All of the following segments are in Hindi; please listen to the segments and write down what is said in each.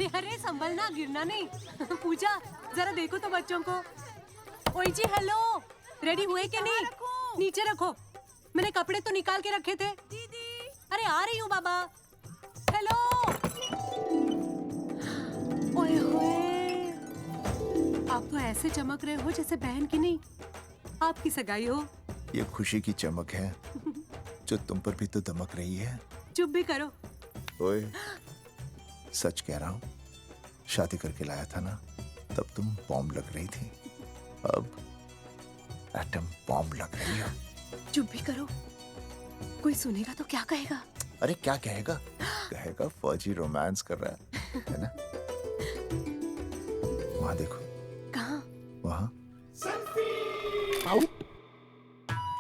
अरे संभलना, गिरना नहीं। पूजा जरा देखो तो बच्चों को। ओई जी हेलो, रेडी हुए कि नहीं? नीचे रखो, मैंने कपड़े तो निकाल के रखे थे। दीदी अरे आ रही हूँ बाबा। हेलो। ओए होए, आप तो ऐसे चमक रहे हो जैसे बहन की नहीं आपकी सगाई हो। ये खुशी की चमक है जो तुम पर भी तो दमक रही है। चुप भी करो। ओए, सच कह रहा हूँ, शादी करके लाया था ना, तब तुम बॉम्ब लग रही थी, अब एटम बॉम्ब लग रही हो। चुप भी करो, कोई सुनेगा तो क्या कहेगा? अरे क्या कहेगा? कहेगा फौजी रोमांस कर रहा है ना? वहां देखो। कहाँ? वहां।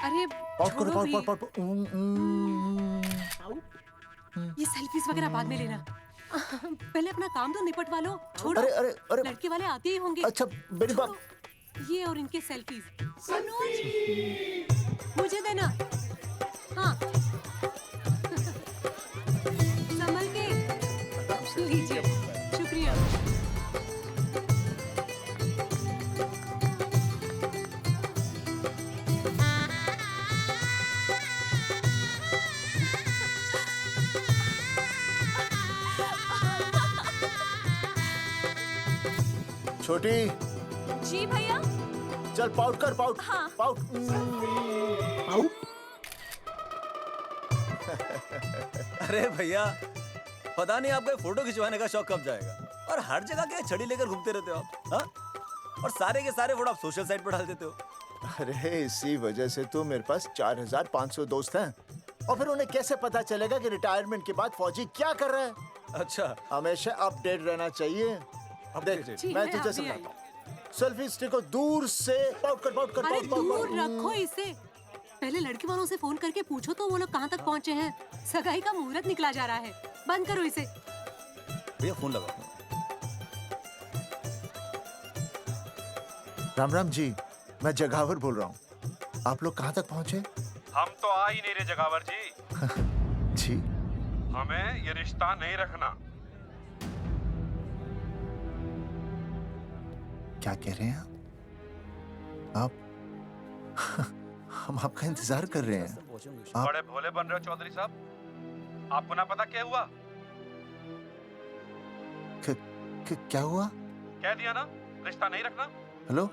अरे पाउट करो, छोड़ो भी। पाउट। ये सेल्फीज वगैरह बाद में लेना। पहले अपना काम तो निपटवा लो। छोड़ो। अरे लड़के वाले आते ही होंगे। अच्छा मेरी बात। छोड़ो। ये और इनके सेल्फीज। मुझे देना। हाँ। संभल के। लीजिए। शुक्रिया। छोटी, जी भैया। चल पाउट कर, पाउट। हाँ। पाउट। अरे भैया, पता नहीं आपका फोटो खिंचवाने का शौक कब जाएगा। और हर जगह क्या छड़ी लेकर घूमते रहते हो आप, हाँ? और सारे के सारे फोटो आप सोशल साइट पर डाल देते हो। अरे इसी वजह से तो मेरे पास 4500 दोस्त हैं। और फिर उन्हें कैसे पता चलेगा कि रिटायरमेंट के बाद फौजी क्या कर रहा है? अच्छा, हमेशा अपडेट रहना चाहिए। देख, जी, मैं मैं तुझे अभी समझाता हूँ। सेल्फी स्टिक को दूर से पाउट कर, पाउट कर, अरे पाउट, पाउट, दूर पाउट। रखो इसे। पहले लड़के वालों से फोन करके पूछो तो वो लोग कहाँ तक पहुँचे हैं। सगाई का मुहूर्त निकला जा रहा है। बंद करो इसे। भैया फोन लगाओ। राम राम जी, मैं जगावर बोल रहा हूँ। आप लोग कहाँ तक पहुँचे? हम तो आ ही नहीं रहे जगावर जी। जी, हमें ये रिश्ता नहीं रखना। क्या कह रहे हैं आप? हम आपका इंतजार कर रहे हैं। आप बड़े भोले बन रहे हो चौधरी साहब। आपको ना पता क्या हुआ? क्या हुआ? कह दिया ना, रिश्ता नहीं रखना। हेलो,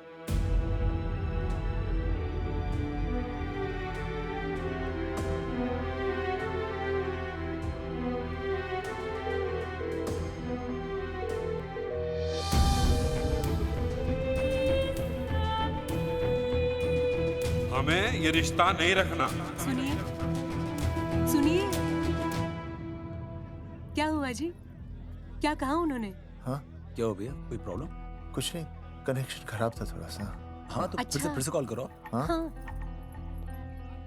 हमें ये रिश्ता नहीं रखना। सुनिए, सुनिए। क्या हुआ जी? क्या कहा उन्होंने? हाँ क्या हो भैया, कोई प्रॉब्लम? कुछ नहीं, कनेक्शन खराब था थोड़ा सा। हाँ तो अच्छा। फिर से कॉल करो। हाँ? हाँ,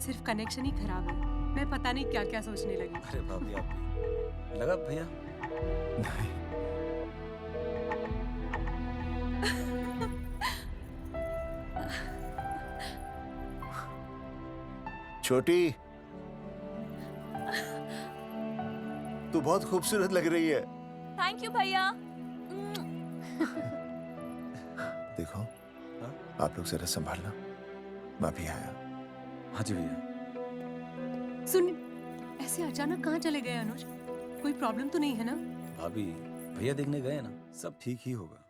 सिर्फ कनेक्शन ही खराब है। मैं पता नहीं क्या क्या सोचने लगी। अरे भाभी आप भी। लगा भैया? नहीं, छोटी, तू बहुत खूबसूरत लग रही है। थैंक यू भैया। देखो, आप लोग जरा संभालना, मैं भी आया। हाँ जी भैया। सुन, ऐसे अचानक कहाँ चले गए अनुज? कोई प्रॉब्लम तो नहीं है ना? भाभी, भैया देखने गए ना, सब ठीक ही होगा।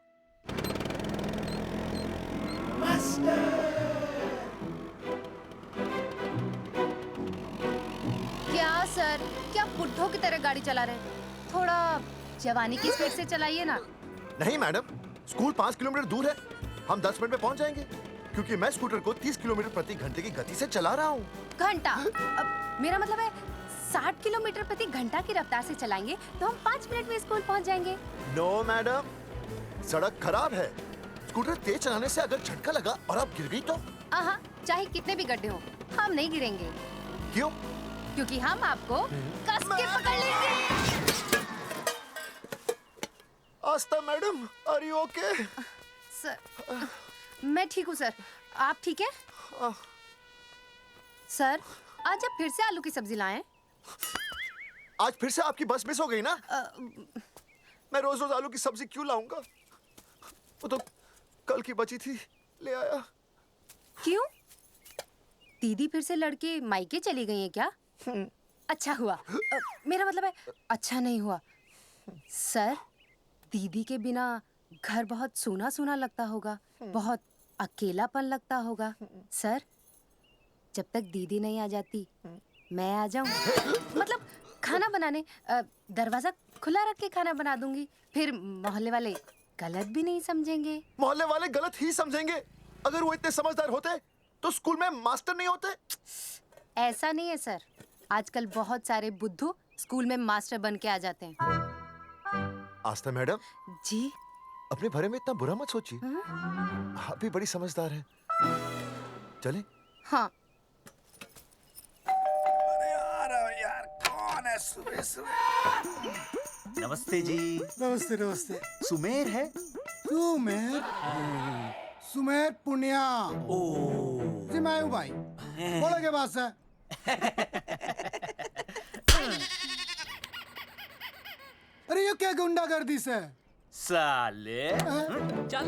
क्या सर, क्या बुड्ढों की तरह गाड़ी चला रहे हैं? थोड़ा जवानी की स्पीड से चलाइए ना। नहीं मैडम, स्कूल 5 किलोमीटर दूर है। हम 10 मिनट में पहुंच जाएंगे, क्योंकि मैं स्कूटर को 30 किलोमीटर प्रति घंटे की गति से चला रहा हूँ। घंटा? अब मेरा मतलब है 60 किलोमीटर प्रति घंटा की रफ्तार से चलाएंगे तो हम 5 मिनट में स्कूल पहुंच जाएंगे। नो मैडम, सड़क खराब है। स्कूटर तेज चलाने से अगर झटका लगा और आप गिर गई तो? आहा, चाहे कितने भी गड्ढे हो, हम नहीं गिरेंगे, क्यों? क्योंकि हम आपको कस के पकड़ लेंगे। Aastha madam, are you okay? Sir, मैं ठीक हूँ सर, आप ठीक है? सर, आज आप फिर से आलू की सब्जी लाएं? आज फिर से आपकी बस मिस हो गई ना? मैं रोज रोज आलू की सब्जी क्यों लाऊंगा? वो तो कल की बची थी, ले आया। क्यों? दीदी फिर से लड़के मायके चली गई है क्या? अच्छा हुआ। मेरा मतलब है अच्छा नहीं हुआ। सर, दीदी के बिना घर बहुत सूना सूना लगता होगा, बहुत अकेलापन लगता होगा। सर, जब तक दीदी नहीं आ जाती मैं आ जाऊं। मतलब खाना बनाने दरवाजा खुला रख के खाना बना दूंगी, फिर मोहल्ले वाले गलत भी नहीं समझेंगे। मोहल्ले वाले गलत ही समझेंगे। अगर वो इतने समझदार होते तो स्कूल में मास्टर नहीं होते। ऐसा नहीं है सर, आजकल बहुत सारे बुद्धू स्कूल में मास्टर बन के आ जाते हैं। आस्था मैडम, जी? अपने बारे में इतना बुरा मत सोचिए। आप भी बड़ी समझदार हैं। चले? हाँ। यार कौन है सुबह सुबह? नमस्ते जी। नमस्ते नमस्ते। सुमेर है? सुमेर? सुमेर पुनिया। जी मैं हूँ भाई। बोलो के पास है। अरे ये क्या गुंडागर्दी से? साले चल,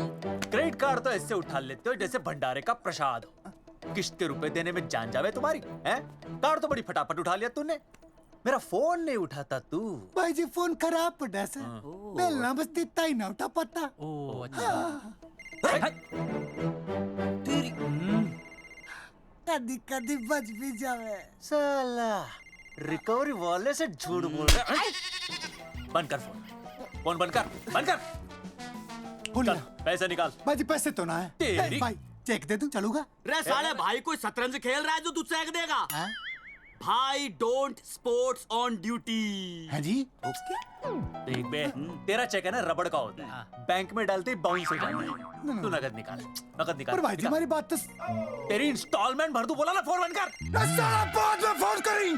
क्रेडिट कार्ड तो ऐसे उठा लेते हो जैसे भंडारे का प्रसाद हो। किश्ते रुपए देने में जान जावे तुम्हारी हैं? कार्ड तो बड़ी फटाफट उठा लिया तूने। मेरा फोन नहीं उठाता तू। भाई जी फोन खराब पड़ा सर। बेलना बस इतना ही ना उठा पाता। कदी कदी बच भी जावे। साला रिकवरी वाले से झूठ बोल रहा है। बंद कर फोन। फोन बंद कर, बंद कर। बोलिए। चल पैसे निकाल। भाई जी पैसे तो ना है। तेरी- भाई चेक दे दूं, चलूगा? रे साले भाई कोई शतरंज खेल रहा है जो तुझसे एक देगा। हाँ? भाई डोंट स्पोर्ट्स ऑन ड्यूटी। हाँ जी? देख बे, तेरा चेक है ना रबड़ का होता है, बैंक में डालते ही बाउंस हो जाता है। तू नकद निकाल, नकद निकाल। पर भाई जी निकाल। हमारी बात तो तेरी इंस्टॉलमेंट भर दूं, बोला ना फोन बंद कर। साला बाद में फोन करी।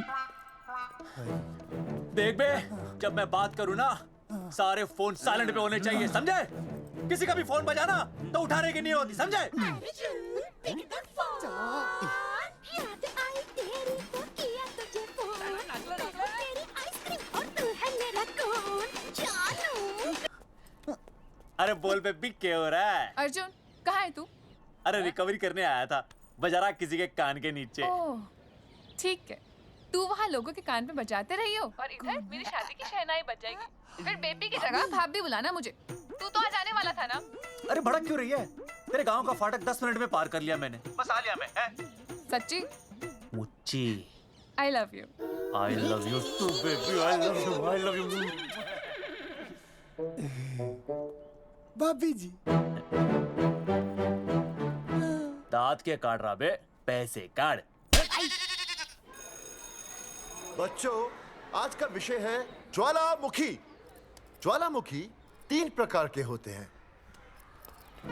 देख बे, जब मैं बात करूं ना सारे फोन साइलेंट पे होने चाहिए, समझे? किसी का भी फोन बजाना तो उठाने की नहीं होती, समझे? अरे बोल बेबी क्या हो रहा है? अर्जुन कहाँ है तू? अरे रिकवरी करने आया था, बजा रहा किसी के कान के नीचे। ओह ठीक है, तू वहाँ लोगों के कान पे बजाते रही हो और इधर मेरी शादी की शहनाई बज जाएगी। फिर बेबी की जगह भाभी बुलाना मुझे। तू तो आ जाने वाला था ना? अरे भड़क क्यों रही है? तेरे गांव का फाटक 10 मिनट में पार कर लिया मैंने, बस आ लिया मैं। सच्ची? मुच्ची I love you. I love you too baby, I love you, I love you. भाभी जी दांत के काट रहा बे, पैसे काट। बच्चों, आज का विषय है ज्वालामुखी। ज्वालामुखी 3 प्रकार के होते हैं।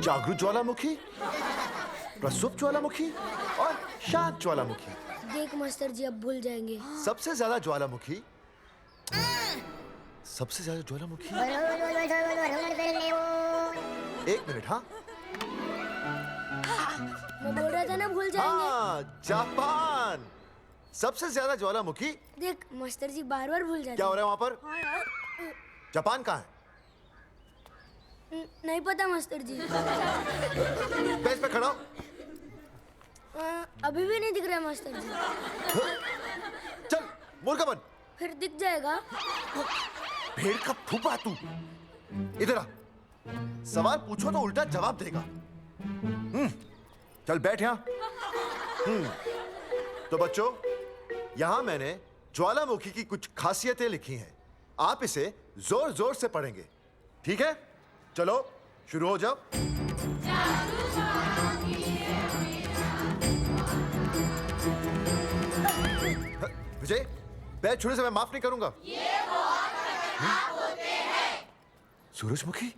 जागरूक ज्वालामुखी, प्रसुप्त ज्वालामुखी और शांत ज्वालामुखी। देख मास्टर जी अब भूल जाएंगे। सबसे ज्यादा ज्वालामुखी एक मिनट। हाँ मैं बोल रहा था ना भूल जाएंगे। हाँ, जापान सबसे ज्यादा ज्वालामुखी। देख मास्टर जी बार बार भूल जाते क्या हो रहा है वहाँ पर? हाँ यार। जापान कहाँ है? नहीं पता मास्टर जी। बेंच पे खड़ा हो। अभी भी नहीं दिख रहा है मास्टर जी। चल मुर्गा बन। फिर दिख जाएगा। भेड़ का फूफा तू। इधर आ। सवाल पूछो तो उल्टा जवाब देगा। चल बैठ यहाँ। तो बच्चों, यहाँ मैंने ज्वालामुखी की कुछ खासियतें लिखी हैं। आप इसे जोर जोर से पढ़ेंगे, ठीक है? चलो शुरू हो जाओ। विजय, बैच छूने से मैं माफ नहीं करूंगा। सूरजमुखी?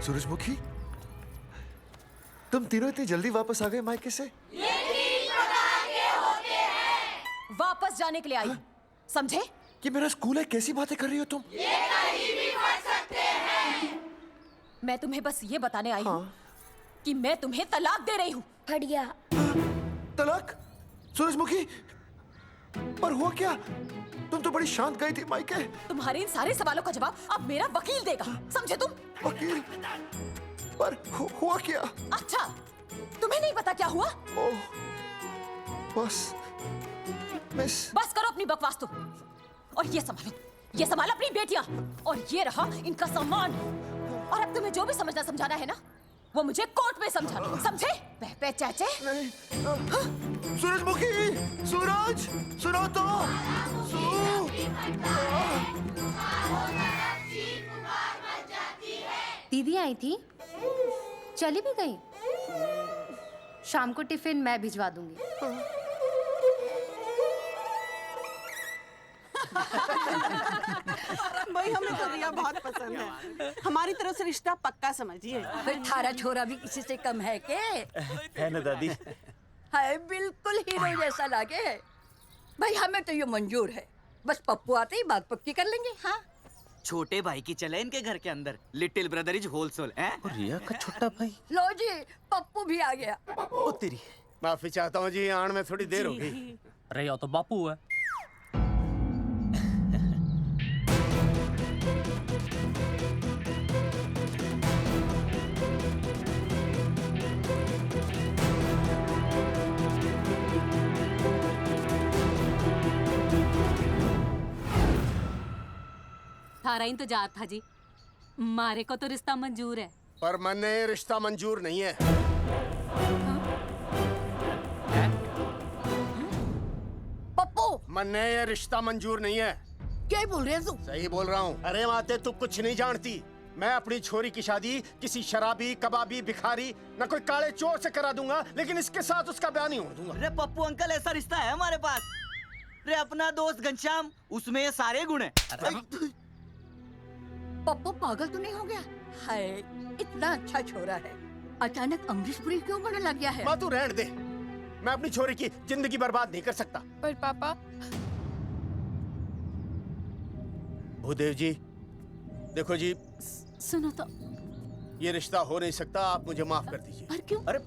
सूरजमुखी, तुम तीनों इतनी जल्दी वापस आ गए मायके से? वापस जाने के लिए आई, समझे? ये मेरा स्कूल है, कैसी बातें कर रही हो तुम? मैं तुम्हें बस ये बताने आई हूँ कि मैं तुम्हें तलाक दे रही हूँ। फट गया। तलाक? सूरजमुखी, पर हुआ क्या? तुम तो बड़ी शांत गई थी मायके। तुम्हारे इन सारे सवालों का जवाब अब मेरा वकील देगा, समझे तुम? वकील? पर हुआ क्या? अच्छा, तुम्हें नहीं पता क्या हुआ? ओह, बस मिस। बस करो अपनी बकवास तुम, और ये संभालो अपनी बेटियां, और ये रहा इनका सम्मान। और अब तुम्हें जो भी समझना समझाना है ना, वो मुझे कोर्ट में समझाना, समझे? पे चाचे। सूरजमुखी, सूरज, सुनो तो। दीदी आई थी, चली भी गई। शाम को टिफिन मैं भिजवा दूंगी। भाई हमें तो रिया बहुत पसंद है, हमारी तरफ से रिश्ता पक्का समझिए। थारा छोरा भी किसी से कम है के? है ना दादी? है, बिल्कुल हीरो जैसा लागे है। भाई हमें तो ये मंजूर है, बस पप्पू आते ही बात पक्की कर लेंगे। हाँ, छोटे भाई की चले इनके घर के अंदर, लिटिल ब्रदर इज होलसेल है। रिया का छोटा भाई। लो जी, पप्पू भी आ गया। ओ तेरी। माफी चाहता हूँ जी, आने में थोड़ी देर हो गई। अरे या तो बापू है। थारा इंतजार था जी, मारे को तो रिश्ता मंजूर है। पर मैंने ये रिश्ता मंजूर नहीं है। पप्पू, मैंने ये रिश्ता मंजूर नहीं है। क्या बोल रहे हैं तू? सही बोल रहा हूँ। अरे माते, तू कुछ नहीं जानती। मैं अपनी छोरी की शादी किसी शराबी, कबाबी, भिखारी, न कोई काले चोर से करा दूंगा, लेकिन इसके साथ उसका ब्याह नहीं होने दूंगा। अरे पप्पू अंकल, ऐसा रिश्ता है हमारे पास। अरे अपना दोस्त घनश्याम, उसमें ये सारे गुण हैं। पप्पू पागल तो नहीं हो गया? हाय, इतना अच्छा छोरा है, अचानक अमरीश पुरी क्यों बनने लग गया है? माँ तू रहने दे, मैं अपनी छोरी की जिंदगी बर्बाद नहीं कर सकता। पर पापा। भूदेव जी, देखो जी, सुनो तो। ये रिश्ता हो नहीं सकता, आप मुझे माफ कर दीजिए। पर क्यों? अरे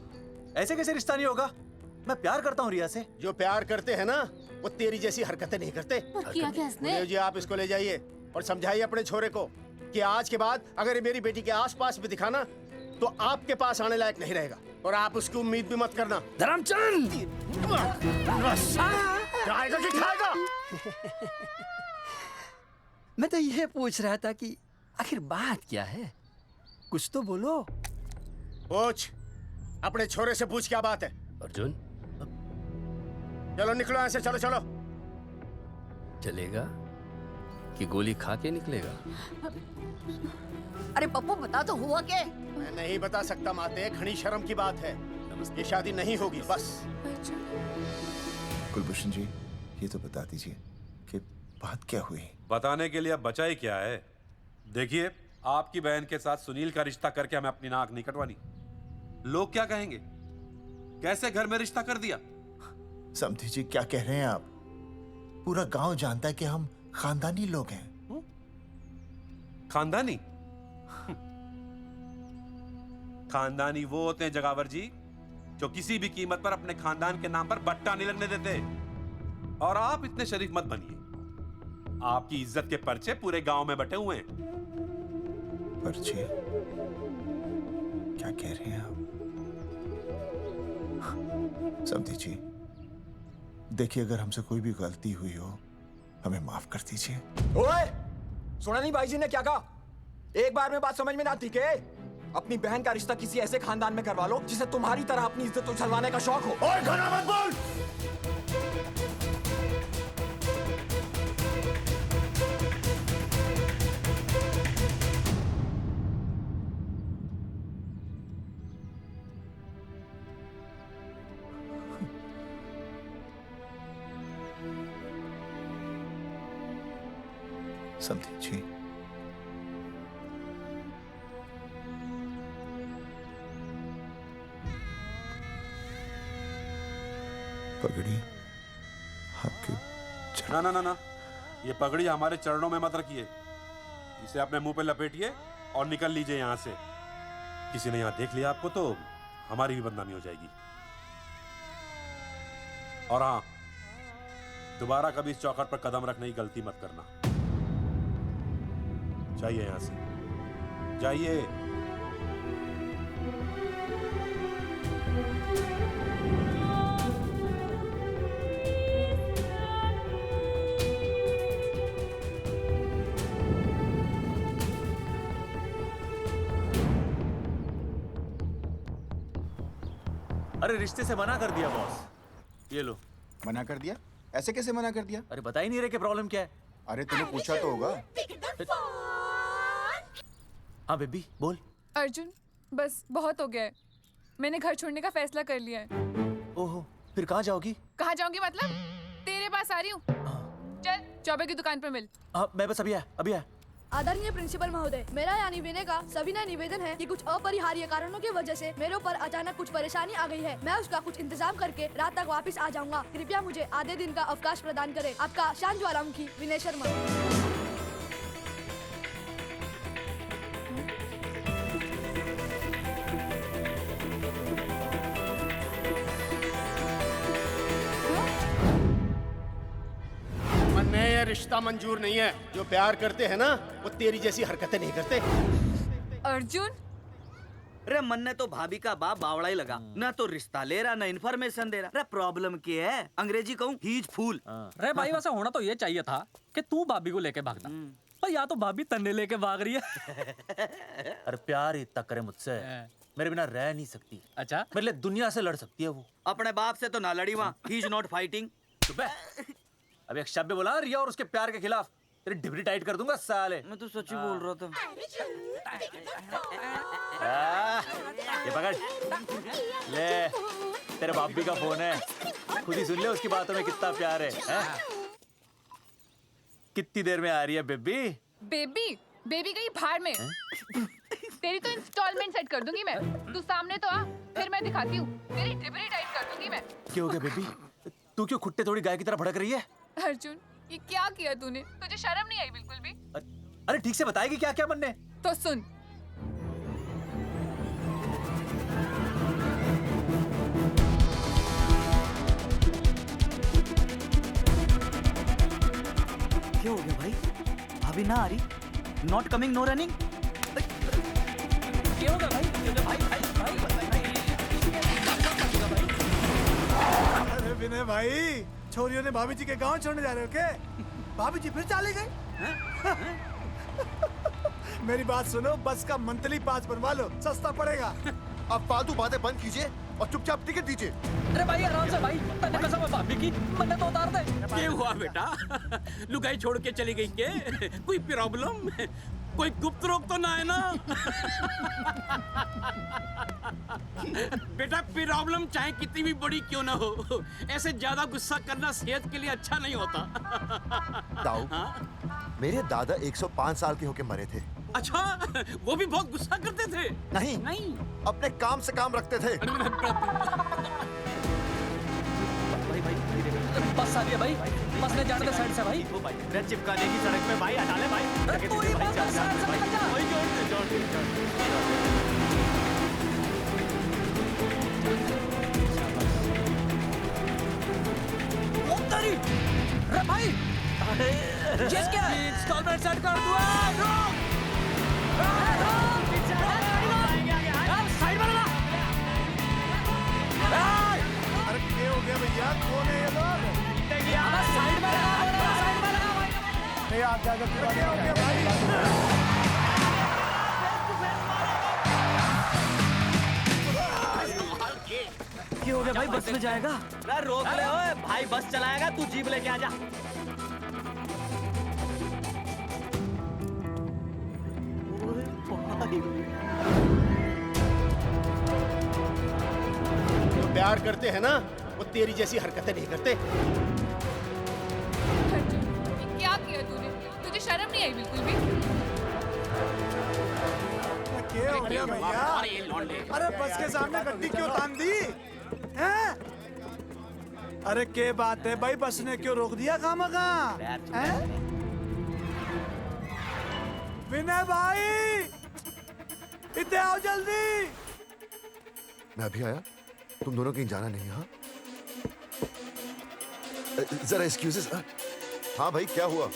ऐसे कैसे रिश्ता नहीं होगा? मैं प्यार करता हूँ रिया से। जो प्यार करते हैं ना, वो तेरी जैसी हरकतें नहीं करते। पर किया क्या इसने? भूदेव जी, आप इसको ले जाइए और समझाइए अपने छोरे को कि आज के बाद अगर ये मेरी बेटी के आसपास भी दिखाना, तो आपके पास आने लायक नहीं रहेगा, और आप उसकी उम्मीद भी मत करना। धर्मचंद, खाएगा कि खाएगा? मैं तो ये पूछ रहा था कि आखिर बात क्या है, कुछ तो बोलो। पूछ, अपने छोरे से पूछ क्या बात है। अर्जुन, चलो निकलो ऐसे, चलो चलो। चलेगा कि गोली खा के निकलेगा? अरे पप्पू, बता तो हुआ क्या? मैं नहीं बता सकता माते, घनी शर्म की बात है। ये शादी नहीं होगी, बस। कुलभूषण जी, ये तो बता दीजिए कि बात क्या हुई? बताने के लिए अब बचा ही क्या है? देखिए, आपकी बहन के साथ सुनील का रिश्ता करके हमें अपनी नाक नहीं कटवानी। लोग क्या कहेंगे? कैसे घर में रिश्ता कर दिया? समधी जी, क्या कह रहे हैं आप? पूरा गांव जानता है कि हम खानदानी लोग हैं। खानदानी? खानदानी वो होते हैं जगावर जी, जो किसी भी कीमत पर अपने खानदान के नाम पर बट्टा नहीं लगने देते। और आप इतने शरीफ मत बनिए, आपकी इज्जत के पर्चे पूरे गांव में बटे हुए हैं। पर्चे? क्या कह रहे हैं आप? समधी जी, देखिए, अगर हमसे कोई भी गलती हुई हो, हमें माफ कर दीजिए। ओए, सुना नहीं भाई जी ने क्या कहा? एक बार में बात समझ में ना आती के? अपनी बहन का रिश्ता किसी ऐसे खानदान में करवा लो जिसे तुम्हारी तरह अपनी इज्जत उछलवाने का शौक हो। ओए, गाना मत बोल। समधी जी, पगड़ी आपके ना ना ना ना, ये पगड़ी हमारे चरणों में मत रखिए। इसे अपने मुंह पे लपेटिए और निकल लीजिए यहाँ से। किसी ने यहाँ देख लिया आपको तो हमारी भी बदनामी हो जाएगी। और हाँ, दोबारा कभी इस चौखट पर कदम रखने की गलती मत करना। जाइए यहां से, जाइए। अरे रिश्ते से मना कर दिया बॉस। ये लो। मना कर दिया? ऐसे कैसे मना कर दिया? अरे बता ही नहीं रहे कि प्रॉब्लम क्या है। अरे तूने पूछा तो होगा। हाँ बेबी बोल। अर्जुन बस बहुत हो गया है, मैंने घर छोड़ने का फैसला कर लिया है। ओहो, फिर कहाँ जाओगी? कहाँ जाऊंगी मतलब? तेरे पास आ रही हूँ। चल चौबे की दुकान पर मिल। हाँ मैं बस अभी आया। आदरणीय प्रिंसिपल महोदय, मेरा यानी विनय का सविनय निवेदन है कि कुछ अपरिहार्य कारणों की वजह से मेरे ऊपर अचानक कुछ परेशानी आ गई है। मैं उसका कुछ इंतजाम करके रात तक वापस आ जाऊंगा। कृपया मुझे आधे दिन का अवकाश प्रदान करें। आपका शांत ज्वालामुखी विनय शर्मा। मन्ने ये रिश्ता मंजूर नहीं है। जो प्यार करते हैं ना वो तेरी जैसी हरकतें नहीं करते। अर्जुन अरे मन्ने तो भाभी का बाप बावड़ा ही लगा, ना तो रिश्ता ले रहा ना इन्फॉर्मेशन दे रहा। अरे प्रॉब्लम क्या है? अंग्रेजी कहूँ ही इज फूल। अरे भाई वैसा होना तो ये चाहिए था कि तू भाभी को लेके भागना, पर या तो भाभी तन्ने लेके भाग रही है। अरे प्यार इतना करे मुझसे, मेरे बिना रह नहीं सकती। अच्छा मेरे लिए दुनिया से लड़ सकती है वो। अपने बाप से तो ना लड़ी वहाँ, ही इज नॉट फाइटिंग। अब एक शब्द बोला रिया और उसके प्यार के खिलाफ, तेरी डिबरी टाइट कर दूंगा साले। मैं तो सच ही बोल रहा था। ये पकड़ ले, तेरे भाभी का फोन है, खुद ही सुन ले उसकी बातों में कितना प्यार है, कितनी देर में आ रही है बेबी? बेबी गई भाड़ में। तेरी तो इंस्टॉलमेंट सेट कर दूंगी मैं। तू सामने तो आ, फिर मैं दिखाती हूँ। तेरी डिबरी टाइट कर दूंगी मैं। क्या हो गया बेबी? तू क्यों खुट्टे थोड़ी गाय की तरह भड़क रही है? अर्जुन ये क्या किया तूने? तुझे शर्म नहीं आई बिल्कुल भी? अरे ठीक से बताएगी क्या क्या बनने? तो सुन, क्या हो गया भाई? अभी ना आ रही? Not coming no running? क्या होगा भाई? अरे विनय भाई, छोरियों ने भाभी जी के गांव छोड़ने जा रहे हो क्या? भाभी जी फिर चले गए? मेरी बात सुनो, बस का मंथली पास बनवा लो, सस्ता पड़ेगा। अब फालतू बातें बंद कीजिए और चुपचाप टिकट दीजिए। अरे भाई आराम से भाई, तन्ने कसम है भाभी की, मन्ने तो उतार दे। क्या हुआ बेटा? लुगाई छोड़ के चली गई के? कोई प्रॉब्लम? कोई गुप्त रोग तो ना है ना? बेटा प्रॉब्लम चाहे कितनी भी बड़ी क्यों ना हो, ऐसे ज्यादा गुस्सा करना सेहत के लिए अच्छा नहीं होता। दाऊ, मेरे दादा 105 साल के होके मरे थे। अच्छा, वो भी बहुत गुस्सा करते थे? नहीं, अपने काम से काम रखते थे। बस आ गया भाई, बस ने जाने दे साइड से भाई। ब्रेड चिपका देगी सड़क पे भाई, हटा ले भाई। तू ही बस साइड से निकल जा। वही जोड़ तेरी रे भाई, ये क्या है? इंस्टॉलमेंट सेट कर दूँ। साइड में लगा। अरे क्या हो गया भैया? कौन है ये लोग? साइड में लगा, साइड में लगा भाई। नहीं आप क्या हो गया भाई? क्या हो गया भाई? बस में जाएगा? अरे रोक ले ओए भाई, बस चलाएगा, तू जीप लेके आ जा। जो प्यार करते हैं ना वो तेरी जैसी हरकतें नहीं करते। ये क्या किया तूने? तुझे शर्म नहीं आई बिल्कुल भी? क्या हो गया भैया? अरे बस के सामने गड्डी क्यों तान दी? हैं? अरे क्या बात है भाई, बस ने क्यों रोक दिया खामखा? विनय भाई, इतने आओ जल्दी। मैं अभी आया, तुम दोनों कहीं जाना नहीं। हाँ जरा एक्सक्यूजेस। हाँ भाई, क्या हुआ?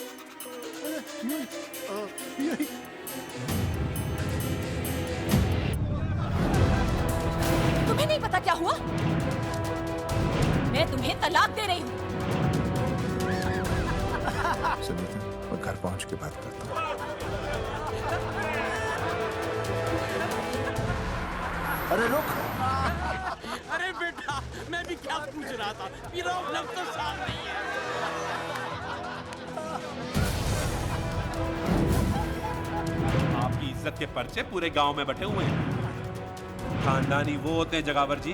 तुम्हें नहीं पता क्या हुआ? मैं तुम्हें तलाक दे रही हूँ। सुनीता, मैं घर पहुंच के बात करता हूँ। अरे रुक। अरे बेटा, मैं भी क्या पूछ रहा था, प्रॉब्लम तो साफ नहीं है। आपकी इज्जत के पर्चे पूरे गांव में बटे हुए हैं। खानदानी वो होते हैं जगावर जी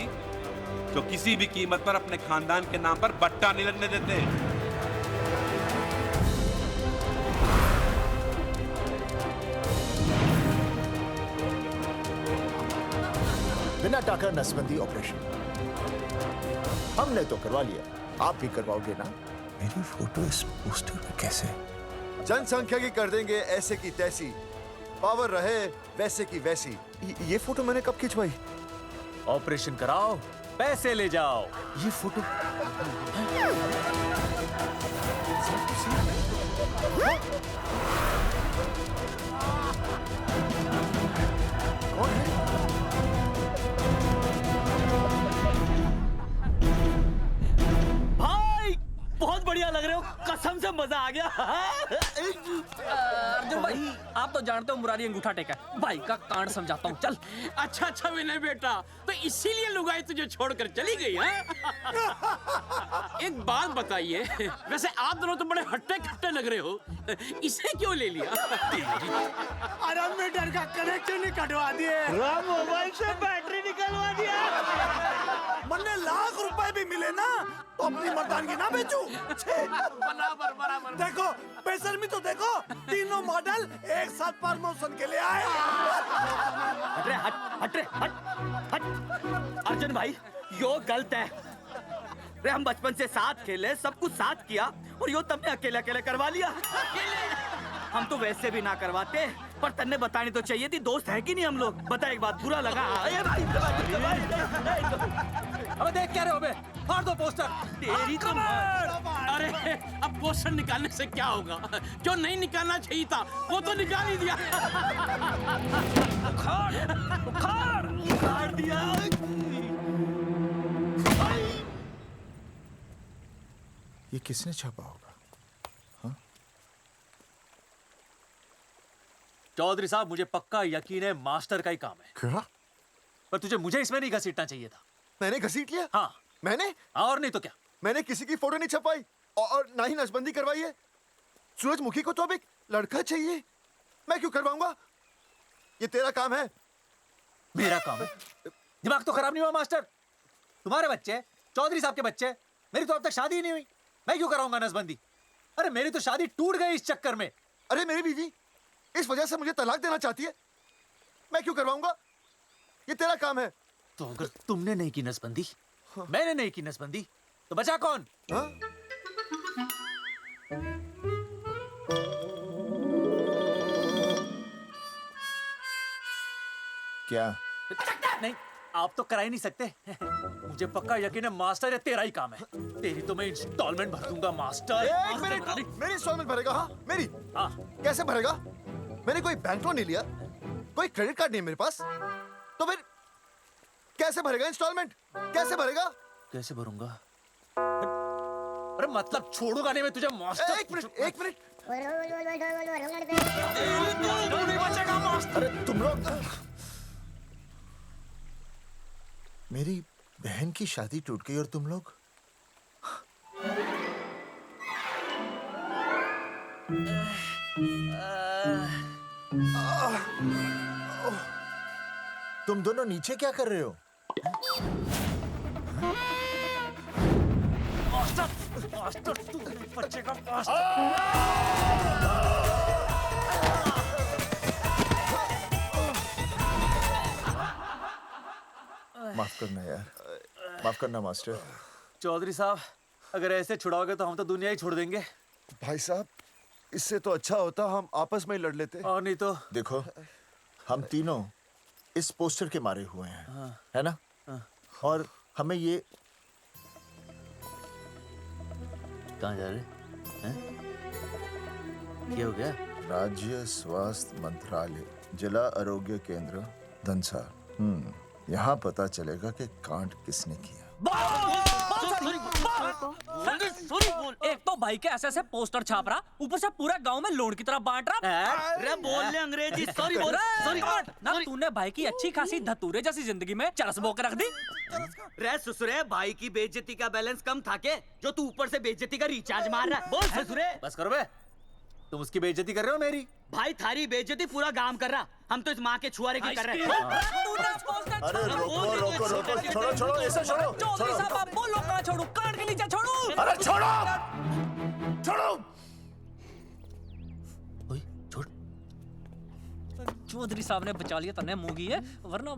जो किसी भी कीमत पर अपने खानदान के नाम पर बट्टा नहीं लगने देते। बिना टाका नसबंदी ऑपरेशन हमने तो करवा लिया, आप भी करवाओगे ना? मेरी फोटो इस पोस्टर पे कैसे? जनसंख्या की कर देंगे ऐसे की तैसी, पावर रहे वैसे की वैसी। ये फोटो मैंने कब खिंचवाई? ऑपरेशन कराओ, पैसे ले जाओ। ये फोटो कौन है? भाई बहुत बढ़िया लग रहे हो, कसम से मजा आ गया। अर्जुन भाई, आप तो जानते हो मुरारी अंगूठा टेका है। भाई का कांड समझाता हूँ, चल। अच्छा विनय बेटा, तो इसीलिए लुगाई तुझे छोड़कर चली गई है? एक बात बताइए, वैसे आप दोनों तो बड़े हट्टे कट्टे लग रहे हो, इसे क्यों ले लिया? अरे मीटर का कनेक्शन ही कटवा दिए, मोबाइल से बैटरी निकलवा दिया। मन्ने लाख रुपए भी मिले ना तो अपनी मर्दानगी ना बेचूं। बराबर बराबर। देखो बेशर्मी तो देखो, तीनों मॉडल एक साथ प्रमोशन के लिए आए। हट रे, हट रे, हट। अर्जुन भाई, यो गलत है। रे हम बचपन से साथ खेले, सब कुछ साथ किया, और यो तुमने अकेले अकेले करवा लिया। हम तो वैसे भी ना करवाते, पर तन्ने बतानी तो चाहिए थी, दोस्त है कि नहीं हम लोग। बता एक बात, बुरा लगा? अबे देख क्या रहे हो बे? फाड़ दो पोस्टर। तेरी तो अरे अब पोस्टर निकालने से क्या होगा? जो नहीं निकालना चाहिए था वो तो निकाल ही दिया। उखाड़ दिया। ये किसने छापा होगा? चौधरी साहब, मुझे पक्का यकीन है मास्टर का ही काम है। क्या? पर तुझे मुझे इसमें नहीं घसीटना चाहिए था। मैंने घसीट लिया? हाँ। मैंने? और नहीं तो क्या? मैंने किसी की फोटो नहीं छपाई और ना ही नसबंदी करवाई है। सूरजमुखी को तो अब एक लड़का चाहिए, मैं क्यों करवाऊंगा? ये तेरा काम है। मेरा काम है? दिमाग तो खराब नहीं हुआ मास्टर? तुम्हारे बच्चे, चौधरी साहब के बच्चे, मेरी तो अब तक शादी ही नहीं हुई, मैं क्यों कराऊंगा नसबंदी? अरे मेरी तो शादी टूट गई इस चक्कर में। अरे मेरी बीवी इस वजह से मुझे तलाक देना चाहती है, मैं क्यों करवाऊंगा? ये तेरा काम है। तो अगर तुमने नहीं की नसबंदी, मैंने नहीं की नसबंदी, तो बचा कौन? हाँ? क्या? नहीं, आप तो करा ही नहीं सकते। मुझे पक्का यकीन है मास्टर, ये तेरा ही काम है। तेरी तो मैं इंस्टॉलमेंट भर दूंगा मास्टर। एक मिनट, मेरी इंस्टॉलमेंट भरेगा? हाँ मेरी। हाँ। कैसे भरेगा? मैंने कोई बैंक लोन नहीं लिया, कोई क्रेडिट कार्ड नहीं है मेरे पास, तो फिर कैसे भरेगा इंस्टॉलमेंट? कैसे भरेगा? कैसे भरूंगा? अरे मतलब छोड़ूंगा नहीं मैं तुझे मास्टर। एक मिनट, एक मिनट। नहीं बचेगा मास्टर। अरे तुम लोग, मेरी बहन की शादी टूट गई और तुम लोग तुम दोनों नीचे क्या कर रहे हो? मास्टर, मास्टर तू नहीं बचेगा मास्टर। माफ करना यार, माफ करना मास्टर। चौधरी साहब, अगर ऐसे छुड़ाओगे तो हम तो दुनिया ही छोड़ देंगे। भाई साहब, इससे तो अच्छा होता हम आपस में ही लड़ लेते। और नहीं तो। देखो, हम तीनों इस पोस्टर के मारे हुए हैं, हाँ। है ना? हाँ। और हमें ये कहाँ जा रहे हैं? क्या हो गया? राज्य स्वास्थ्य मंत्रालय, जिला आरोग्य केंद्र, धनसार। यहाँ पता चलेगा कि कांड किसने किया। एक तो भाई के ऐसे पोस्टर छाप रहा, ऊपर से पूरे गांव में लोन की तरह बांट रहा। अरे बोल ले अंग्रेजी, सॉरी बोल, सॉरी ना तूने भाई की अच्छी खासी धतूरे जैसी जिंदगी में चरस बो के रख दी। रे ससुरे, भाई की बेइज्जती का बैलेंस कम था के जो तू ऊपर से बेइज्जती का रिचार्ज मार रहा है? बोल ससुरे। बस करो बे, तुम उसकी बेइज्जती कर रहे हो मेरी। भाई थारी बेइज्जती पूरा गांव कर रहा, हम तो इस माँ के छुआरे की कर रहे हैं। अरे रोको रोको रोको, छोड़ो छोड़ो, ऐसे छोड़ो। चौधरी साहब आप बोलो, कहाँ छोड़ू? कान के नीचे छोड़ू? अरे छोड़ो, छोड़ो। छोड़। चौधरी साहब ने बचा लिया, तन्ने मूंगी है, वरना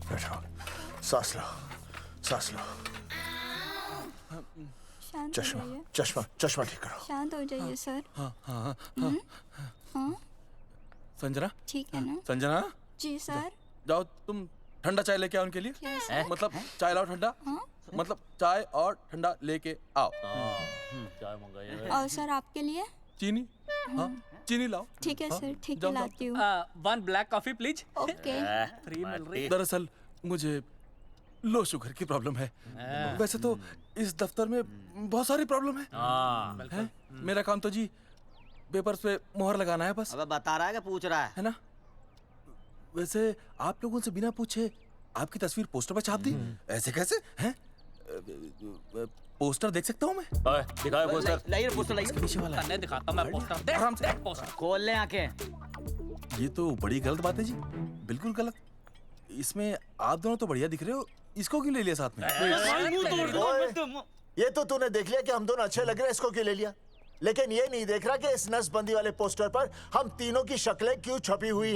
बैठो, सांस लो, सांस लो। शांत हो चश्मा जाइए। चश्मा चश्मा ठीक करो। शांत हो जाइए सर। हाँ हाँ हाँ हाँ संजना, ठीक है ना? संजना जी सर। जाओ तुम ठंडा चाय लेके आओ उनके लिए। Yes, sir. मतलब चाय लाओ ठंडा। मतलब चाय और ठंडा लेके आओ। चाय मंगाइए। और सर आपके लिए? चीनी, हाँ चीनी लाओ। ठीक है हाँ, सर, ठीक है जाओ, जाओ। लाती हूँ। 1 black coffee please. Okay. Free मिल रही। दरअसल मुझे लो शुगर की प्रॉब्लम है। वैसे तो इस दफ्तर में बहुत सारी प्रॉब्लम है। मेरा काम तो जी पेपर्स पे मोहर लगाना है बस। अबे बता रहा है कि पूछ रहा है ना? वैसे आप लोगों से बिना पूछे आपकी तस्वीर पोस्टर पर छाप दी, ऐसे कैसे हैं? पोस्टर देख सकता हूँ मैं? दिखाओ पोस्टर। लाइए पोस्टर लाइए। पीछे वाला है। तन्ने दिखाता हूँ मैं पोस्टर। देख, आराम से। देख पोस्टर। खोल ले आंखें। ये तो बड़ी गलत बात है जी, बिल्कुल गलत। इसमें आप दोनों तो बढ़िया दिख रहे हो, इसको क्यों ले लिया साथ में? ये तो तूने देख लिया कि हम दोनों अच्छे लग रहे हैं, इसको क्यों ले लिया? लेकिन ये नहीं देख रहा कि इस नसबंदी वाले पोस्टर पर हम तीनों की शक्लें क्यों छपी हुई हैं?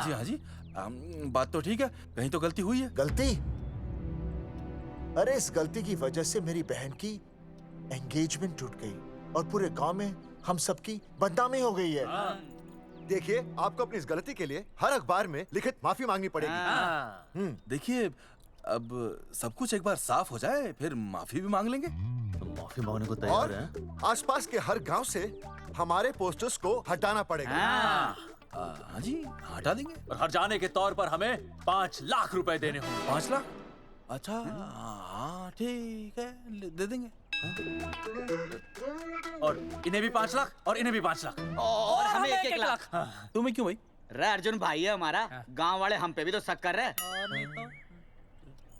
जी हाँ जी, बात तो ठीक है, कहीं तो गलती हुई है। गलती? अरे इस गलती की वजह से मेरी बहन की एंगेजमेंट टूट गई और पूरे गांव में हम सबकी बदनामी हो गई है। देखिए, आपको अपनी इस गलती के लिए हर अखबार में लिखित माफी मांगनी पड़ेगी। देखिए, अब सब कुछ एक बार साफ हो जाए, फिर माफी भी मांग लेंगे। तुम माफी मांगने को और आसपास के हर गांव से हमारे पोस्टर्स को हटाना पड़ेगा। हाँ जी, हटा देंगे। और हर जाने के तौर पर हमें 5 लाख रुपए देने होंगे। 5 लाख? अच्छा, हाँ ठीक है, दे देंगे। और इन्हें भी 5 लाख और इन्हें भी 5 लाख और हमें 1-1 लाख। तुम्हें क्यों भाई? रे अर्जुन भाई है हमारा, गांव वाले हम पे भी तो शक कर रहे हैं।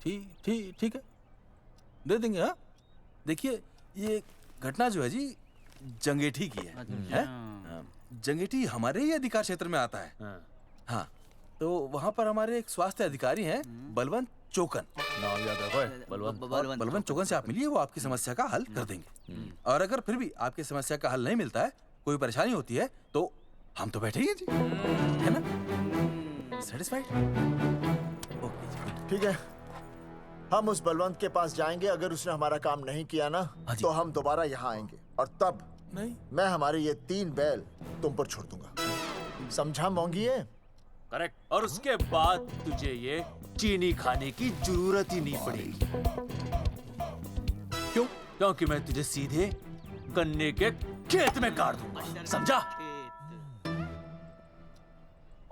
ठीक है, दे देंगे। हाँ देखिए, ये घटना जो है जी जंगेठी की है? जंगेठी हमारे ही अधिकार क्षेत्र में आता है। हाँ, तो वहाँ पर हमारे एक स्वास्थ्य अधिकारी हैं, बलवंत चौकन। नाम याद रखो। बलवंत चौकन से आप मिलिए, वो आपकी समस्या का हल कर देंगे। और अगर फिर भी आपकी समस्या का हल नहीं मिलता है, कोई परेशानी होती है, तो हम तो बैठे ही हैं जी, है ना? सेटिस्फाइड? ठीक है, हम उस बलवंत के पास जाएंगे। अगर उसने हमारा काम नहीं किया ना, तो हम दोबारा यहाँ आएंगे और तब नहीं, मैं हमारे ये 3 बैल तुम पर छोड़ दूंगा। समझा मोंगी? करेक्ट। और उसके बाद तुझे ये चीनी खाने की जरूरत ही नहीं पड़ेगी। क्यों? क्योंकि मैं तुझे सीधे गन्ने के खेत में गाड़ दूंगा, समझा?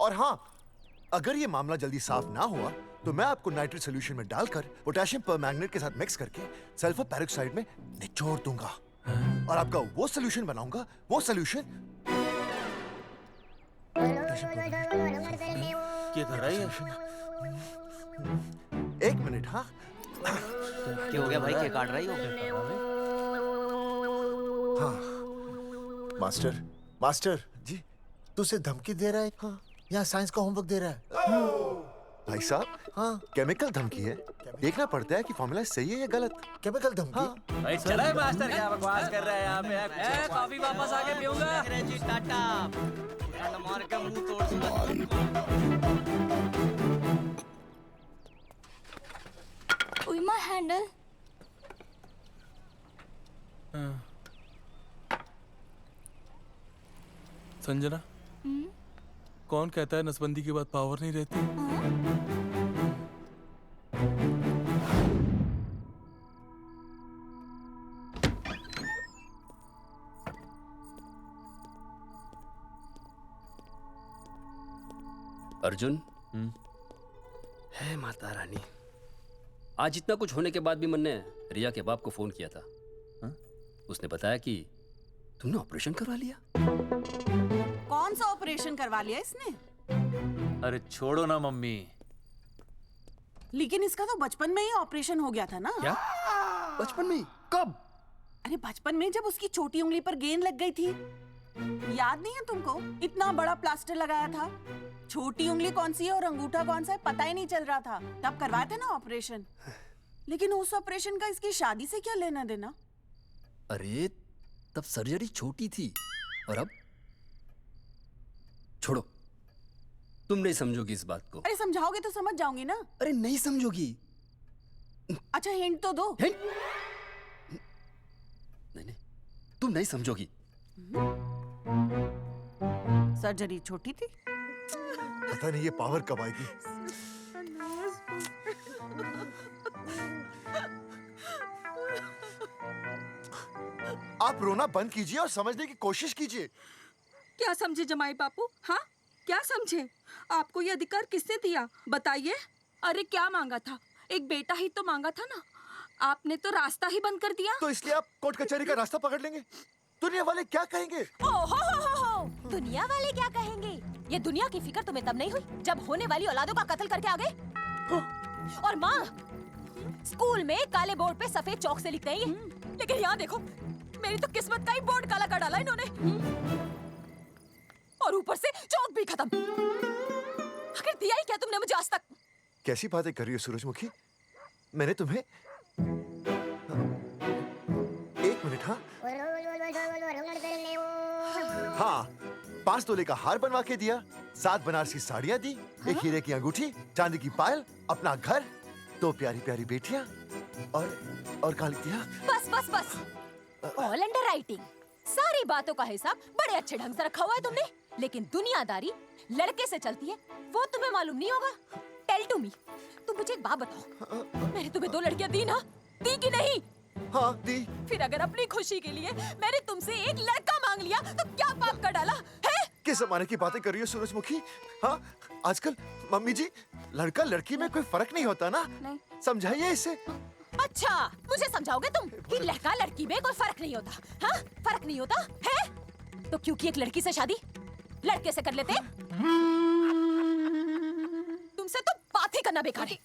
और हाँ, अगर ये मामला जल्दी साफ ना हुआ तो मैं आपको नाइट्रेट सोल्यूशन में डालकर पोटेशियम परमैंगनेट के साथ मिक्स करके सल्फर पेरोक्साइड में निचोड़ दूंगा और आपका वो सोल्यूशन बनाऊंगा। वो सोल्यूशन क्या कर रहा है? 1 मिनट। हाँ, क्या हो गया भाई, क्या काट रही हो? हाँ मास्टर जी, तू उसे धमकी दे रहा है? हाँ, यहाँ साइंस का होमवर्क दे रहा है। भाई साहब, हाँ केमिकल धमकी है, देखना पड़ता है कि फॉर्मूला सही है या गलत। केमिकल धमकी? भाई चला है मास्टर, क्या बकवास कर रहा है यहाँ पे? कॉफी वापस आके पीऊंगा। अंग्रेजी टाटा, मार के मुंह तोड़ दूंगा। उइमा हैंडल। संजना, कौन कहता है नसबंदी के बाद पावर नहीं रहती? अर्जुन, है माता रानी, आज इतना कुछ होने के बाद भी मन ने रिया के बाप को फोन किया था। उसने बताया कि तुमने ऑपरेशन करवा लिया। कौन सा ऑपरेशन करवा लिया इसने? अरे छोड़ो ना मम्मी। लेकिन इसका तो बचपन में ही ऑपरेशन हो गया था ना? क्या? बचपन में? कब? अरे बचपन में, जब उसकी छोटी उंगली पर गेंद लग गई थी। याद नहीं है तुमको? इतना बड़ा प्लास्टर लगाया था। छोटी उंगली कौन सी है और अंगूठा कौन सा है पता ही नहीं चल रहा था। तब करवाए थे ना ऑपरेशन। लेकिन उस ऑपरेशन का इसकी शादी से क्या लेना देना? अरे तब सर्जरी छोटी थी और अब? छोड़ो, तुम नहीं समझोगी इस बात को। अरे समझाओगे तो समझ जाऊंगी ना। अरे नहीं समझोगी। अच्छा हिंट तो दो। हिंट? नहीं, तुम नहीं समझोगी। सर्जरी छोटी थी। पता नहीं ये पावर कब आएगी। आप रोना बंद कीजिए और समझने की कोशिश कीजिए। क्या समझे जमाई बापू? हाँ, क्या समझे? आपको ये अधिकार किसने दिया बताइए? अरे क्या मांगा था? एक बेटा ही तो मांगा था ना। आपने तो रास्ता ही बंद कर दिया। तो इसलिए आप कोर्ट कचहरी का रास्ता पकड़ लेंगे? दुनिया वाले क्या कहेंगे? हो। दुनिया वाले क्या कहेंगे? ये दुनिया की फिक्र तुम्हें तब नहीं हुई जब होने वाली औलादों का कत्ल करके आ गए। और माँ, स्कूल में काले बोर्ड पे सफेद चौक से लिखते हैं ये, लेकिन यहाँ देखो, मेरी तो किस्मत का ही बोर्ड काला कर डाला इन्होंने। और ऊपर से चौक भी खत्म। आखिर दिया ही क्या तुमने मुझे आज तक? कैसी बातें कर रही हो सूरजमुखी? मैंने तुम्हें एक मिनट। हाँ, 5 तोले का हार बनवा के दिया, 7 बनारसी साड़ियाँ दी, एक हीरे की अंगूठी, चांदी की पायल, अपना घर, 2 प्यारी प्यारी बेटियाँ और काली दिया। बस। All under writing. सारी बातों का हिसाब बड़े अच्छे ढंग से रखा हुआ है तुमने, लेकिन दुनियादारी लड़के से चलती है वो तुम्हें मालूम नहीं होगा। टेल टू मी, तुम मुझे एक बात बताओ, मैंने तुम्हें 2 लड़कियां दी ना? दी कि नहीं? हाँ दी। फिर अगर अपनी खुशी के लिए मैंने तुमसे एक लड़का मांग लिया तो क्या पाप कर डाला है? किस जमाने की बातें कर रही हो सूरजमुखी? हाँ, आजकल मम्मी जी, लड़का लड़की में कोई फर्क नहीं होता ना। नहीं। समझाइए इसे। अच्छा, मुझे समझाओगे तुम कि लड़का लड़की में कोई फर्क नहीं होता? हाँ, फर्क नहीं होता है? तो क्योंकि एक लड़की से शादी लड़के से कर लेते? तुमसे तो बात ही करना बेकार है।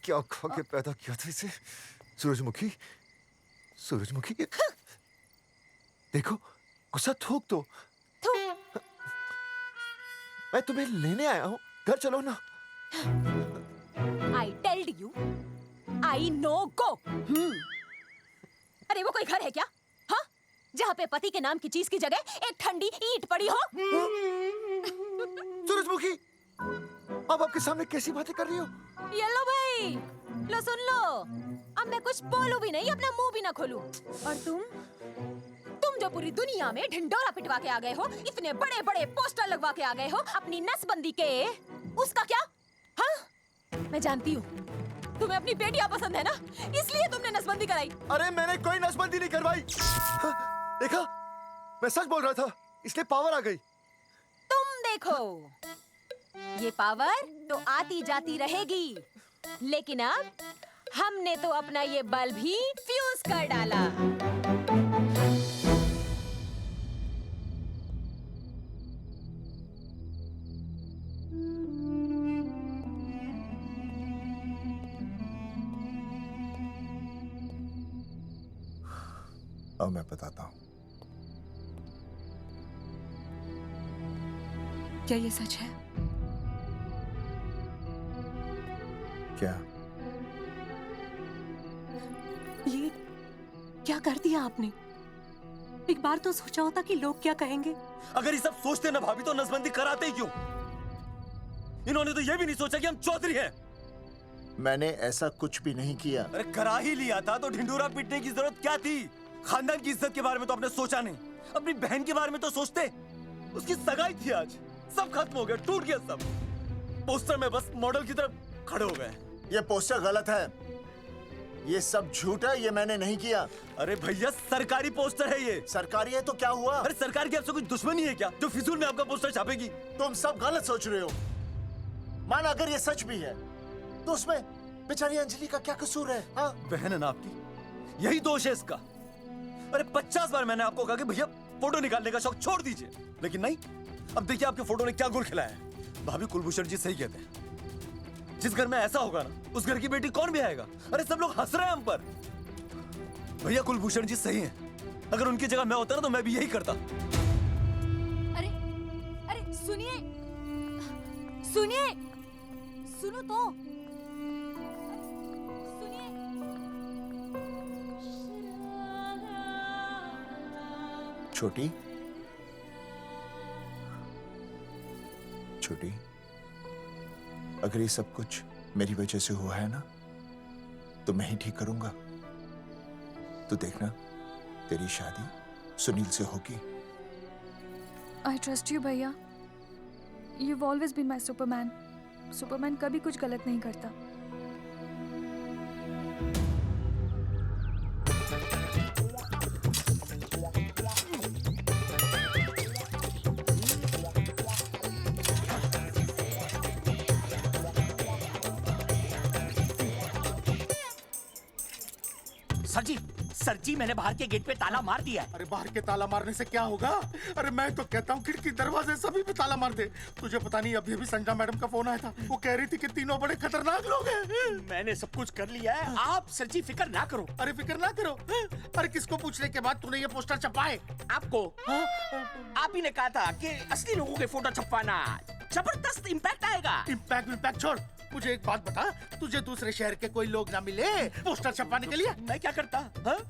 क्या खा के पैदा किया था इसे? सूरजमुखी, देखो, गुस्सा थूक दो। मैं तुम्हें लेने आया हूँ, घर चलो ना। I told you, I know go. अरे वो कोई घर है क्या? हाँ, जहाँ पे पति के नाम की चीज की जगह एक ठंडी ईंट पड़ी हो? सूरजमुखी, अब आपके सामने कैसी बातें कर रही हो? ये लो भाई, लो सुन लो। अब मैं कुछ बोलूं भी नहीं, अपना मुंह भी ना खोलूं। और तुम जो पूरी दुनिया में ढिंडोरा पिटवा के आ गए हो, इतने बड़े बड़े पोस्टर लगवा के आ गए हो अपनी नसबंदी के, उसका क्या? हाँ, मैं जानती हूँ तुम्हें अपनी बेटियां पसंद है ना, इसलिए तुमने नसबंदी कराई। अरे मैंने कोई नसबंदी नहीं करवाई। देखा, मैं सच बोल रहा था, इसलिए पावर आ गई। तुम देखो, ये पावर तो आती जाती रहेगी, लेकिन अब हमने तो अपना ये बल्ब ही फ्यूज कर डाला। अब मैं बताता हूँ। क्या ये सच है? क्या? ये क्या कर दिया आपने? एक बार तो सोचा होता कि लोग क्या कहेंगे। अगर ये सब सोचते ना भाभी तो नसबंदी कराते ही क्यों? इन्होंने तो ये भी नहीं सोचा कि हम चौधरी हैं। मैंने ऐसा कुछ भी नहीं किया। अरे करा ही लिया था तो ढिंडोरा पीटने की जरूरत क्या थी? खानदान की इज्जत के बारे में तो आपने सोचा नहीं, अपनी बहन के बारे में तो सोचते। उसकी सगाई थी आज, सब खत्म हो गया, टूट गया सब। पोस्टर में बस मॉडल की तरफ खड़े हो गए। ये पोस्टर गलत है, ये सब झूठ है, ये मैंने नहीं किया। अरे भैया सरकारी पोस्टर है ये। सरकारी है तो क्या हुआ? अरे सरकार की आपसे कोई दुश्मनी है क्या जो फिजूल में आपका पोस्टर छापेगी? तुम सब गलत सोच रहे हो। माना अगर ये सच भी है तो उसमें बेचारी अंजलि का क्या कसूर है? हाँ? बहन है ना आपकी, यही दोष है इसका। अरे 50 बार मैंने आपको कहा कि भैया फोटो निकालने का शौक छोड़ दीजिए, लेकिन नहीं। अब देखिए आपके फोटो ने क्या गुल खिलाया है। भाभी कुलभूषण जी सही कहते हैं, जिस घर में ऐसा होगा ना उस घर की बेटी कौन भी आएगा। अरे सब लोग हंस रहे हैं हम पर। भैया कुलभूषण जी सही हैं, अगर उनकी जगह मैं होता ना तो मैं भी यही करता। अरे अरे सुनिए सुनिए, सुनो तो। छोटी छोटी, अगर ये सब कुछ मेरी वजह से हुआ है ना तो मैं ही ठीक करूंगा। तू देखना तेरी शादी सुनील से होगी। आई ट्रस्ट यू भैया, you've always been my Superman. Superman कभी कुछ गलत नहीं करता। सर जी मैंने बाहर के गेट पे ताला मार दिया है। अरे बाहर के ताला मारने से क्या होगा? अरे मैं तो कहता हूँ खिड़की दरवाजे सभी पे ताला मार दे। तुझे पता नहीं अभी अभी संजना मैडम का फोन आया था, वो कह रही थी कि तीनों बड़े खतरनाक लोग हैं। मैंने सब कुछ कर लिया है, आप सर जी फिक्र ना करो। अरे फिक्र ना करो। अरे किसको पूछने के बाद तूने ये पोस्टर छपाए? आपको। आप ही ने कहा था कि असली लोगों के फोटो छपवाना जबरदस्त इम्पैक्ट आएगा। इम्पैक्ट छोड़, मुझे एक बात बता, तुझे दूसरे शहर के कोई लोग ना मिले पोस्टर छपवाने के लिए? मैं क्या करता?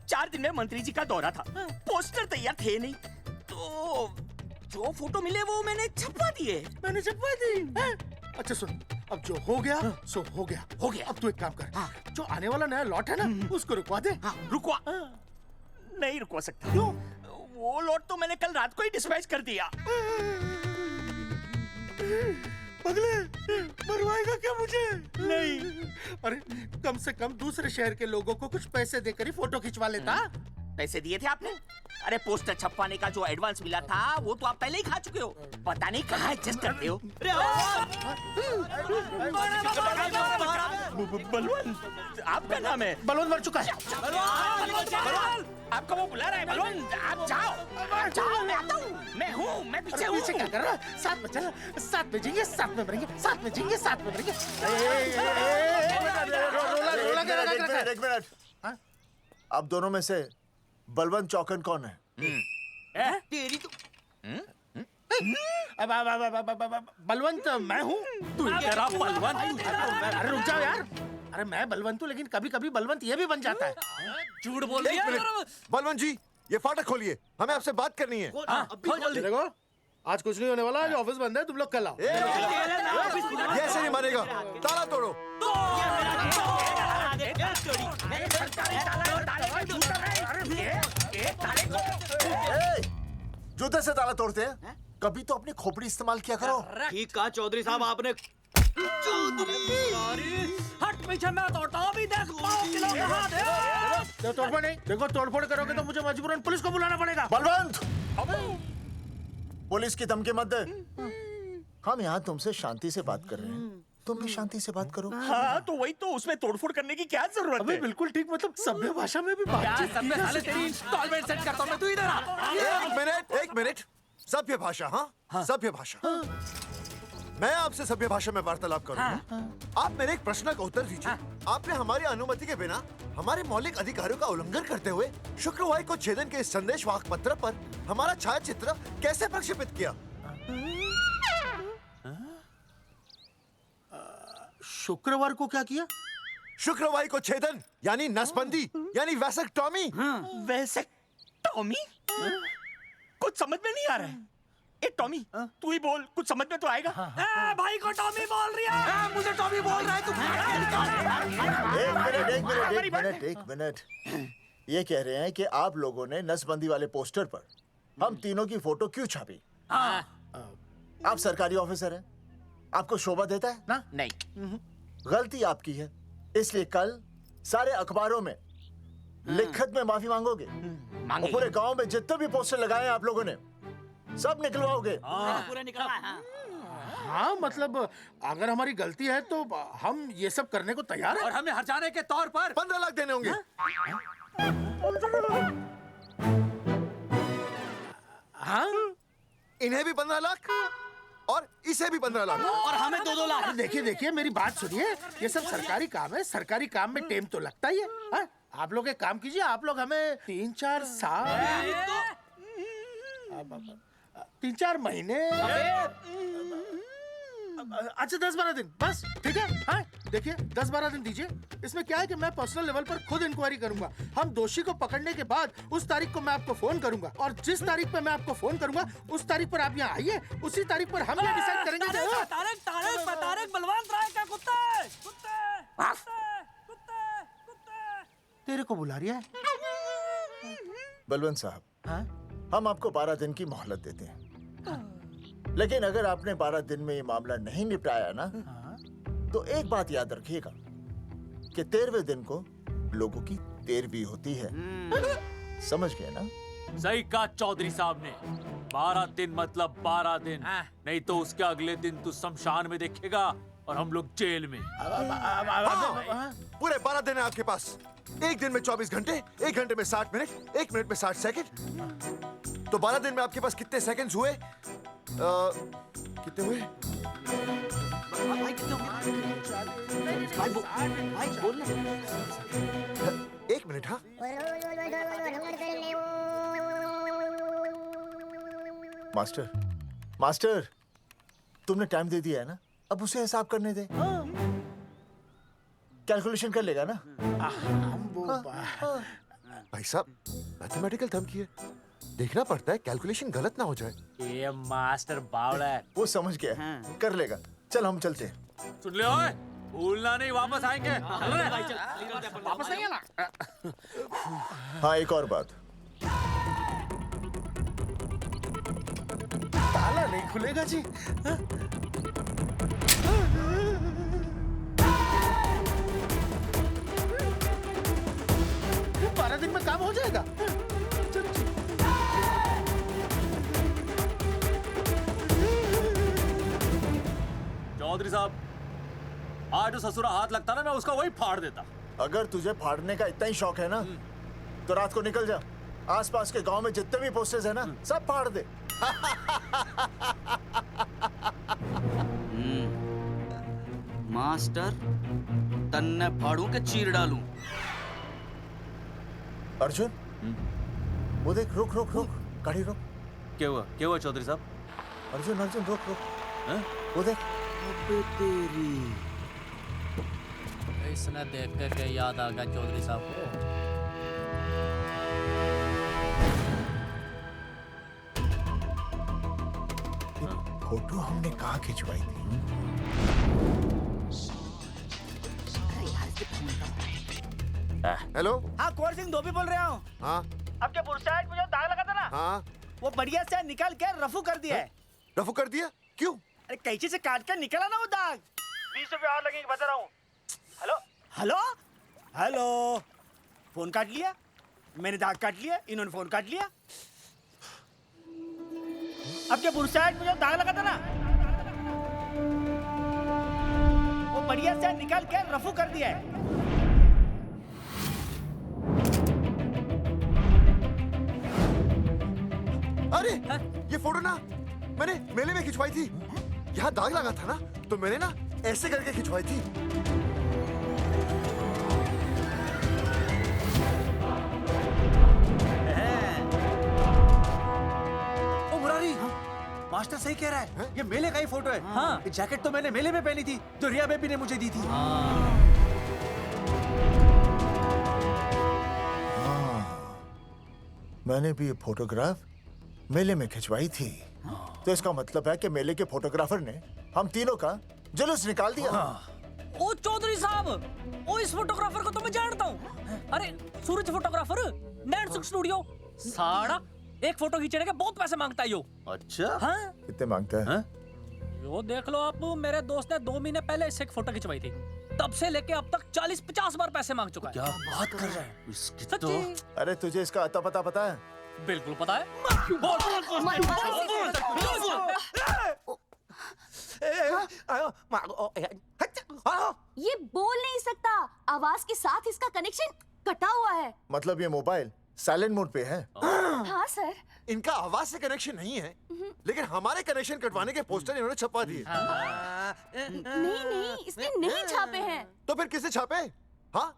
4 दिन में मंत्री जी का दौरा था, पोस्टर तैयार थे नहीं, तो जो फोटो मिले वो मैंने छपवा दिए। मैंने छपवा दी? अच्छा सुन, अब जो हो गया सो हो गया। हो गया। अब तू एक काम कर, जो आने वाला नया लॉट है ना उसको रुकवा दे। रुकवा? नहीं रुकवा सकता। क्यों? वो लॉट तो मैंने कल रात को ही डिस्पैच कर दिया। पगले, मरवाएगा क्या मुझे? नहीं। अरे कम से कम दूसरे शहर के लोगों को कुछ पैसे देकर ही फोटो खिंचवा लेता। पैसे दिए थे आपने? अरे पोस्टर छपवाने का जो एडवांस मिला था वो तो आप पहले ही खा चुके हो, पता नहीं कहाँ एडजस्ट करते हो। बलवंत, आपका नाम है? बलवंत मर चुका है। आपको वो बुला रहा है बलवंत, आप जाओ। जाओ, मैं आता हूँ, मैं हूँ, मैं पीछे हूँ। पीछे क्या कर रहा है? साथ में चल, साथ में जिएंगे, साथ में मरेंगे, साथ में जिएंगे, साथ में मरेंगे। एक मिनट। अब दोनों में से बलवंत चौकन कौन है? तेरी तो बलवंत मैं हूँ। तू तेरा बलवंत? अरे रुक जाओ यार। अरे मैं बलवंत हूँ, लेकिन कभी कभी बलवंत ये भी बन जाता है। झूठ बोल रही है। बलवंत जी, ये फाटक खोलिए, हमें आपसे बात करनी है। देखो, आज कुछ नहीं होने वाला, आज ऑफिस बंद है, तुम लोग कल आओ। ये ऐसे नहीं मानेगा, ताला तोड़ो। जूते से ताला तोड़ते हैं? कभी तो अपनी खोपड़ी इस्तेमाल किया करो। ठीक कहा चौधरी साहब आपने। हट पीछे, मैं तोड़ता हूँ। अभी देख पाँव किलो का हाथ है। तोड़फोड़ नहीं, देखो तोड़फोड़ करोगे तो मुझे मजबूरन पुलिस को बुलाना पड़ेगा। बलवंत, पुलिस की धमकी मत दे। हम यहाँ तुमसे शांति से बात कर रहे हैं, तुम भी शांति से बात करो। हाँ तो वही तो, उसमें तोड़फोड़ करने की क्या जरूरत है? बिल्कुल ठीक, मतलब सभ्य भाषा में भी बातचीत। तेरी इंस्टॉलमेंट सेट करता हूँ मैं, तू इधर आ। एक मिनट। सभ्य भाषा? हाँ, सभ्य भाषा। मैं आपसे सभ्य भाषा में वार्तालाप करूंगा। आप मेरे एक प्रश्न का उत्तर दीजिए। आपने हमारी अनुमति के बिना हमारे मौलिक अधिकारों का उल्लंघन करते हुए शुक्रवार को छेदन के इस संदेश वाहक पत्र पर हमारा छायाचित्र कैसे प्रक्षेपित किया? शुक्रवार को क्या किया? शुक्रवार को छेदन यानी नसबंदी यानी वैसेक्टॉमी। वैसेक्टॉमी? कुछ समझ में नहीं आ रहा है। ए टॉमी, तू ही बोल, कुछ समझ में तो आएगा। भाई को टॉमी बोल रही है। मुझे टॉमी बोल रहा है तू। एक मिनट। ये कह रहे हैं कि आप लोगों ने नसबंदी वाले पोस्टर पर हम तीनों की फोटो क्यों छापी? आप सरकारी ऑफिसर हैं, आपको शोभा देता है ना? नहीं। गलती आपकी है, इसलिए कल सारे अखबारों में लिखत में माफी मांगोगे। और पूरे गांव में जितने भी पोस्टर लगाए हैं आप लोगों ने सब निकलवाओगे। पूरा निकलवा। हाँ मतलब अगर हमारी गलती है तो हम ये सब करने को तैयार हैं। और हमें हर्जाने के तौर पर 15 लाख देने होंगे। हाँ? इन्हें भी 15 लाख और इसे भी 15 लाख और हमें 2-2 लाख। देखिए देखिए मेरी बात सुनिए, ये सब सरकारी काम है, सरकारी काम में टाइम तो लगता ही है। हाँ? आप लोग एक काम कीजिए, आप लोग हमें 3-4 साल 3-4 महीने अच्छा 10-12 दिन बस, ठीक है। हाँ देखिए 10-12 दिन दीजिए। इसमें क्या है कि मैं पर्सनल लेवल पर खुद इंक्वायरी करूंगा। हम दोषी को पकड़ने के बाद उस तारीख को मैं आपको फोन करूंगा और जिस तारीख पर मैं आपको फोन करूंगा उस तारीख पर आप यहाँ आइए। उसी तारीख पर हम ये डिसाइड करेंगे। तारक बलवंत राय का कुत्ता है। तेरे को बुला रही है। बलवंत साहब, हाँ? हम आपको 12 दिन की मोहलत देते हैं, लेकिन अगर आपने 12 दिन में ये मामला नहीं निपटाया ना, तो एक बात याद रखिएगा कि 13वें दिन को लोगों की 13वीं होती है। समझ गए ना? सही कहा चौधरी साहब ने। 12 दिन मतलब 12 दिन, नहीं तो उसके अगले दिन तू शमशान में देखेगा और हम लोग जेल में। हाँ, पूरे 12 दिन है आपके पास। एक दिन में 24 घंटे, 1 घंटे में 60 मिनट, 1 मिनट में 60 सेकंड। तो 12 दिन में आपके पास कितने सेकंड्स हुए? कितने हुए? एक मिनट। हाँ मास्टर, मास्टर, तुमने टाइम दे दिया है ना, अब उसे हिसाब करने दे। कैलकुलेशन कर लेगा ना। भाई साहब मैथमेटिकल धमकी है, देखना पड़ता है कैलकुलेशन गलत ना हो जाए। ये मास्टर बावड़ा है। वो समझ गया, कर लेगा। चल हम चलते हैं। सुन ले ओए, भूलना नहीं, वापस आएंगे। चल रहे? वापस नहीं आना। हाँ एक और बात, ताला नहीं खुलेगा जी। हाँ? 12 दिन में काम हो जाएगा। चौधरी साहब, आज जो ससुरा हाथ लगता ना, मैं उसका वही फाड़ देता। अगर तुझे फाड़ने का इतना ही शौक है ना, तो रात को निकल जा, आसपास के गांव में जितने भी पोस्टर्स है ना, सब फाड़ दे। मास्टर, तन्ने फाड़ू के चीर डालूं। अर्जुन, वो देख, रुक रुक रुक, गाड़ी रोक। क्या हुआ चौधरी साहब? अर्जुन अर्जुन रुक रुक, वो देख। तेरी इसने देख के याद आ गया चौधरी साहब को। फोटो हमने कहाँ खिंचवाई थी? हेलो। हाँ कुंवर सिंह धोबी बोल रहा हूँ। हाँ आपके बुरसाइड में जो दाग लगा था ना, हाँ वो बढ़िया से निकाल के रफू कर दिया है। रफू कर दिया? क्यों? अरे कैंची से काट कर निकला ना वो दाग। 20 रुपए और लगेंगे, बता रहा हूँ। हेलो हेलो हेलो, फोन काट लिया, मैंने दाग काट लिया, इन्होंने फोन काट लिया। आपके बुरसाइड में जो दाग लगा था ना, वो बढ़िया से निकाल के रफू कर दिया है। अरे ये फोटो ना मैंने मेले में खिंचवाई थी। यहाँ दाग लगा था ना, तो मैंने ना ऐसे करके खिंचवाई थी। ओ मुरारी, मास्टर सही कह रहा है, ये मेले का ही फोटो है। हाँ, ये जैकेट तो मैंने मेले में पहनी थी, जो रिया बेबी ने मुझे दी थी। मैंने भी ये फोटोग्राफ मेले में खिंचवाई थी। तो इसका मतलब है कि मेले के फोटोग्राफर ने हम तीनों का जुलूस निकाल दिया। ओ चौधरी साहब, ओ इस फोटोग्राफर को तो मैं जानता हूँ। अरे सूरज फोटोग्राफर, नैनसुख स्टूडियो। साड़ा एक फोटो खींचने के बहुत पैसे मांगता है यो। अच्छा? हाँ? कितने मांगता है? यो देख लो आप, मेरे दोस्त ने 2 महीने पहले इससे एक फोटो खिंचवाई थी, तब से लेके अब तक 40-50 बार पैसे मांग चुका है। क्या बात कर रहा है? इसकी तो... अरे तुझे इसका अता पता पता है? बिल्कुल पता है। ये बोल नहीं सकता, आवाज के साथ इसका कनेक्शन कटा हुआ है। मतलब ये मोबाइल साइलेंट मोड पे है। हाँ सर। इनका आवाज से कनेक्शन नहीं है, लेकिन हमारे कनेक्शन कटवाने के पोस्टर इन्होंने छपवा दिए। नहीं, इसने नहीं छापे हैं। तो फिर किसे छापे? हाँ,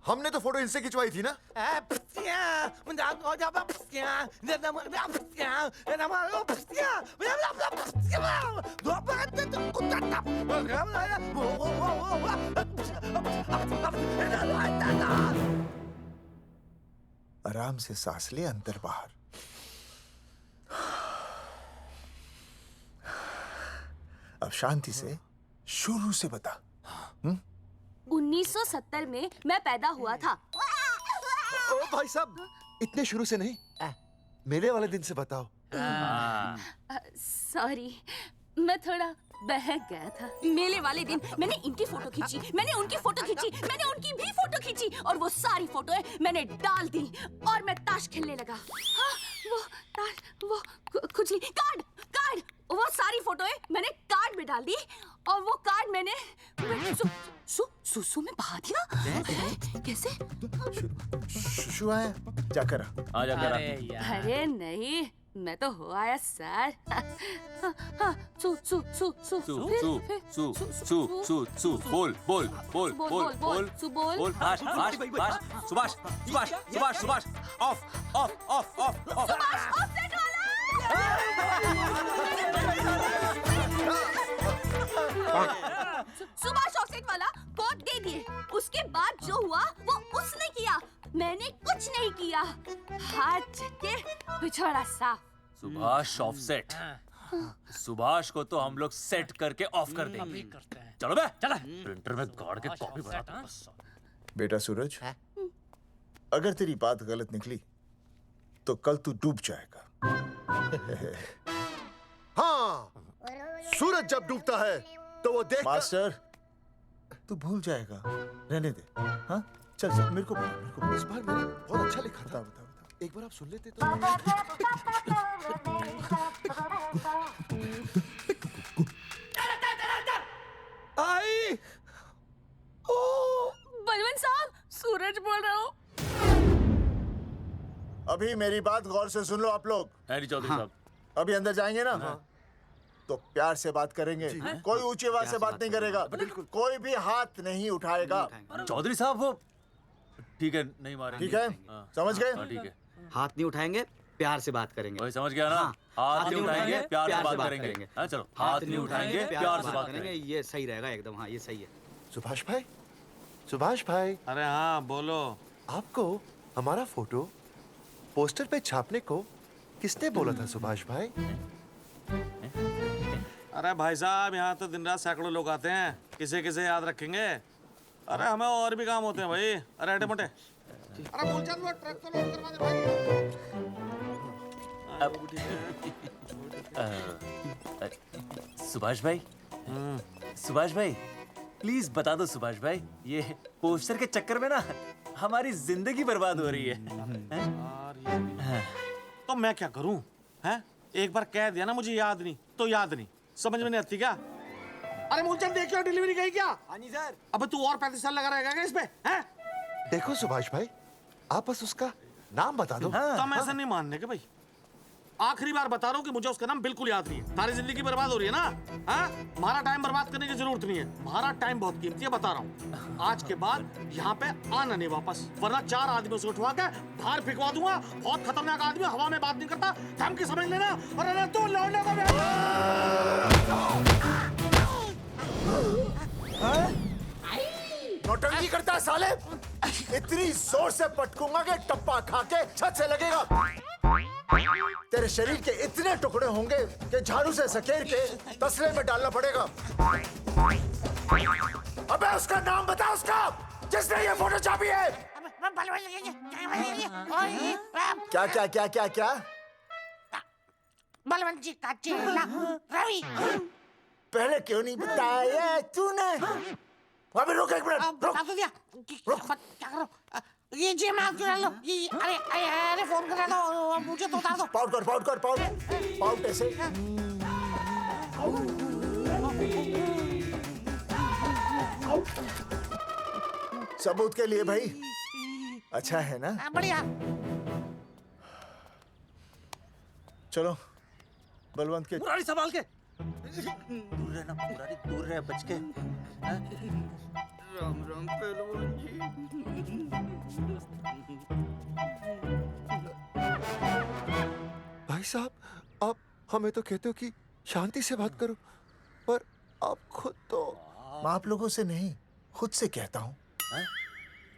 हमने तो फोटो इनसे खिंचवाई थी ना। आराम से सांस ले, अंदर बाहर। अब शांति से शुरू से बता। 1970 में मैं पैदा हुआ था। ओ भाई साहब, इतने शुरू से नहीं, मेले वाले दिन से बताओ। सॉरी, मैं थोड़ा बहक गया था। मेले वाले दिन मैंने इनकी फोटो खींची, मैंने उनकी फोटो खींची, मैंने उनकी भी फोटो खींची, और वो सारी फोटोएं मैंने डाल दी और मैं ताश खेलने लगा। हाँ, वो ताश, वो कुछ नहीं, कार्ड, वो सारी फोटोएं मैंने कार्ड में डाल दी, और वो कार्ड मैंने सुसु में बहा दिया। कैसे? शुशु आया? जाकर आ जाकर। अरे नहीं, मैं तो हो आया सर। बोल सुभाष ऑफ। सुभाष ऑफसेट वाला कोट दे दिए। उसके बाद जो हुआ वो उसने किया, मैंने कुछ नहीं किया। हाथ के पिछड़ा सा। सुभाष ऑफसेट। सुभाष को तो हम लोग सेट करके ऑफ कर देंगे। चलो बे, चला प्रिंटर में गाड़ के कॉपी बनाता हूं। बेटा सूरज, अगर तेरी बात गलत निकली तो कल तू डूब जाएगा। हाँ, सूरज जब डूबता है तो वो देख। मास्टर, तू भूल जाएगा, रहने दे। हाँ, चल मेरे को इस बार मैंने बहुत अच्छा लिखा था। बता। एक बार आप सुन लेते तो। आई, बलवंत साहब, सूरज बोल रहा हूँ। अभी मेरी बात गौर से सुन लो आप लोग। चौधरी साहब, अभी अंदर जाएंगे ना, तो प्यार से बात करेंगे। कोई ऊंची आवाज से बात नहीं करेगा, कोई भी हाथ नहीं उठाएगा। चौधरी साहब वो ठीक है, नहीं मारेंगे। ठीक है, समझ गए? ठीक है। हाथ नहीं उठाएंगे, प्यार से बात करेंगे। वही समझ गया ना? हाथ नहीं उठाएंगे, प्यार से बात करेंगे। हाँ, चलो, हाथ नहीं उठाएंगे, प्यार से बात करेंगे। ये सही रहेगा एकदम। हाँ, ये सही है। सुभाष भाई। अरे हाँ, बोलो। आपको हमारा फोटो पोस्टर पे छापने को किसने बोला था सुभाष भाई? अरे भाई साहब, यहाँ तो दिन रात सैकड़ों लोग आते हैं, किसे किसे याद रखेंगे। अरे हमें और भी काम होते हैं भाई। अरे हटे मोटे। अरे बोल वो ट्रक को लोड करवा दे भाई। सुभाष भाई प्लीज बता दो सुभाष भाई, ये पोस्टर के चक्कर में ना हमारी जिंदगी बर्बाद हो रही है। तो मैं क्या करूं? हैं? एक बार कह दिया ना मुझे याद नहीं तो याद नहीं, समझ में नहीं आती क्या? अरे मूलचंद देखियो, डिलीवरी गई क्या? हाँ जी सर। अब तू और 35 साल लगा रहेगा क्या इसमें? हैं? देखो सुभाष भाई, आप बस उसका नाम बता दो। तुम ऐसा नहीं मानने के भाई। आखिरी बार बता रहा हूँ कि मुझे उसका नाम बिल्कुल याद नहीं है। सारी जिंदगी बर्बाद हो रही है ना? हाँ? हमारा टाइम बर्बाद करने की जरूरत नहीं है। हमारा टाइम बहुत कीमती है, बता रहा हूँ। आज के बाद यहाँ पे आना नहीं वापस, वरना 4 आदमियों से उठवा के बाहर फेंकवा दूंगा। बहुत खतरनाक आदमी, हवा में बात नहीं करता, धमकी समझ लेना। और अरे तू लौंडे नौटंकी करता है साले। इतनी जोर से पटकूंगा कि टप्पा खा के छत से लगेगा। तेरे शरीर के इतने टुकड़े होंगे कि झाड़ू से सकेर के तसले में डालना पड़ेगा। अबे उसका नाम बता, उसका जिसने ये फोटो छापी है। क्या क्या क्या क्या क्या? बलवंत जी का चेला रवि। पहले क्यों नहीं बताया तूने? अबे रुक एक मिनट, रुक। क्या करो? ये जेब में हाथ क्यों डाल लो? अरे फोन करा दो, मुझे तो उतार दो। पाउट ऐसे। सबूत के लिए भाई। अच्छा है ना? बढ़िया। चलो बलवंत के। मुरारी संभाल के। दूर रहना मुरारी, दूर रह, बच के। राम राम पहलवान जी। भाई साहब, आप हमें तो कहते हो कि शांति से बात करो, पर आप खुद तो। मैं आप लोगों से नहीं, खुद से कहता हूँ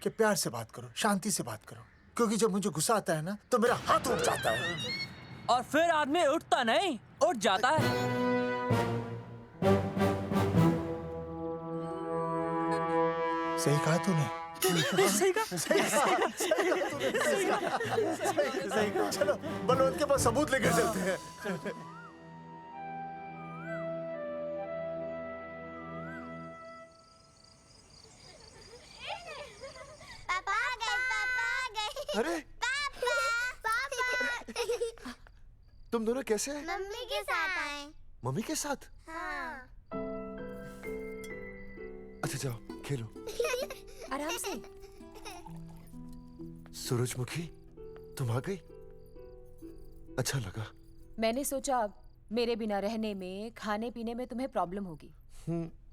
कि प्यार से बात करो, शांति से बात करो, क्योंकि जब मुझे गुस्सा आता है ना तो मेरा हाथ उठ जाता है। और फिर आदमी उठता नहीं, उठ जाता है। सही कहा तूने। सही कहा। सही कहा। चलो बलवंत के पास सबूत लेके चलते हैं। पापा आ गए, पापा आ गए। अरे तुम दोनों कैसे हैं? मम्मी के साथ आए। मम्मी के साथ? हाँ। अच्छा जाओ खेलो। आराम से। सूरजमुखी, तुम आ गई? अच्छा लगा। मैंने सोचा मेरे बिना रहने में, खाने पीने में तुम्हें प्रॉब्लम होगी,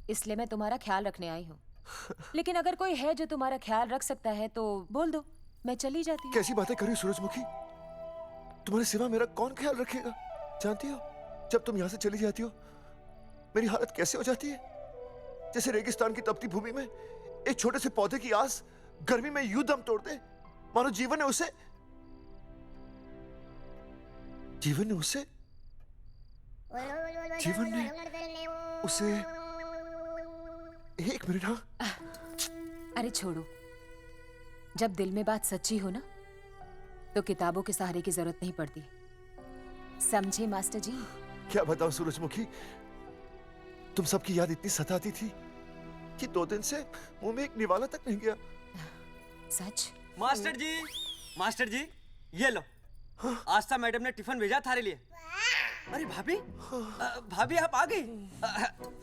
इसलिए मैं तुम्हारा ख्याल रखने आई हूँ। लेकिन अगर कोई है जो तुम्हारा ख्याल रख सकता है तो बोल दो, मैं चली जाती हूँ। कैसी बातें कर रही हो सूरजमुखी? तुम्हारे सिवा मेरा कौन ख्याल रखेगा? जानती हो, जब तुम यहाँ से चली जाती हो मेरी हालत कैसे हो जाती है? जैसे रेगिस्तान की तपती भूमि में एक छोटे से पौधे की आस गर्मी में यूं दम तोड़ दे, मानो जीवन ने उसे एक मिनट। हाँ, अरे छोड़ो, जब दिल में बात सच्ची हो ना तो किताबों के सहारे की जरूरत नहीं पड़ती, समझे मास्टर जी? क्या बताऊं सूरजमुखी, तुम सबकी याद इतनी सताती थी कि 2 दिन से मुंह में एक निवाला तक नहीं गया। सच? मास्टर जी ये लो। आस्था मैडम ने टिफिन भेजा थारे लिए। अरे भाभी, भाभी आप आ गई?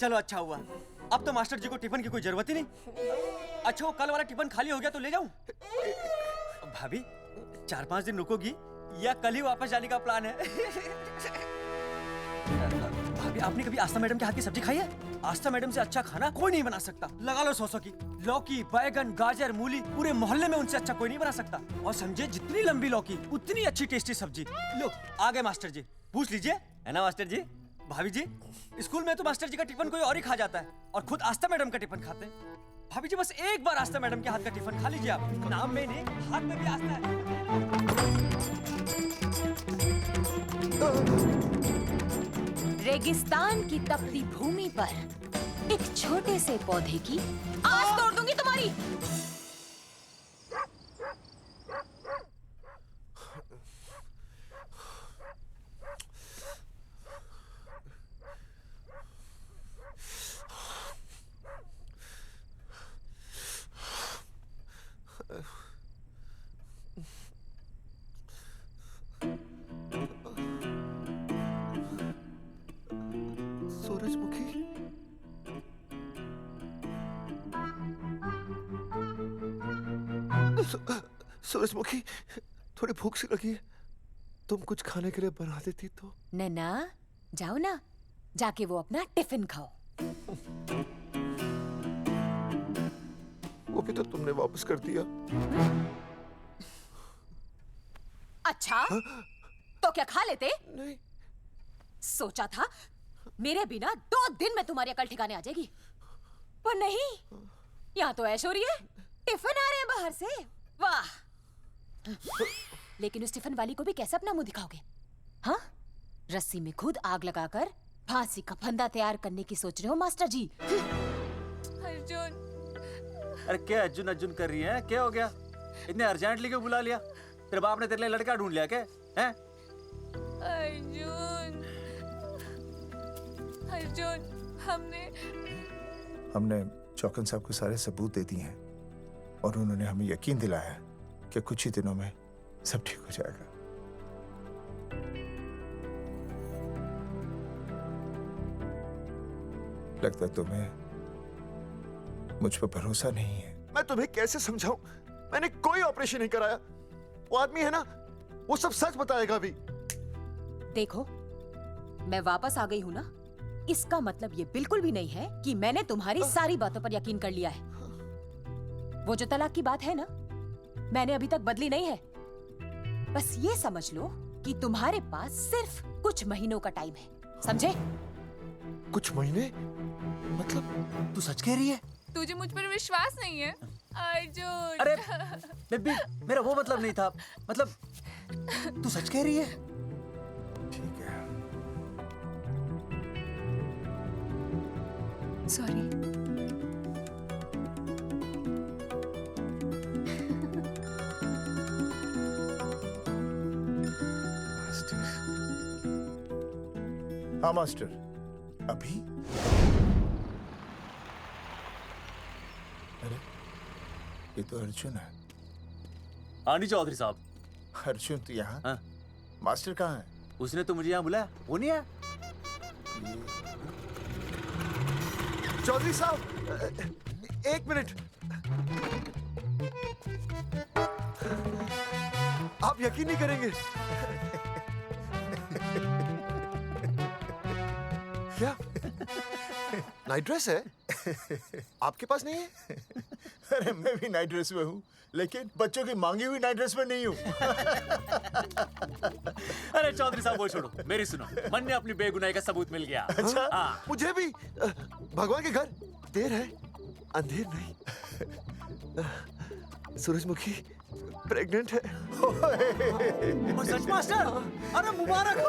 चलो अच्छा हुआ, अब तो मास्टर जी को टिफिन की कोई जरूरत ही नहीं। अच्छा वो कल वाला टिफिन खाली हो गया तो ले जाऊं? भाभी 4-5 दिन रुकोगी या कल ही वापस जाने का प्लान है? भाभी आपने कभी आस्था मैडम के हाथ की सब्जी खाई है? आस्था मैडम से अच्छा खाना कोई नहीं बना सकता। लगा लो 100 की। लौकी, बैगन, गाजर, मूली, पूरे मोहल्ले में उनसे अच्छा कोई नहीं बना सकता। और समझे, जितनी लंबी लौकी उतनी अच्छी टेस्टी सब्जी। लो आ गए मास्टर जी, पूछ लीजिए, है ना मास्टर जी? भाभी जी, स्कूल में तो मास्टर जी का टिफिन कोई और ही खा जाता है और खुद आस्था मैडम का टिफिन खाते हैं। भाभी जी बस एक बार आस्था मैडम के हाथ का टिफिन खा लीजिए आप। नाम में नहीं, हाथ में भी आस्था है। रेगिस्तान की तपती भूमि पर एक छोटे से पौधे की आस तोड़ दूंगी तुम्हारी। सूरजमुखी, सूरजमुखी, थोड़ी भूख सी लगी है, तुम कुछ खाने के लिए बना देती तो। नैना जाओ ना, जाके वो अपना टिफिन खाओ। वो भी तो तुमने वापस कर दिया। अच्छा तो क्या खा लेते? नहीं। सोचा था मेरे बिना 2 दिन में तुम्हारी अकल ठिकाने आ जाएगी, पर नहीं, यहाँ तो ऐश हो रही है। टिफिन आ रहे हैं बाहर से, वाह। लेकिन उस टिफिन वाली को भी कैसे अपना मुंह दिखाओगे? हाँ, रस्सी में खुद आग लगाकर फांसी का फंदा तैयार करने की सोच रहे हो मास्टर जी? अर्जुन, अरे क्या अर्जुन अर्जुन कर रही है? क्या हो गया? इतने अर्जेंटली क्यों बुला लिया? तेरे बाप ने तेरे लिए लड़का ढूंढ लिया क्या? हैं? अर्जुन, अर्जुन, हमने चौकन साहब को सारे सबूत दे दिए हैं और उन्होंने हमें यकीन दिलाया कि कुछ ही दिनों में सब ठीक हो जाएगा। लगता है तुम्हें मुझ पर भरोसा नहीं है। मैं तुम्हें कैसे समझाऊं? मैंने कोई ऑपरेशन नहीं कराया। वो आदमी है ना, वो सब सच बताएगा अभी। देखो, मैं वापस आ गई हूँ ना, इसका मतलब ये बिल्कुल भी नहीं है कि मैंने तुम्हारी सारी बातों पर यकीन कर लिया है। वो जो तलाक की बात है ना, मैंने अभी तक बदली नहीं है। बस ये समझ लो कि तुम्हारे पास सिर्फ कुछ महीनों का टाइम है, समझे? कुछ महीने? मतलब तू सच कह रही है? तुझे मुझ पर विश्वास नहीं है अर्जुन? अरे बेबी, मेरा वो मतलब नहीं था। मतलब तू सच कह रही है? ठीक है। सॉरी। हाँ मास्टर, अभी? अरे ये तो अर्जुन है। हाँ नहीं चौधरी साहब। अर्जुन तो यहाँ? हाँ। मास्टर कहाँ है? उसने तो मुझे यहाँ बुलाया, वो नहीं आया। चौधरी साहब, एक मिनट। आप यकीन नहीं करेंगे। क्या नाइट ड्रेस है? आपके पास नहीं है? अरे मैं भी नाइट ड्रेस में हूँ, लेकिन बच्चों की मांगी हुई नाइट ड्रेस में नहीं हूँ। अरे चौधरी साहब वो छोड़ो, मेरी सुनो। मन ने अपनी बेगुनाही का सबूत मिल गया। अच्छा? हाँ। मुझे भी। भगवान के घर देर है, अंधेर नहीं। सूरजमुखी प्रेग्नेंट है। सच मास्टर? अरे मुबारक हो,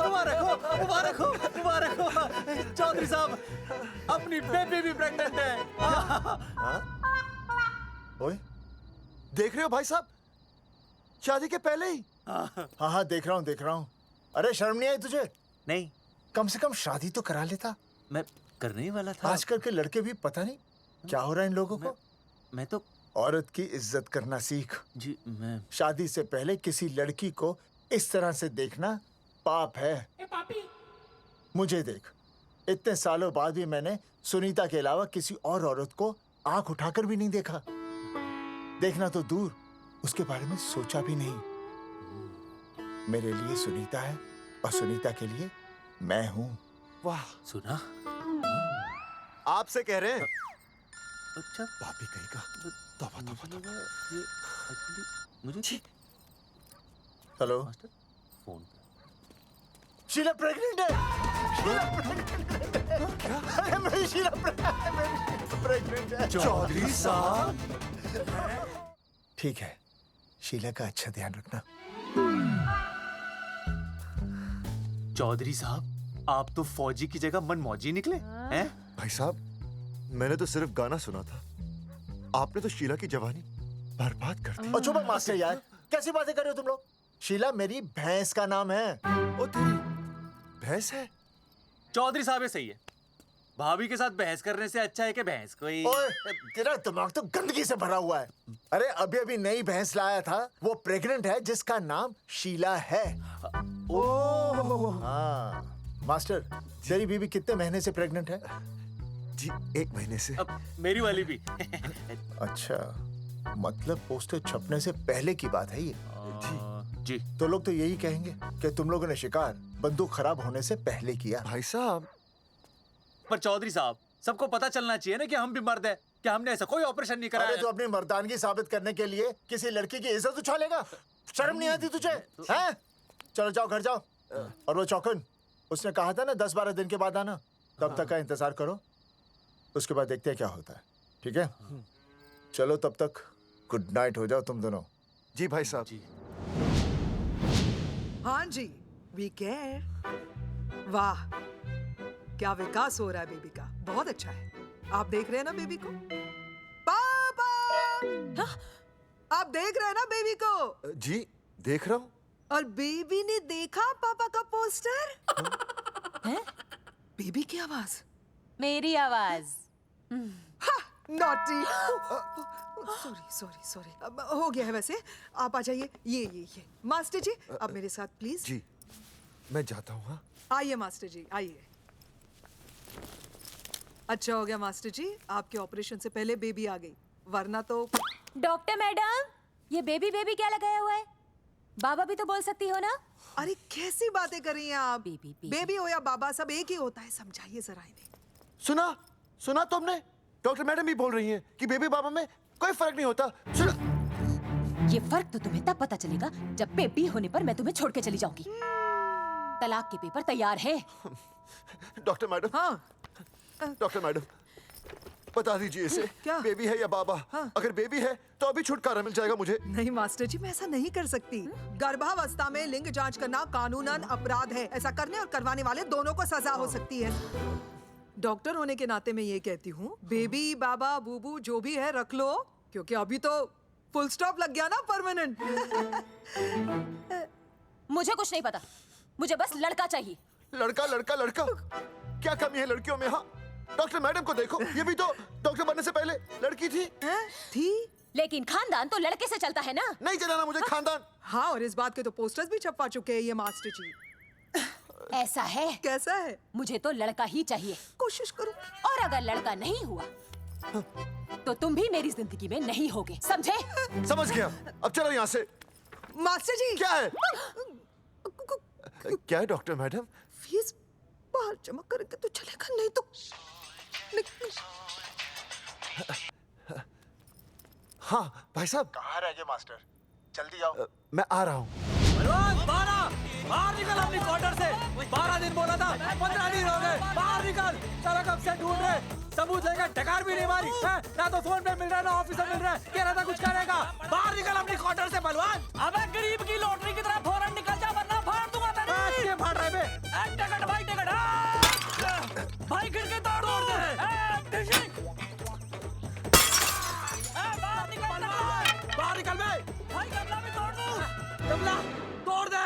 मुबारक हो, मुबारक हो, मुबारक हो। चौधरी साहब, अपनी बेबी भी प्रेग्नेंट है। ओए, देख रहे हो भाई साहब, शादी के पहले ही। हाँ हाँ देख रहा हूँ। अरे शर्म नहीं आई तुझे? नहीं। कम से कम शादी तो करा लेता। मैं करने ही वाला था। आजकल के लड़के भी पता नहीं क्या हो रहा है इन लोगों को। मैं तो औरत की इज्जत करना सीख। जी मैं शादी से पहले किसी लड़की को इस तरह से देखना पाप है। मुझे देख, इतने सालों बाद भी मैंने सुनीता के अलावा किसी और औरत को आंख उठाकर भी नहीं देखा। देखना तो दूर, उसके बारे में सोचा भी नहीं। मेरे लिए सुनीता है और सुनीता के लिए मैं हूँ। वाह, सुना? आपसे कह रहे हैं। अच्छा, भाभी कहेगा। तौबा तौबा तौबा। ये एक्चुअली मुझे हेलो फोन। शीला प्रेग्नेंट है। शीला प्रेग्नेंट है। क्या? अरे मेरी शीला प्रेग्नेंट है। चौधरी साहब। ठीक है, शीला का अच्छा ध्यान रखना। चौधरी साहब, आप तो फौजी की जगह मनमौजी निकले हैं? भाई साहब, मैंने तो सिर्फ गाना सुना था। आपने तो शीला की जवानी बर्बाद कर दी। और चुप मास्टर यार, कैसी बातें कर रहे हो तुम लोग? शीला मेरी भैंस का नाम है। ओ तेरी भैंस है? चौधरी साहब ये सही है। भाभी के साथ बहस करने से अच्छा है कि भैंस कोई। ओए, तेरा दिमाग तो गंदगी से भरा हुआ है। अरे अभी अभी नई भैंस लाया था, वो प्रेग्नेंट है, जिसका नाम शीला है। हाँ मास्टर, तेरी बीवी कितने महीने से प्रेग्नेंट है? जी 1 महीने से। मेरी वाली भी। अच्छा, मतलब पोस्टर छपने से पहले की बात है ये। जी। तो लोग तो यही कहेंगे कि तुम लोगों ने शिकार बंदूक खराब होने से पहले किया। भाई साहब, पर चौधरी साहब, सबको पता चलना चाहिए ना कि हम भी मर्द है, कि हमने ऐसा कोई ऑपरेशन नहीं कराया। अरे तो अपनी मर्दानगी साबित करने के लिए किसी लड़की की इज्जत उछालेगा? शर्म नहीं आती तुझे? हैं? चलो जाओ, घर जाओ। और वो चौकन, उसने कहा था ना 10-12 दिन के बाद आना, तब तक का इंतजार करो। उसके बाद देखते हैं क्या होता है। ठीक है? चलो तब तक गुड नाइट हो जाओ तुम दोनों। जी भाई साहब। जी। हाँ जी, वी केयर। वाह, क्या विकास हो रहा है बेबी का। बहुत अच्छा है। आप देख रहे हैं ना बेबी को? पापा! आप देख रहे हैं ना बेबी को? जी देख रहा हूँ। और बेबी ने देखा पापा का पोस्टर? हैं? बेबी की आवाज। मेरी आवाज। नॉटी। Sorry sorry sorry. हो गया है वैसे। आप आ जाइए। ये मास्टर जी, आप मेरे साथ प्लीज। जी मैं जाता हूँ। हाँ आइए मास्टर जी, आइए। अच्छा हो गया मास्टर जी, आपके ऑपरेशन से पहले बेबी आ गई, वरना तो। डॉक्टर मैडम, ये बेबी बेबी क्या लगाया हुआ है? बाबा भी तो बोल सकती हो ना? अरे कैसी बातें कर रही हैं आप? बेबी हो या बाबा, सब एक ही होता है, समझाइए जरा इन्हें। सुना तुमने? डॉक्टर मैडम भी बोल रही हैं कि बेबी बाबा में कोई फर्क नहीं होता। सुना? ये फर्क तो तुम्हें तब पता चलेगा जब बेबी होने पर मैं तुम्हें छोड़ के चली जाऊंगी। तलाक के पेपर तैयार है। Doctor madam. हाँ। डॉक्टर मैडम, बता दीजिए इसे, क्या? बेबी है या बाबा? अगर बेबी है तो अभी छुटकारा मिल जाएगा मुझे। नहीं मास्टर जी, मैं ऐसा नहीं कर सकती। गर्भावस्था में लिंग जांच करना कानूनन अपराध है। ऐसा करने और करवाने वाले दोनों को सजा हो सकती है। डॉक्टर होने के नाते मैं ये कहती हूँ, बेबी बाबा बूबू जो भी है रख लो, क्योंकि अभी तो फुल स्टॉप लग गया ना परमानेंट। मुझे कुछ नहीं पता, मुझे बस लड़का चाहिए। लड़का लड़का लड़का, क्या कमी है लड़कियों में? हाँ, डॉक्टर मैडम को देखो, ये भी तो डॉक्टर बनने से पहले लड़की थी। थी, लेकिन खानदान तो लड़के से चलता है ना। नहीं चलाना मुझे खानदान। हाँ, और इस बात के तो पोस्टर्स भी छपवा चुके हैं ये मास्टर जी। ऐसा है? कैसा है? मुझे तो लड़का ही चाहिए। कोशिश करो। और अगर लड़का नहीं हुआ तो तुम भी मेरी जिंदगी में नहीं होगे, समझे? समझ गया, अब चलो यहाँ से। मास्टर जी। क्या है? क्या है डॉक्टर मैडम? फीस बाहर जमा करके तो चलेगा, नहीं तो। हाँ भाई साहब। कहाँ रह गए मास्टर? जल्दी आओ। मैं आ रहा हूँ। बाहर निकल अपनी क्वार्टर से। 12 दिन बोला था, 15 दिन हो गए। बाहर निकल, सारा कब से ढूंढ रहे, सबूत लेकर डकार भी नहीं मारी है? ना तो फोन पे मिल रहा है, ना ऑफिस में मिल रहा है। कह रहा था कुछ करेगा। बाहर निकल अपनी क्वार्टर से बलवान। अबे गरीब की लॉटरी की तरह फौरन निकल जा, वरना फाड़ दूंगा तेरी। क्या फाड़ रहा है बे? टिकट भाई, टिकट। भाई खिड़की तोड़ दे। बाहर निकल बे। भाई गमला भी तोड़ दूं। गमला तोड़ दे।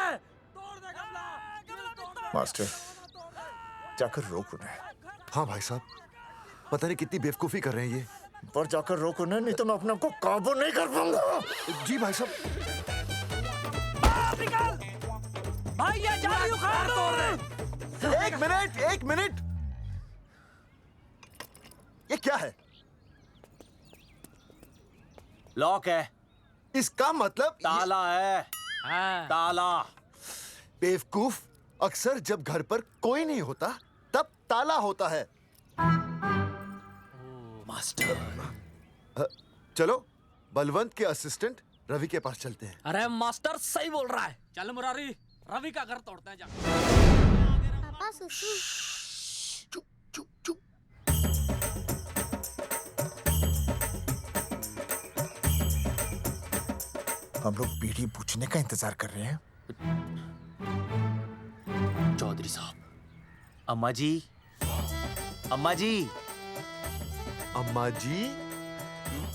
मास्टर, जाकर रोक उन्हें। हाँ भाई साहब, पता नहीं कितनी बेवकूफी कर रहे हैं ये। पर जाकर रोक उन्हें, नहीं तो मैं अपने आप को काबू नहीं कर पाऊंगा। जी भाई साहब। भाई ये जाली उखाड़ दो। एक मिनट। ये क्या है? लॉक है। इसका मतलब ताला है। ताला। बेवकूफ, अक्सर जब घर पर कोई नहीं होता तब ताला होता है। मास्टर। चलो बलवंत के असिस्टेंट रवि के पास चलते हैं। अरे मास्टर सही बोल रहा है, चल मुरारी रवि का घर तोड़ते हैं जाकर। पापा सुसु। हम लोग बीड़ी पूछने का इंतजार कर रहे हैं। चौधरी साहब, अम्मा जी, अम्मा जी, अम्मा जी,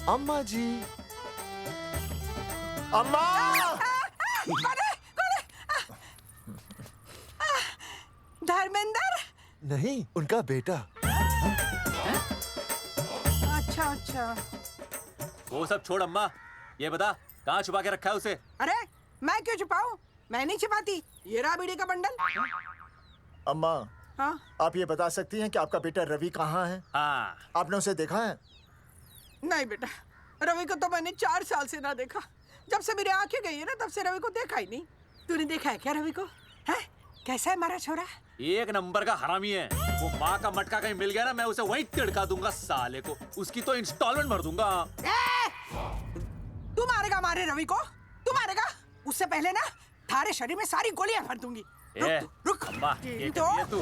अम्मा जी, अम्मा। धर्मेंद्र? नहीं, उनका बेटा। अच्छा। वो सब छोड़ अम्मा, ये बता कहाँ छुपा के रखा है उसे? अरे मैं क्यों छुपाऊं? मैं नहीं छुपाती। ये रहा बीड़ी का बंडल। अम्मा, हाँ? आप ये बता सकती हैं कि आपका बेटा रवि कहाँ है? हाँ। आपने उसे देखा है? नहीं बेटा, रवि को तो मैंने 4 साल से ना देखा। जब से मेरी आंखें गई है ना, तब से रवि को देखा ही नहीं। तूने देखा है क्या रवि को? है? कैसा है हमारा छोरा? एक नंबर का हरामी है। वो माँ का मटका कहीं मिल गया ना, मैं उसे वहीं तिड़का दूंगा साले को। उसकी तो इंस्टॉलमेंट भर दूंगा। तू मारेगा मारे रवि को? तू मारेगा? उससे पहले ना थारे शरीर में सारी गोलियां भर दूंगी। रुक अम्मा, ये तो कर दिया तू।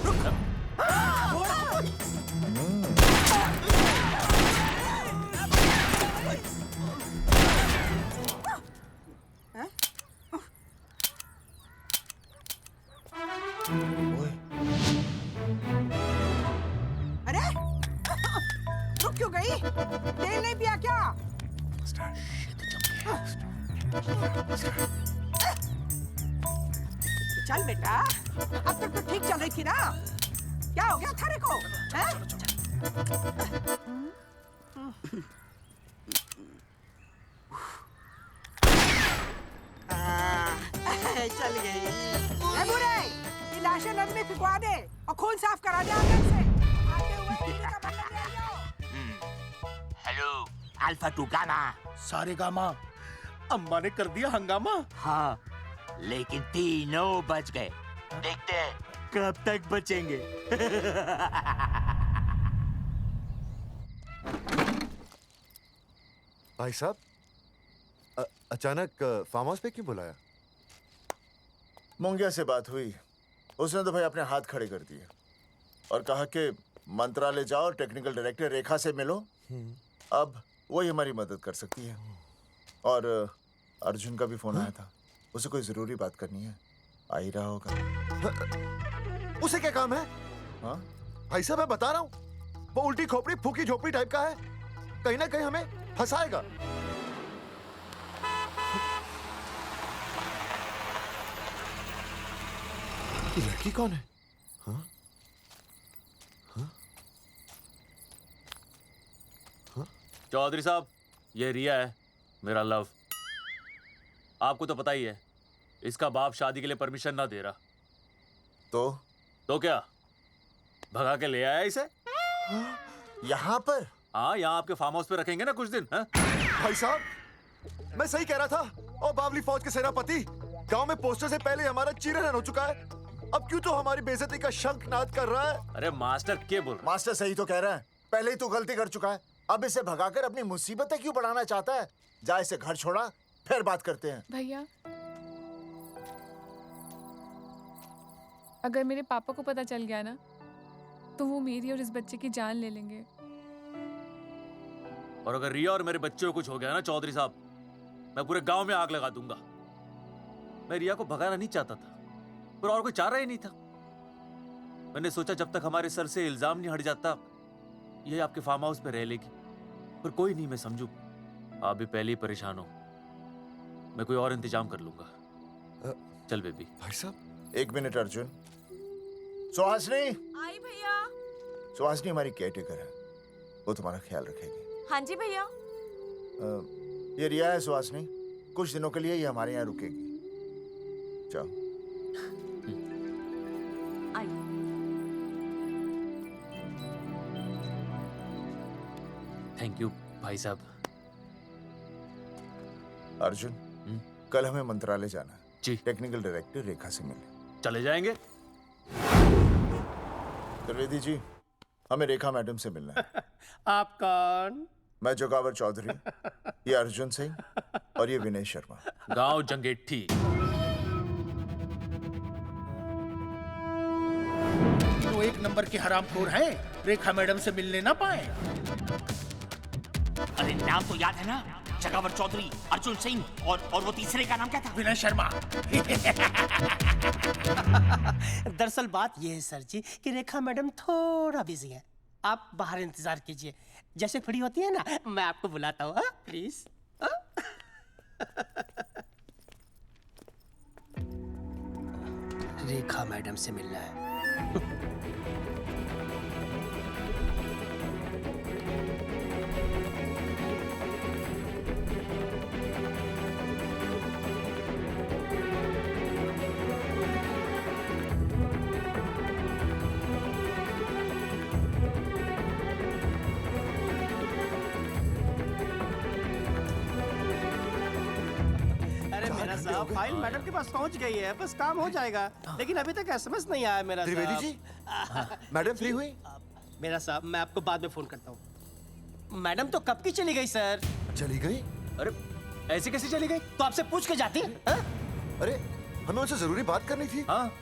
अरे रुक क्यों गई? तेल नहीं पिया क्या? चल बेटा, अब तक तो ठीक चल रही थी ना। क्या हो गया थारे को? चल गई। बुरे, ये लाशें नदी में फिकवा दे और खून साफ करा दे आंगन से। आते हुए अल्फा 2 गामा। सारे गामा। अम्मा ने कर दिया हंगामा। हाँ, लेकिन तीनों बच गए। देखते हैं कब तक बचेंगे। भाई साहब, अचानक फार्म हाउस पे क्यों बुलाया? मुंगिया से बात हुई, उसने तो भाई अपने हाथ खड़े कर दिए और कहा कि मंत्रालय जाओ और टेक्निकल डायरेक्टर रेखा से मिलो, अब वही हमारी मदद कर सकती है। और अर्जुन का भी फोन आया था, उसे कोई जरूरी बात करनी है, आ ही रहा होगा। उसे क्या काम है? हाँ भाई साहब, मैं बता रहा हूँ, वो उल्टी खोपड़ी फूकी झोपड़ी टाइप का है, कहीं ना कहीं हमें फंसाएगा। ये लड़की कौन है? हाँ? हाँ? हाँ? चौधरी साहब, ये रिया है, मेरा लव। आपको तो पता ही है, इसका बाप शादी के लिए परमिशन ना दे रहा। तो क्या भगा के ले आया इसे? यहाँ पर? हाँ, यहाँ आपके फार्म हाउस पे रखेंगे ना कुछ दिन। हाँ? भाई साहब, मैं सही कह रहा था। और बावली फौज के सेनापति, गांव में पोस्टर से पहले हमारा चीरहरण हो चुका है, अब क्यों तो हमारी बेइज्जती का शंखनाद कर रहा है? अरे मास्टर क्या बोल? मास्टर सही तो कह रहा है, पहले ही तो गलती कर चुका है, अब इसे भगाकर अपनी मुसीबतें क्यों बढ़ाना चाहता है? जा इसे घर छोड़ा, फिर बात करते हैं। भैया, अगर मेरे पापा को पता चल गया ना, तो वो मेरी और इस बच्चे की जान ले लेंगे। और अगर रिया और मेरे बच्चे को कुछ हो गया ना चौधरी साहब, मैं पूरे गांव में आग लगा दूंगा। मैं रिया को भगाना नहीं चाहता था, पर और कोई चाह रहा ही नहीं था। मैंने सोचा जब तक हमारे सर से इल्जाम नहीं हट जाता, ये आपके फार्म हाउस पे रह लेगी। पर कोई नहीं, मैं समझू आप भी पहले ही परेशान हो, मैं कोई और इंतजाम कर लूंगा। चल बेबी। भाई साहब, 1 मिनट अर्जुन। सुहासनी। आई भैया। सुहासनी हमारी केयरटेकर है, वो तुम्हारा ख्याल रखेगी। हाँ जी भैया। ये रिया है सुहासनी, कुछ दिनों के लिए ये हमारे यहाँ रुकेगी। जाओ। थैंक यू भाई साहब। अर्जुन, कल हमें मंत्रालय जाना है जी। टेक्निकल डायरेक्टर रेखा से मिले। चले जाएंगे। त्रिवेदी जी, हमें रेखा मैडम से मिलना है। आप कौन? मैं जोगावर चौधरी, ये अर्जुन सिंह और ये विनय शर्मा। गांव जंगेठी। तो 1 नंबर के हरामखोर हैं, रेखा मैडम से मिलने ना पाए। अरे नाम तो याद है ना, जगावर चौधरी, अर्जुन सिंह और वो तीसरे का नाम क्या था? विनय शर्मा। दरअसल बात यह है सर जी कि रेखा मैडम थोड़ा बिजी है, आप बाहर इंतजार कीजिए, जैसे फ्री होती है ना मैं आपको बुलाता हूँ, प्लीज। रेखा मैडम से मिलना है। साहब, फाइल मैडम के पास पहुंच गई है, बस काम हो जाएगा, लेकिन अभी तक एसएमएस नहीं आया मेरा। त्रिवेदी जी, मैडम फ्री हुई? मेरा साहब, मैं आपको बाद में फोन करता हूँ। मैडम तो कब की चली गई सर। चली गई? अरे ऐसे कैसे चली गई? तो आपसे पूछ के जाती। अरे हमें उनसे जरूरी बात करनी थी। हाँ,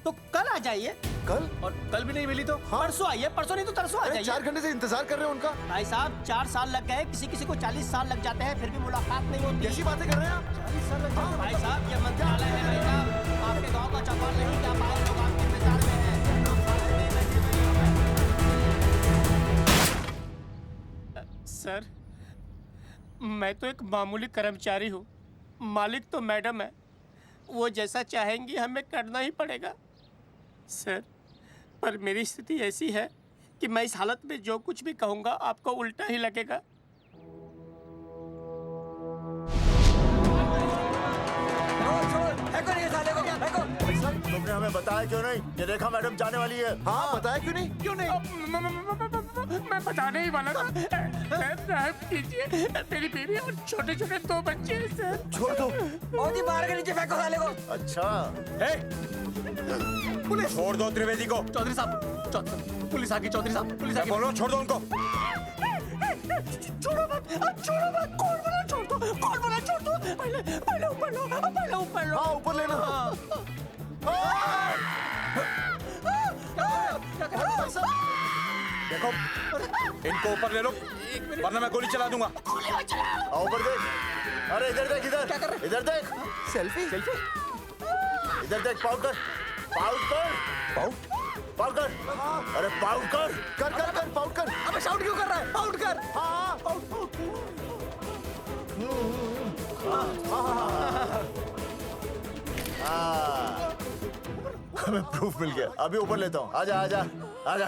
तो कल आ जाइए। कल? और कल भी नहीं मिली तो? हाँ? परसों आइए, परसों नहीं तो तरसों आ जाइए। 4 घंटे से इंतजार कर रहे हैं उनका। भाई साहब, 4 साल लग गए, किसी किसी को 40 साल लग जाते हैं, फिर भी मुलाकात नहीं होती। कैसी बातें कर रहे हैं आप? 40 साल लग जाते। भाई साहब, ये मंत्रालय है भाई साहब, आपके गांव का चौपाल नहीं, क्या बाहर लोग आपके इंतजार में हैं। सर, मैं तो एक मामूली कर्मचारी हूँ, मालिक तो मैडम है, वो जैसा चाहेंगी हमें करना ही पड़ेगा। सर, पर मेरी स्थिति ऐसी है कि मैं इस हालत में जो कुछ भी कहूँगा आपको उल्टा ही लगेगा। तुमने हमें बताया क्यों नहीं? ये रेखा मैडम जाने वाली है। हाँ, बताया क्यों नहीं? क्यों नहीं? मैं बताने ही वाला था। माफ कीजिए, मेरी बीवी और छोटे छोटे 2 बच्चे हैं सर। छोड़ दो। मोदी बाहर के नीचे फेंको साले को। अच्छा पुलिस छोड़ दो त्रिवेदी को। चौधरी साहब, पुलिस आ गई। चौधरी साहब, पुलिस आ गई। बोलो छोड़ दो उनको। छोड़ो मत, छोड़ो मत। कौन बोला छोड़ दो? कौन बोला छोड़ दो? पहले ऊपर लो, पहले ऊपर लो। हाँ ऊपर लेना। देखो इनको ऊपर ले लो वरना मैं गोली चला दूंगा। आओ ऊपर देख। अरे इधर देख, इधर क्या कर रहे? इधर देख। सेल्फी इधर देख। पाउट कर, पाउट कर, पाउट कर। अरे पाउट कर, कर पाउट कर। अबे शाउट क्यों कर रहा है? पाउट कर। हाँ हमें प्रूफ मिल गया। अभी ऊपर लेता हूँ। आजा आजा आजा।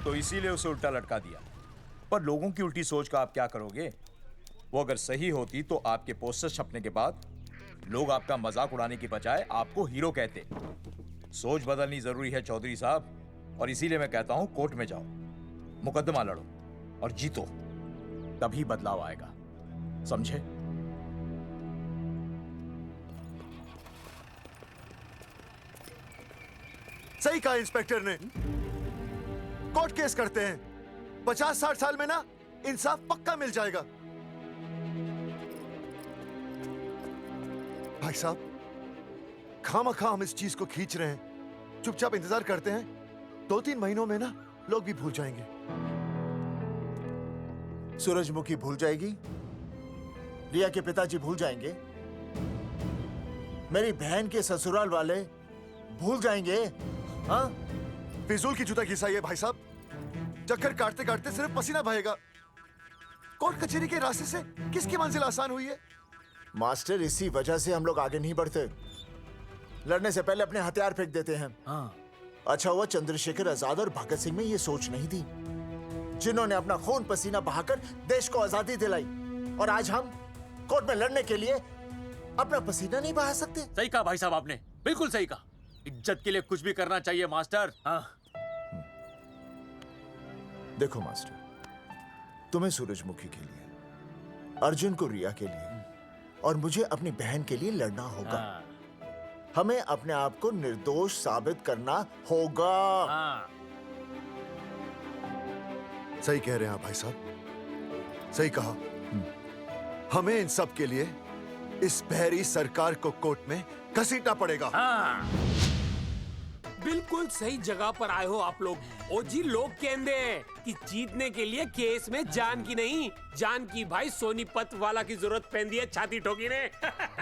तो इसीलिए उसे उल्टा लटका दिया। पर लोगों की उल्टी सोच का आप क्या करोगे? वो अगर सही होती तो आपके पोस्टर छपने के बाद लोग आपका मजाक उड़ाने की बजाय आपको हीरो कहते। सोच बदलनी जरूरी है चौधरी साहब, और इसीलिए मैं कहता हूं कोर्ट में जाओ, मुकदमा लड़ो और जीतो, तभी बदलाव आएगा। समझे? सही कहा इंस्पेक्टर ने। कोर्ट केस करते हैं, 50-60 साल में ना इंसाफ पक्का मिल जाएगा। भाई साहब, खामखा हम इस चीज को खींच रहे हैं। चुपचाप इंतजार करते हैं, 2-3 महीनों में ना लोग भी भूल जाएंगे। सूरजमुखी भूल जाएगी, रिया के पिताजी भूल जाएंगे, मेरी बहन के ससुराल वाले भूल जाएंगे। हाँ, फिजूल की जूता घिसाइए भाई साहब। चक्कर काटते काटते सिर्फ पसीना बहेगा। कोर्ट कचहरी के रास्ते से किसकी मंजिल आसान हुई है? मास्टर, इसी वजह से हम लोग आगे नहीं बढ़ते। लड़ने से पहले अपने हथियार फेंक देते हैं। हाँ। अच्छा हुआ चंद्रशेखर आजाद और भगत सिंह में ये सोच नहीं थी, जिन्होंने अपना खून पसीना बहाकर देश को आजादी दिलाई। और आज हम कोर्ट में लड़ने के लिए अपना पसीना नहीं बहा सकते। सही कहा भाई साहब आपने, बिल्कुल सही कहा। इज्जत के लिए कुछ भी करना चाहिए मास्टर। हाँ। देखो मास्टर, तुम्हें सूरजमुखी के लिए, अर्जुन को रिया के लिए और मुझे अपनी बहन के लिए लड़ना होगा। हाँ। हमें अपने आप को निर्दोष साबित करना होगा। हाँ। सही कह रहे हैं आप भाई साहब, सही कहा। हमें इन सब के लिए इस बहरी सरकार को कोर्ट में घसीटना पड़ेगा। हाँ। बिल्कुल सही जगह पर आए हो आप लोग। ओ जी, लोग कहते हैं कि जीतने के लिए केस में जान की नहीं, जान की भाई सोनीपत वाला की जरूरत पैंदी है छाती ठोकी ने।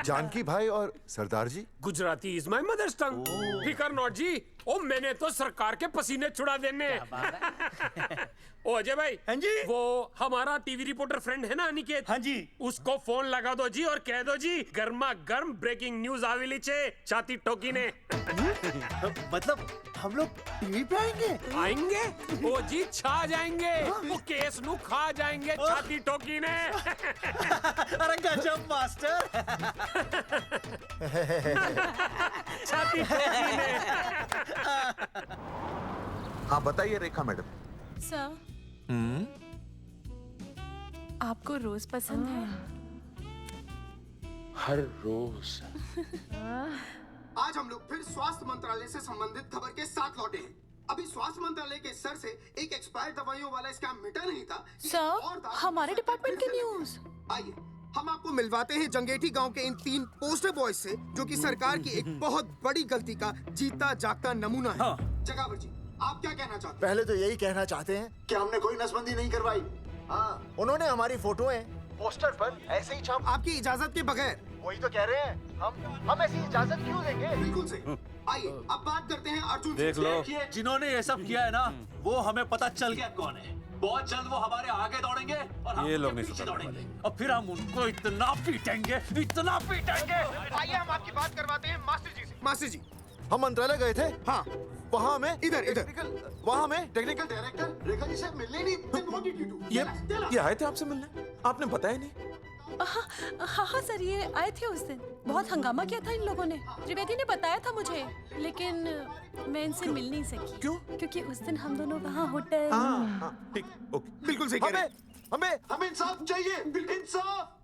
जानकी भाई और सरदार जी, गुजराती इज माय मदर्स टंग। फिकर नॉट जी। ओ मैंने तो सरकार के पसीने छुड़ा देने। ओ अजय भाई। हाँ जी। वो हमारा टीवी रिपोर्टर फ्रेंड है ना अनिकेत। हाँ जी। उसको फोन लगा दो जी और कह दो जी गर्मा गर्म ब्रेकिंग न्यूज आवेली छे छाती ठोकी ने। मतलब हम लोग टीवी पे आएंगे? ओ जी छा जाएंगे। वो केस नु खा जाएंगे छाती ठोकी ने। अरे गजब मास्टर। छाती ठोकी ने। हाँ बताइए रेखा मैडम। सर, आपको रोज पसंद है? हर रोज। आज हम लोग फिर स्वास्थ्य मंत्रालय से संबंधित खबर के साथ लौटे हैं। अभी स्वास्थ्य मंत्रालय के सर से एक एक्सपायर्ड दवाइयों वाला स्कैम मिटा नहीं था। सर, हमारे डिपार्टमेंट की न्यूज। आइए हम आपको मिलवाते हैं जंगेठी गांव के इन 3 पोस्टर बॉयज से, जो कि सरकार की एक बहुत बड़ी गलती का जीता जागता नमूना है। जगावर जी, आप क्या कहना चाहते हैं? पहले तो यही कहना चाहते हैं कि हमने कोई नसबंदी नहीं करवाई। हाँ, उन्होंने हमारी फोटोएं पोस्टर पर ऐसे ही छाप, आपकी इजाजत के बगैर। वही तो कह रहे हैं, हम ऐसी इजाजत क्यों देंगे? बिल्कुल सही। आइए अब बात करते हैं अर्जुन देख से। लो, जिन्होंने ये सब किया है ना, वो हमें पता चल गया कौन है। बहुत जल्द वो हमारे आगे दौड़ेंगे और हम ये लोग उनके नहीं पीछे सुधरने दौड़ेंगे और फिर हम उनको इतना पीटेंगे, इतना पीटेंगे। आइए हम आपकी बात करवाते हैं मास्टर जी से। मास्टर जी, हम मंत्रालय गए थे। हाँ, वहाँ में इधर वहाँ में टेक्निकल डायरेक्टर रेखा जी से मिलने नहीं। ये आए थे आपसे मिलने, आपने बताया नहीं। हाँ हाँ सर, ये आए थे उस दिन। बहुत हंगामा किया था इन लोगों ने। त्रिवेदी ने बताया था मुझे, लेकिन मैं इनसे मिल नहीं सकी। क्यों? क्योंकि उस दिन हम दोनों वहाँ होटल। ठीक, ओके, बिल्कुल सही कह रहे हैं। हमें इंसाफ चाहिए, इंसाफ।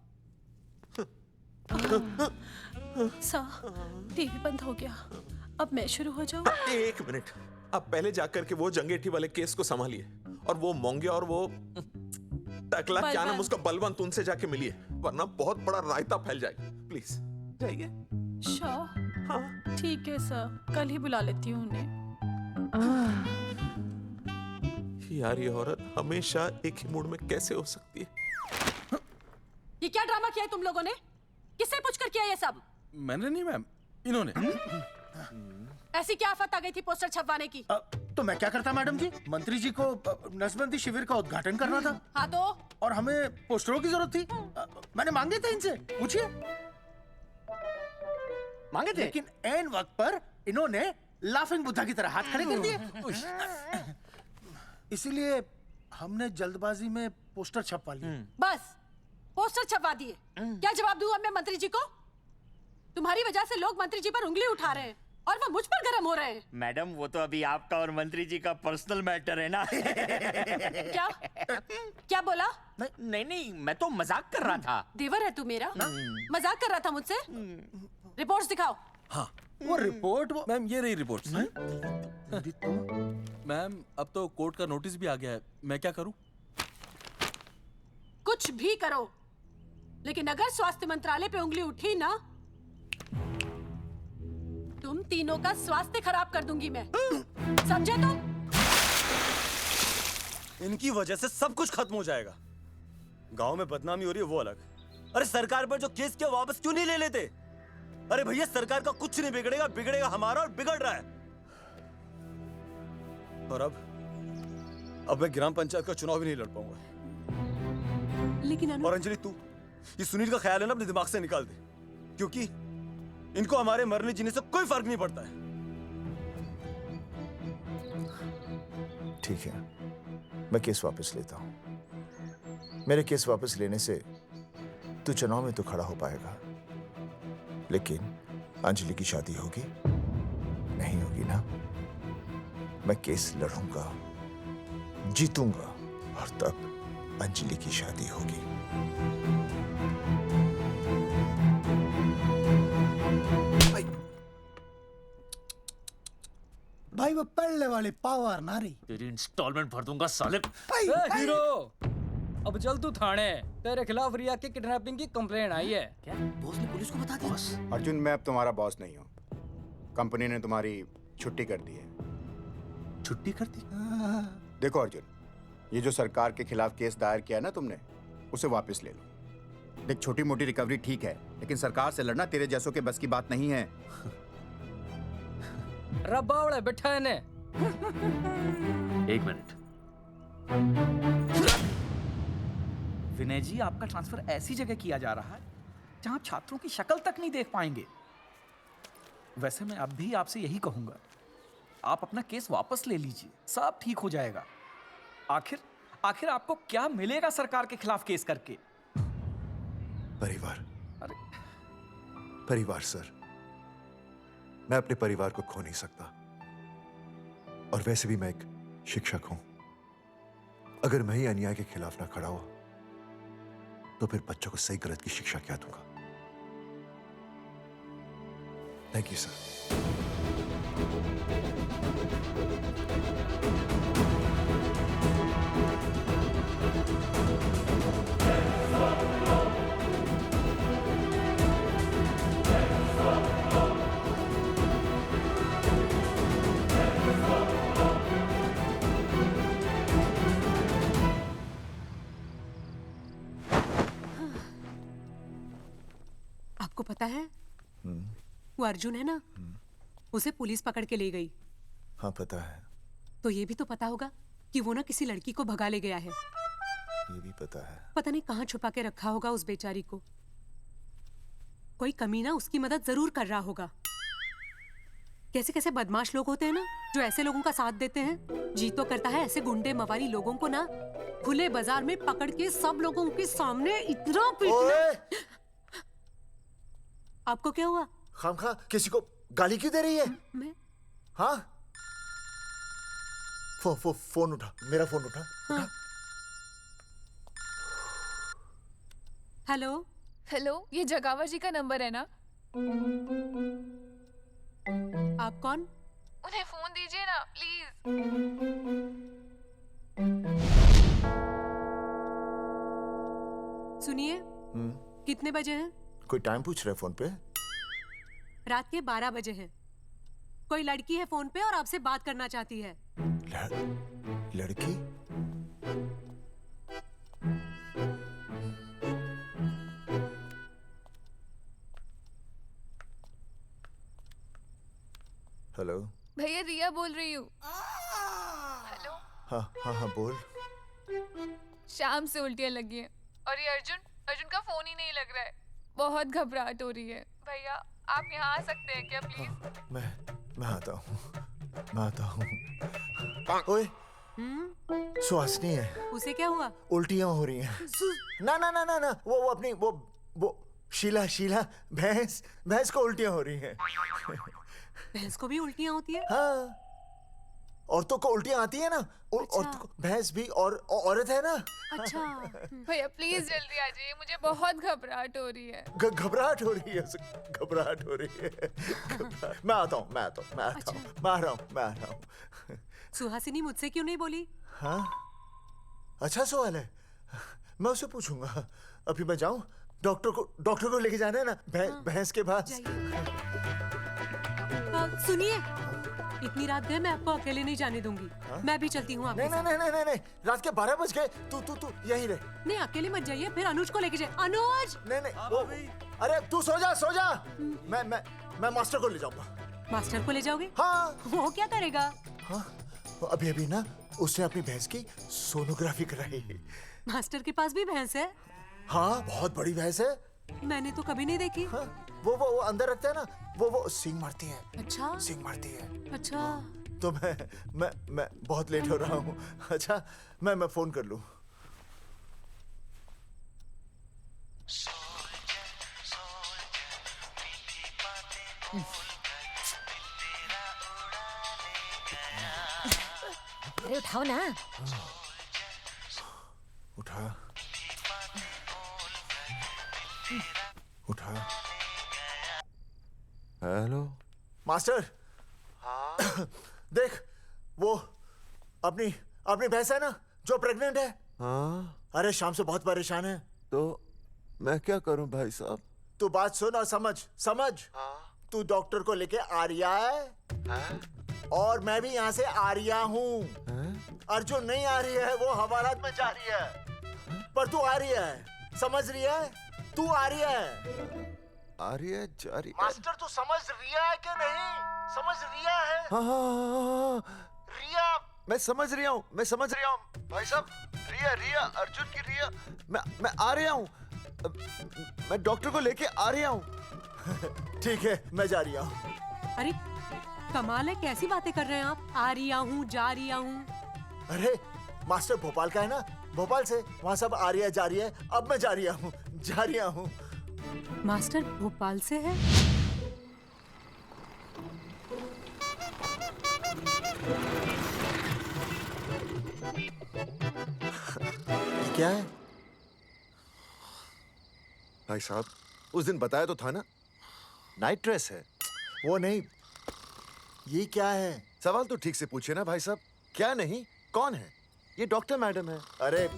सर, टीवी बंद हो गया। अब मैं शुरू हो जाऊँ? एक मिनट, अब पहले जाकर के वो जंगेठी वाले केस को संभालिए, और वो मोंगे और वो टकला क्या नाम उसका बलवंत, उनसे जाके मिलिए, वरना बहुत बड़ा रायता फैल जाएगा। प्लीज जाइए। हाँ ठीक है सर, कल ही बुला लेती हूँ उन्हें। यार ये औरत हमेशा एक ही मूड में कैसे हो सकती है? ये क्या ड्रामा किया है तुम लोगों ने? किससे पूछकर किया ये सब? मैंने नहीं मैम, इन्होंने। ऐसी क्या आफत आ गई थी पोस्टर छपवाने की? तो मैं क्या करता मैडम जी? मंत्री जी को नसबंदी शिविर का उद्घाटन करना था। हाँ तो? और हमें पोस्टरों की जरूरत थी। मैंने मांगे थे इनसे, पूछिए। मांगे थे, लेकिन ऐन वक्त पर इन्होंने लाफिंग बुद्धा की तरह हाथ खड़े कर दिए। इसीलिए हमने जल्दबाजी में पोस्टर छपवा लिए। बस पोस्टर छपवा दिए। क्या जवाब दूं अब मैं मंत्री जी को? तुम्हारी वजह से लोग मंत्री जी पर उंगली उठा रहे हैं और वो मुझ पर गर्म हो रहे हैं। मैडम वो तो अभी आपका और मंत्री जी का पर्सनल मैटर है ना। क्या? क्या बोला? नहीं, मैं तो मजाक कर रहा था। देवर है तू मेरा? मजाक कर रहा था मुझसे? रिपोर्ट्स दिखाओ। हाँ वो रिपोर्ट मैम, ये रही रिपोर्ट्स। मैम अब तो कोर्ट का नोटिस भी आ गया है, मैं क्या करूं? कुछ भी करो, लेकिन अगर स्वास्थ्य मंत्रालय पे उंगली उठी ना, तुम तीनों का स्वास्थ्य खराब कर दूंगी मैं। समझे तुम? इनकी वजह से सब कुछ खत्म हो जाएगा। गांव में बदनामी हो रही है वो अलग, अरे सरकार पर जो केस किया वापस क्यों नहीं ले लेते? अरे भैया सरकार का कुछ नहीं बिगड़ेगा, बिगड़ेगा हमारा, और बिगड़ रहा है। और अब मैं ग्राम पंचायत का चुनाव भी नहीं लड़ पाऊंगा। लेकिन और अंजलि तू ये सुनील का ख्याल है ना अपने दिमाग से निकाल दे, क्योंकि इनको हमारे मरने जीने से कोई फर्क नहीं पड़ता है। ठीक है, मैं केस वापस लेता हूं। मेरे केस वापस लेने से तू चुनाव में तो खड़ा हो पाएगा, लेकिन अंजलि की शादी होगी? नहीं होगी ना। मैं केस लड़ूंगा, जीतूंगा, और तब अंजलि की शादी होगी। भाई वो पहले वाली पावर नारी। तेरी इंस्टॉलमेंट भर दूंगा साले। हीरो, अब चल तू थाने। तेरे खिलाफ रिया की किडनैपिंग की कंप्लेंट आई है। क्या बॉस ने पुलिस को बता दिया? अर्जुन, मैं अब तुम्हारा बॉस नहीं हूँ। कंपनी ने तुम्हारी छुट्टी कर दी है। छुट्टी कर दी? देखो अर्जुन, ये जो सरकार के खिलाफ केस दायर किया ना तुमने, उसे वापस ले लो। देख, छोटी मोटी रिकवरी ठीक है, लेकिन सरकार से लड़ना तेरे जैसों के बस की बात नहीं है। रबावड़े बैठा है ने। एक मिनट। विनय जी, आपका ट्रांसफर ऐसी जगह किया जा रहा है जहां छात्रों की शक्ल तक नहीं देख पाएंगे। वैसे मैं अब भी आपसे यही कहूंगा, आप अपना केस वापस ले लीजिए, सब ठीक हो जाएगा। आखिर आपको क्या मिलेगा सरकार के खिलाफ केस करके? परिवार। अरे परिवार सर, मैं अपने परिवार को खो नहीं सकता, और वैसे भी मैं एक शिक्षक हूं। अगर मैं ही अन्याय के खिलाफ ना खड़ा हुआ तो फिर बच्चों को सही गलत की शिक्षा क्या दूंगा? Thank you sir. आपको पता है वो अर्जुन है ना, उसे पुलिस पकड़ के ले गई। हाँ पता है। तो ये भी तो पता होगा कि वो ना किसी लड़की को भगा ले गया है। ये भी पता है। पता नहीं कहाँ छुपा के रखा होगा उस बेचारी को। कोई कमीना उसकी मदद जरूर कर रहा होगा। कैसे कैसे बदमाश लोग होते हैं ना जो ऐसे लोगों का साथ देते हैं। जी तो करता है ऐसे गुंडे मवाली लोगों को ना खुले बाजार में पकड़ के सब लोगों के सामने इतना पीटना। आपको क्या हुआ? खामखा किसी को गाली क्यों दे रही है? मैं? हाँ? फोन उठा, मेरा फोन उठा। हाँ। हेलो हेलो, ये जगावर जी का नंबर है ना? आप कौन? उन्हें फोन दीजिए ना प्लीज। सुनिए, कितने बजे हैं? कोई टाइम पूछ रहे फोन पे? रात के 12 बजे हैं। कोई लड़की है फोन पे और आपसे बात करना चाहती है। लड़की? हेलो भैया रिया बोल रही हूँ। हेलो। हाँ हाँ हाँ बोल। शाम से उल्टियाँ लगी हैं और ये अर्जुन का फोन ही नहीं लग रहा है। बहुत घबराहट हो रही है। भैया आप यहाँ आ सकते हैं क्या प्लीज? मैं आता हूँ। ओए सुहासिनी है। उसे क्या हुआ? उल्टियाँ हो रही हैं। ना ना ना ना ना वो अपनी वो शीला भैंस को उल्टियाँ हो रही हैं। भैंस को भी उल्टियाँ होती है? हाँ औरतों को उल्टियाँ आती है ना। औरतों को भैंस भी और औरत है ना। अच्छा भैया प्लीज जल्दी आ जाइए, मुझे बहुत घबराहट हो रही है। घबराहट हो रही है। मैं आता हूँ। मैं आ रहा हूँ। सुहासिनी मुझसे क्यों नहीं बोली? हाँ अच्छा सवाल है, मैं उसे पूछूंगा। अभी मैं जाऊँ? डॉक्टर को लेके जाना है ना भैंस के पास। सुनिए, इतनी रात गए मैं आपको अकेले नहीं जाने दूंगी। मैं भी चलती हूँ आपके साथ। नहीं, रात के 12 बज गए। तू यहीं रह। नहीं अकेले मत जाइए, फिर अनुज को लेके जाए। अनुज! नहीं अरे तू सो जा। मैं मास्टर को ले जाऊंगा। मास्टर को ले जाओगे? हाँ। वो क्या करेगा? हाँ अभी ना उसने अपनी भैंस की सोनोग्राफी कराई। मास्टर के पास भी भैंस है? हाँ बहुत बड़ी भैंस है। मैंने तो कभी नहीं देखी। हाँ, वो अंदर रखता है ना, वो सींग मारती है। अच्छा सींग मारती है। अच्छा तो मैं बहुत लेट हो रहा हूँ। अच्छा मैं फोन कर लूँ। अरे उठाओ ना। उठा। Hello master. हाँ? देख वो अपनी भैंस है ना जो प्रेग्नेंट है। हाँ अरे शाम से बहुत परेशान है। तो मैं क्या करूं भाई साहब? तू बात सुन और समझ। तू डॉक्टर को लेके आ रिया है और मैं भी यहाँ से आ रिया हूँ। अर्जुन नहीं आ रही है, वो हवालात में जा रही है, पर तू आ रही है। समझ रही है? तू आ रही है। आ रही है जा रही है। मास्टर तू समझ रिया है कि नहीं? समझ रिया है? हाँ। रिया मैं समझ रहा हूँ भाई साहब। रिया अर्जुन की रिया। मैं आ रहा हूँ। मैं डॉक्टर को लेके आ रहा हूँ। ठीक है मैं जा रहा हूँ। अरे कमाल है, कैसी बातें कर रहे हैं आप? आ रिया हूँ, जा रिया हूँ। अरे मास्टर भोपाल का है ना, भोपाल से वहाँ सब आ रही है जा रही है। अब मैं जा रहा हूँ। मास्टर भोपाल से है? क्या है भाई साहब? उस दिन बताया तो था ना, नाइट ड्रेस है। वो नहीं, ये क्या है? सवाल तो ठीक से पूछे ना भाई साहब। क्या नहीं, कौन है? ये डॉक्टर मैडम है। अरे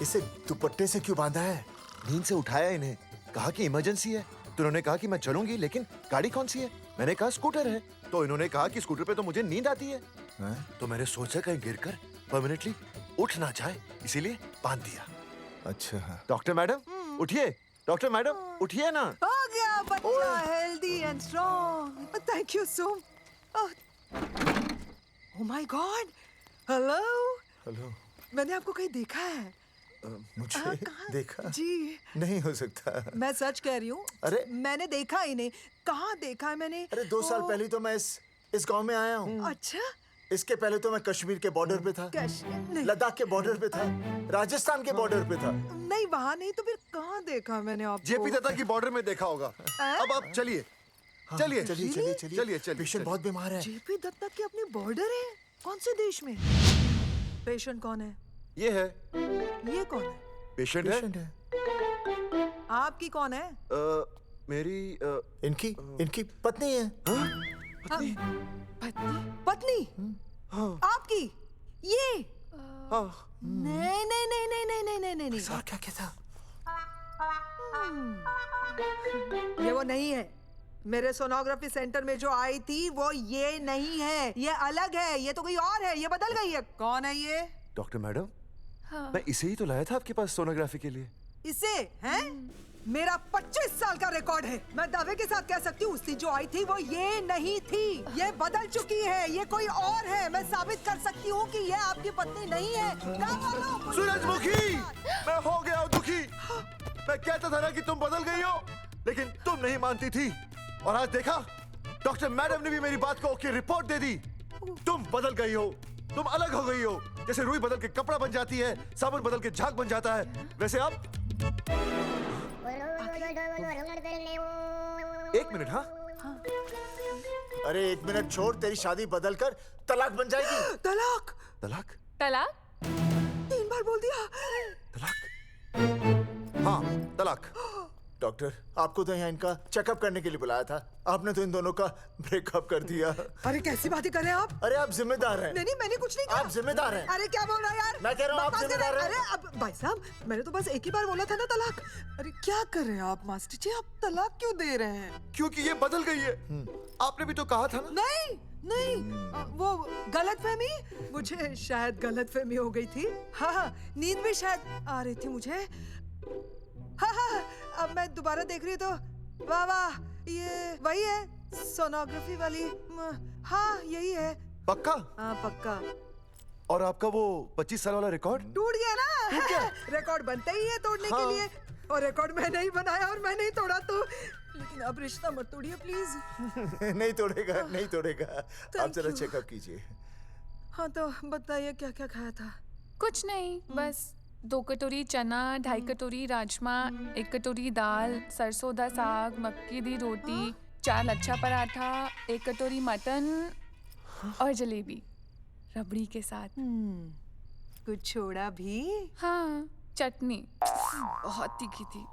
इसे दुपट्टे से क्यों बांधा है? नींद से उठाया इन्हें, कहा कि इमरजेंसी है। तो उन्होंने कहा कि मैं चलूंगी, लेकिन गाड़ी कौन सी है? मैंने कहा स्कूटर है। तो इन्होंने कहा कि स्कूटर पे तो मुझे नींद आती है। तो मैंने सोचा कहीं गिरकर परमानेंटली उठ ना जाए, इसीलिए बांध दिया। अच्छा डॉक्टर मैडम उठिए। डॉक्टर मैडम उठिए ना। हो गया बच्चा healthy and strong. Thank you so. Oh my God. Hello. Hello. मैंने आपको कहीं देखा है। मुझे देखा जी नहीं हो सकता। मैं सच कह रही हूँ। अरे मैंने देखा ही नहीं। कहाँ देखा है मैंने? अरे 2 साल पहले तो मैं इस गांव में आया हूँ। अच्छा। इसके पहले तो मैं कश्मीर के बॉर्डर पे था, नहीं। लद्दाख के बॉर्डर पे था, राजस्थान के बॉर्डर पे था। नहीं वहाँ नहीं तो फिर कहाँ देखा मैंने आपको? जेपी दत्ता की बॉर्डर में देखा होगा। अब आप चलिए चलिए चलिए चलिए चलिए चलिए। पेशेंट बहुत बीमार है। जेपी दत्ता की अपनी बॉर्डर है? कौन से देश में? पेशेंट कौन है? ये है। ये कौन है? पेशेंट है। आपकी कौन है? मेरी इनकी पत्नी है। पत्नी? पत्नी? आपकी? ये? नहीं नहीं नहीं नहीं नहीं नहीं नहीं नहीं। सर क्या कहता? ये वो नहीं है। मेरे सोनोग्राफी सेंटर में जो आई थी वो ये नहीं है, ये अलग है, ये तो कोई और है, ये बदल गई है। कौन है ये? डॉक्टर मैडम, मैं इसे ही तो लाया था आपके पास सोनोग्राफी के लिए। इसे? हैं? मेरा 25 साल का रिकॉर्ड है। मैं दावे के साथ कह सकती हूँ उसकी जो आई थी वो ये नहीं थी, ये बदल चुकी है, ये कोई और है। मैं साबित कर सकती हूँ कि ये आपकी पत्नी नहीं है। सूरजमुखी, मैं हो गया हूँ दुखी। मैं कहता था ना कि तुम बदल गई हो, लेकिन तुम नहीं मानती थी। और आज देखा, डॉक्टर मैडम ने भी मेरी बात को ओके रिपोर्ट दे दी। तुम बदल गई हो, तुम अलग हो गई हो। जैसे रुई बदल के कपड़ा बन जाती है, साबुन बदल के झाग बन जाता है, वैसे अब। एक मिनट। हाँ अरे 1 मिनट छोड़, तेरी शादी बदल कर तलाक बन जाएगी। तलाक? तलाक? तलाक? 3 बार बोल दिया। तलाक? हाँ तलाक। डॉक्टर, आपको तो यहाँ इनका चेकअप करने के लिए बुलाया था, आपने तो इन दोनों का ब्रेकअप कर दिया। अरे कैसी बातें कर रहे हैं आप? अरे आप जिम्मेदार हैं। नहीं मैंने कुछ नहीं कहा। आप जिम्मेदार हैं। अरे क्या बोल रहा है यार? मैं कह रहा हूँ आप जिम्मेदार हैं। अरे अब भाई साहब, मैंने तो बस एक ही बार बोला था ना तलाक। अरे क्या कर रहे हैं आप मास्टर जी? आप तलाक क्यों दे रहे हैं? क्योंकि ये बदल गई है। आपने भी तो कहा था ना। नहीं, वो गलतफहमी, मुझे शायद गलतफहमी हो गई थी। हाँ, नींद भी शायद आ रही थी मुझे। हाँ, अब मैं दोबारा देख रही तो वाह वाह, ये वही है सोनोग्राफी वाली। हाँ यही है। पक्का? हाँ पक्का। और आपका वो 25 साल वाला रिकॉर्ड टूट गया ना? रिकॉर्ड बनते ही है तोड़ने के लिए, और रिकॉर्ड मैंने ही बनाया और मैंने ही तोड़ा। तो लेकिन अब रिश्ता मत तोड़िए प्लीज। नहीं तोड़ेगा, नहीं तोड़ेगा। आप जरा चेकअप कीजिए। हाँ तो बताइए क्या क्या खाया था? कुछ नहीं, बस 2 कटोरी चना, 2.5 कटोरी राजमा, 1 कटोरी दाल, सरसों दा साग, मक्की दी रोटी, 4 लच्छा पराठा, 1 कटोरी मटन और जलेबी रबड़ी के साथ। कुछ छोड़ा भी? हाँ, चटनी बहुत तीखी थी।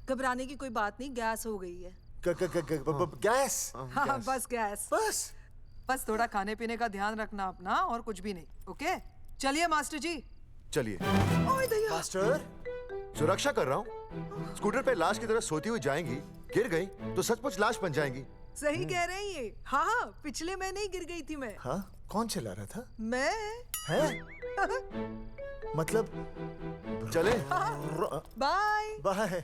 घबराने की कोई बात नहीं, गैस हो गई है। गैस? हाँ बस गैस। बस थोड़ा खाने पीने का ध्यान रखना अपना, और कुछ भी नहीं। ओके चलिए मास्टर जी। चलिए। मास्टर, सुरक्षा कर रहा हूँ। स्कूटर पे लाश की तरह सोती हुई जाएंगी, गिर गई तो सचमुच लाश बन जाएंगी। सही कह रहे हैं ये। हाँ पिछले महीने ही गिर गई थी मैं। हाँ कौन चला रहा था? मैं। है? मतलब चले? Bye bye.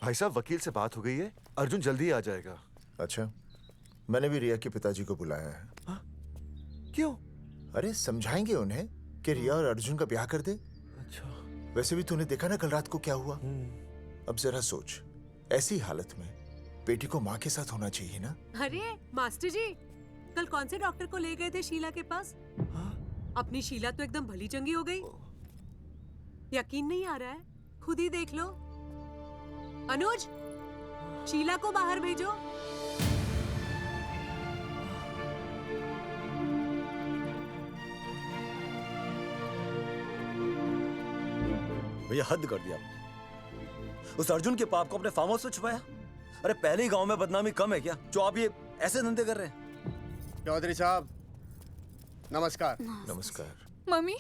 भाई साहब, वकील से बात हो गई है, अर्जुन जल्दी आ जाएगा। अच्छा, मैंने भी रिया के पिताजी को बुलाया है। क्यों? अरे समझाएंगे उन्हें कि रिया और अर्जुन का ब्याह कर दे। अच्छा। वैसे भी तूने देखा ना कल रात को क्या हुआ। अब जरा सोच, ऐसी हालत में बेटी को माँ के साथ होना चाहिए ना। अरे मास्टर जी, कल कौन से डॉक्टर को ले गए थे शीला के पास? अपनी शीला तो एकदम भली चंगी हो गई। यकीन नहीं आ रहा है? खुद ही देख लो। अनुज, शीला को बाहर भेजो। भैया हद कर दिया। उस अर्जुन के पाप को अपने फार्म हाउस में छुपाया। अरे पहले ही गांव में बदनामी कम है क्या, जो आप ये ऐसे धंधे कर रहे हैं? चौधरी साहब नमस्कार। नमस्कार। मम्मी,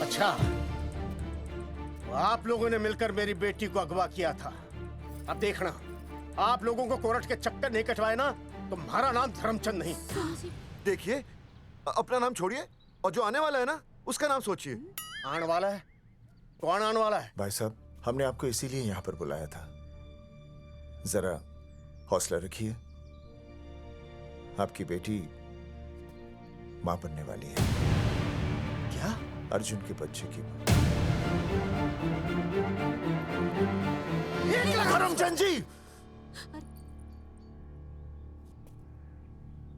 अच्छा, तो आप लोगों ने मिलकर मेरी बेटी को अगवा किया था। अब देखना, आप लोगों को कोर्ट के चक्कर नहीं कटवाए ना, तो तुम्हारा नाम धर्मचंद नहीं। देखिए, अपना नाम छोड़िए और जो आने वाला है ना, उसका नाम सोचिए। आने वाला है? कौन आने वाला है? भाई साहब, हमने आपको इसीलिए यहाँ पर बुलाया था। जरा हौसला रखिए, आपकी बेटी मां बनने वाली है। क्या? अर्जुन के बच्चे की मां। करमचंद जी,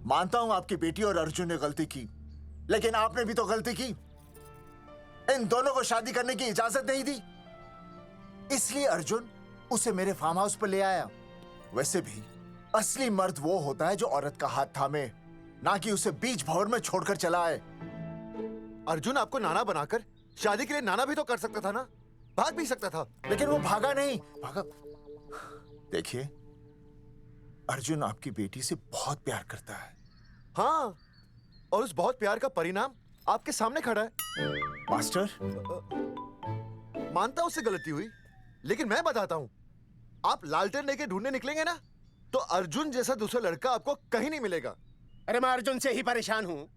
मानता हूं आपकी बेटी और अर्जुन ने गलती की, लेकिन आपने भी तो गलती की। इन दोनों को शादी करने की इजाजत नहीं दी, इसलिए अर्जुन उसे मेरे फार्म हाउस पर ले आया। वैसे भी असली मर्द वो होता है जो औरत का हाथ थामे, ना कि उसे बीच भंवर में छोड़कर चला आए। अर्जुन आपको नाना बनाकर शादी के लिए नाना भी तो कर सकता था ना, भाग भी सकता था। लेकिन वो भागा नहीं। देखिए, अर्जुन आपकी बेटी से बहुत प्यार करता है। हाँ, और उस बहुत प्यार का परिणाम आपके सामने खड़ा है। मास्टर, मानता उससे गलती हुई, लेकिन मैं बताता हूं, आप लालटेन लेके ढूंढने निकलेंगे ना, तो अर्जुन जैसा दूसरा लड़का आपको कहीं नहीं मिलेगा। अरे मैं अर्जुन से ही परेशान हूँ,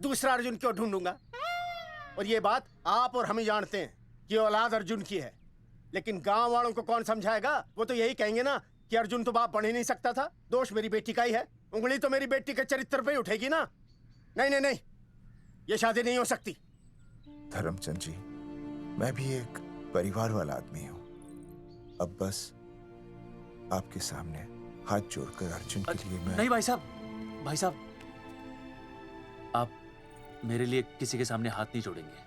दूसरा अर्जुन क्यों ढूंढूंगा? और ये बात आप और हम ही जानते हैं कि औलाद अर्जुन की है, लेकिन गांव वालों को कौन समझाएगा? वो तो यही कहेंगे ना कि अर्जुन तो बाप बन ही नहीं सकता था, दोष मेरी बेटी का ही है। उंगली तो मेरी बेटी के चरित्र पे ही उठेगी ना। नहीं नहीं नहीं, ये शादी नहीं हो सकती। धर्मचंद जी, मैं भी एक परिवार वाला आदमी हूँ। अब बस आपके सामने हाथ जोड़कर अर्जुन के लिए मैं... नहीं भाई साहब, भाई साहब, आप मेरे लिए किसी के सामने हाथ नहीं जोड़ेंगे।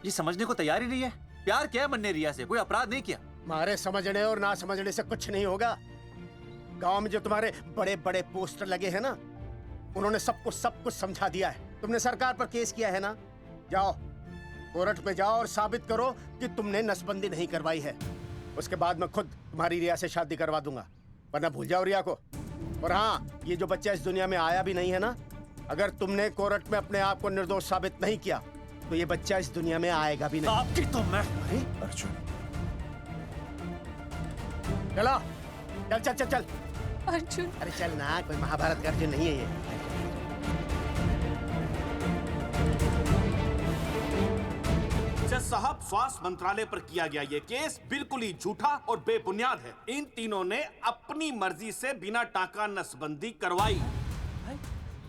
ये समझने को तैयार ही नहीं है। प्यार क्या है मन्ने रिया से, कोई अपराध नहीं किया। मारे समझने और ना समझने से कुछ नहीं होगा। गांव में जो तुम्हारे बड़े बड़े पोस्टर लगे हैं ना, उन्होंने सबको सब कुछ समझा दिया है। तुमने सरकार पर केस किया है ना, जाओ कोर्ट पे जाओ और साबित करो कि तुमने नसबंदी नहीं करवाई है। उसके बाद मैं खुद तुम्हारी रिया से शादी करवा दूंगा, वरना भूल जाओ रिया को। और हाँ, ये जो बच्चा इस दुनिया में आया भी नहीं है ना, अगर तुमने कोर्ट में अपने आप को निर्दोष साबित नहीं किया तो ये बच्चा इस दुनिया में आएगा भी नहीं। आपकी तो मैं... अरे अर्जुन, चलो चल चल चल चल। अर्जुन, अरे चल ना, कोई महाभारत का अर्जुन नहीं है ये। जज साहब, स्वास्थ्य मंत्रालय पर किया गया ये केस बिल्कुल ही झूठा और बेबुनियाद है। इन तीनों ने अपनी मर्जी से बिना टाका नसबंदी करवाई।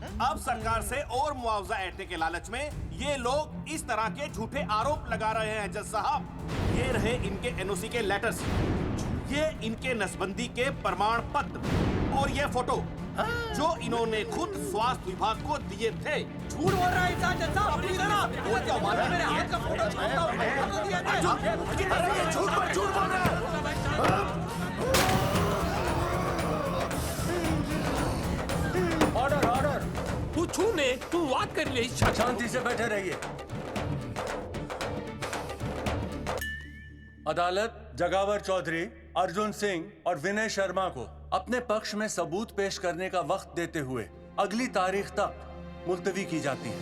अब सरकार से और मुआवजा ऐंठने के लालच में ये लोग इस तरह के झूठे आरोप लगा रहे हैं। जज साहब, ये रहे इनके एनओसी के लेटर्स, ये इनके नसबंदी के प्रमाण पत्र और ये फोटो जो इन्होंने खुद स्वास्थ्य विभाग को दिए थे। झूठ बोल रहा है इंसान जज साहब, प्लीज ना। वो क्या मालूम मेरे हाथ का फोटो छोड़ता हूं, मैं फोटो दिया था। झूठ बोल रहा है। ऑर्डर ऑर्डर, तू छूने तू बात कर ले। शांति से बैठे रहिए। अदालत जगावर चौधरी, अर्जुन सिंह और विनय शर्मा को अपने पक्ष में सबूत पेश करने का वक्त देते हुए अगली तारीख तक मुलतवी की जाती है।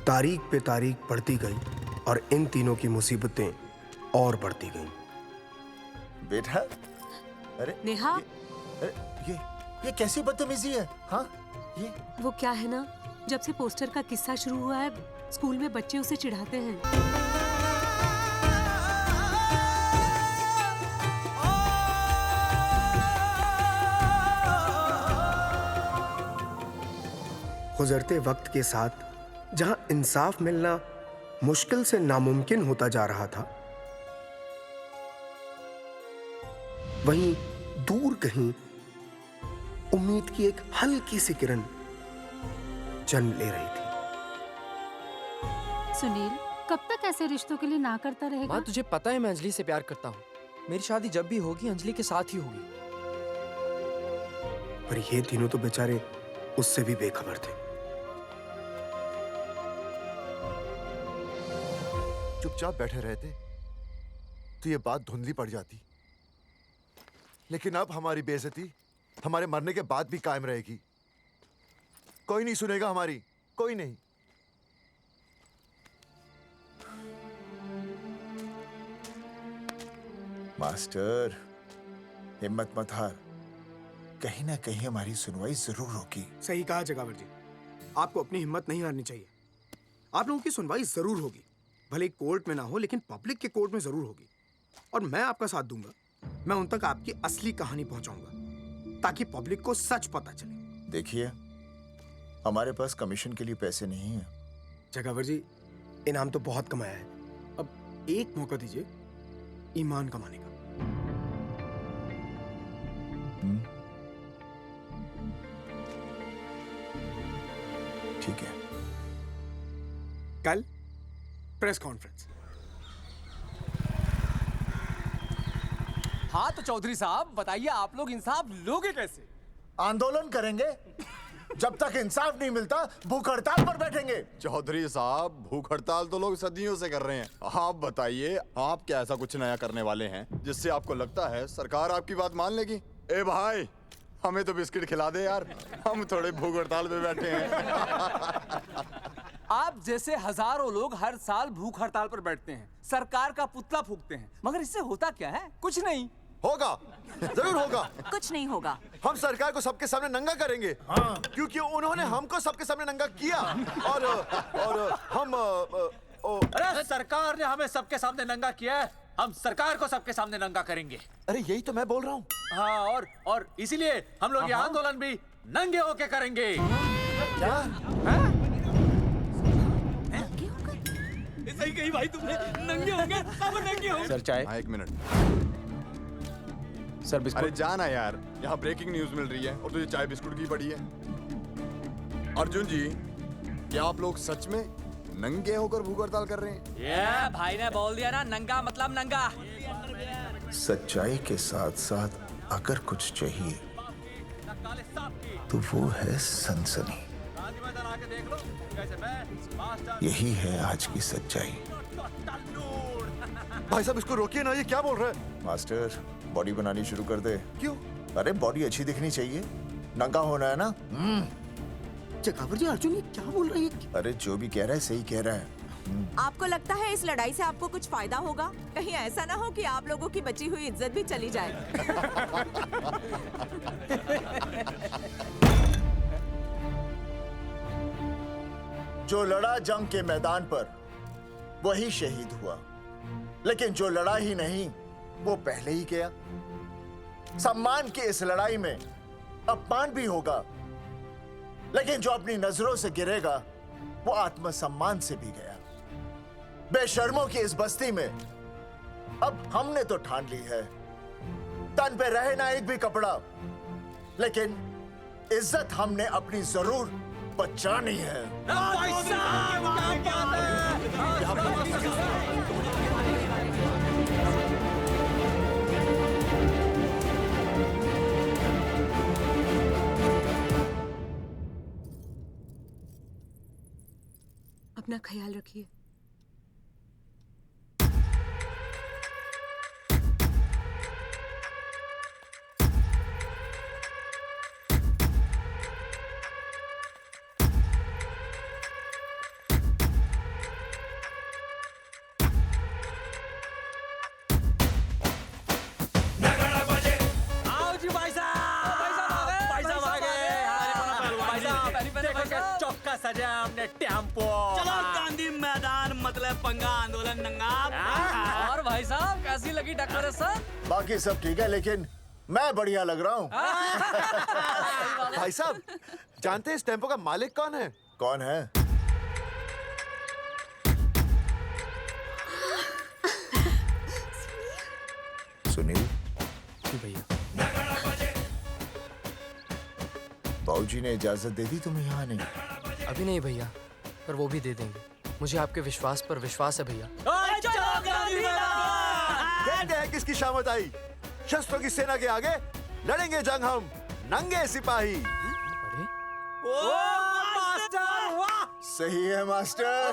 तारीख पे तारीख बढ़ती गई और इन तीनों की मुसीबतें और बढ़ती गईं। बेटा, अरे नेहा, ये कैसी बदतमीजी है? हाँ, ये वो क्या है ना, जब से पोस्टर का किस्सा शुरू हुआ है, स्कूल में बच्चे उसे चिढ़ाते हैं। गुजरते वक्त के साथ जहां इंसाफ मिलना मुश्किल से नामुमकिन होता जा रहा था, वहीं दूर कहीं उम्मीद की एक हल्की सी किरण जन्म ले रही थी। सुनील, कब तक ऐसे रिश्तों के लिए ना करता रहेगा? माँ, तुझे पता है मैं अंजलि से प्यार करता हूँ। मेरी शादी जब भी होगी अंजलि के साथ ही होगी। पर ये तीनों तो बेचारे उससे भी बेखबर थे। चुपचाप बैठे रहते तो ये बात धुंधली पड़ जाती, लेकिन अब हमारी बेइज्जती हमारे मरने के बाद भी कायम रहेगी। कोई नहीं सुनेगा हमारी, कोई नहीं। मास्टर, हिम्मत मत हार, कहीं ना कहीं हमारी सुनवाई जरूर होगी। सही कहा जगावर जी, आपको अपनी हिम्मत नहीं हारनी चाहिए। आप लोगों की सुनवाई जरूर होगी, भले कोर्ट में ना हो लेकिन पब्लिक के कोर्ट में जरूर होगी, और मैं आपका साथ दूंगा। मैं उन तक आपकी असली कहानी पहुंचाऊंगा ताकि पब्लिक को सच पता चले। देखिए, हमारे पास कमीशन के लिए पैसे नहीं है। जगावर जी, इनाम तो बहुत कमाया है, अब एक मौका दीजिए ईमान कमाने का। ठीक है। कल प्रेस कॉन्फ्रेंस। हाँ तो चौधरी साहब बताइए, आप लोग इंसाफ लोगे कैसे? आंदोलन करेंगे। जब तक इंसाफ नहीं मिलता भूख हड़ताल पर बैठेंगे। चौधरी साहब, भूख हड़ताल तो लोग सदियों से कर रहे हैं। आप बताइए, आप क्या ऐसा कुछ नया करने वाले हैं जिससे आपको लगता है सरकार आपकी बात मान लेगी? ए भाई, हमें तो बिस्किट खिला दे यार, हम थोड़े भूख हड़ताल पे बैठे हैं। आप जैसे हजारों लोग हर साल भूख हड़ताल पर बैठते हैं, सरकार का पुतला फूंकते हैं, मगर इससे होता क्या है? कुछ नहीं होगा, जरूर होगा। कुछ नहीं होगा। हम सरकार को सबके सामने नंगा करेंगे। हाँ। क्योंकि उन्होंने हमको सबके सामने नंगा किया और हम अरे सरकार ने हमें सबके सामने नंगा किया है, हम सरकार को सबके सामने नंगा करेंगे। अरे यही तो मैं बोल रहा हूँ। हाँ, और इसीलिए हम लोग ये आंदोलन भी नंगे होके करेंगे। क्या? सही कही भाई तुमने, नंगे होंगे, अब नंगे होंगे। सर चाय। हाँ, 1 मिनट। Sir biscuit. अरे जाना यार, यहाँ ब्रेकिंग न्यूज मिल रही है और तुझे चाय बिस्कुट की पड़ी है। अर्जुन जी, क्या आप लोग सच में नंगे होकर भूख हड़ताल कर रहे हैं? ये भाई ने बोल दिया ना, नंगा मतलब नंगा। सच्चाई के साथ साथ अगर कुछ चाहिए तो वो है सनसनी। यही है आज की सच्चाई। भाई साहब इसको रोकिए ना, ये क्या बोल रहा है? मास्टर, बॉडी बनानी शुरू कर दे। क्यों? अरे बॉडी अच्छी दिखनी चाहिए, नंगा होना है ना। जगावर जी, अर्जुन ये क्या बोल रही है? अरे जो भी कह रहा है सही कह रहा है। आपको लगता है इस लड़ाई से आपको कुछ फायदा होगा? कहीं ऐसा ना हो कि आप लोगों की बची हुई इज्जत भी चली जाए। जो लड़ा जंग के मैदान पर वही शहीद हुआ, लेकिन जो लड़ा ही नहीं वो पहले ही गया। सम्मान की इस लड़ाई में अपमान भी होगा, लेकिन जो अपनी नजरों से गिरेगा वो आत्मसम्मान से भी गया। बेशर्मों की इस बस्ती में अब हमने तो ठान ली है, तन पे रहे ना एक भी कपड़ा, लेकिन इज्जत हमने अपनी जरूर बचानी है। अपना ख्याल रखिए। सजा हमने टेम्पो। चलो गांधी मैदान, मतलब पंगा आंदोलन नंगा। और भाई साहब कैसी लगी डेकोरेशन? बाकी सब ठीक है, लेकिन मैं बढ़िया लग रहा हूँ। भाई साहब, जानते हैं इस टेम्पो का मालिक कौन है? कौन है? सुनील। भैया। बाबूजी ने इजाजत दे दी तुम्हें यहाँ आने? अभी नहीं भैया, पर वो भी दे देंगे। मुझे आपके विश्वास पर विश्वास है भैया। देखते हैं किसकी शामत आई। शस्त्रों की सेना के आगे लड़ेंगे जंग हम, नंगे सिपाही। सही है मास्टर।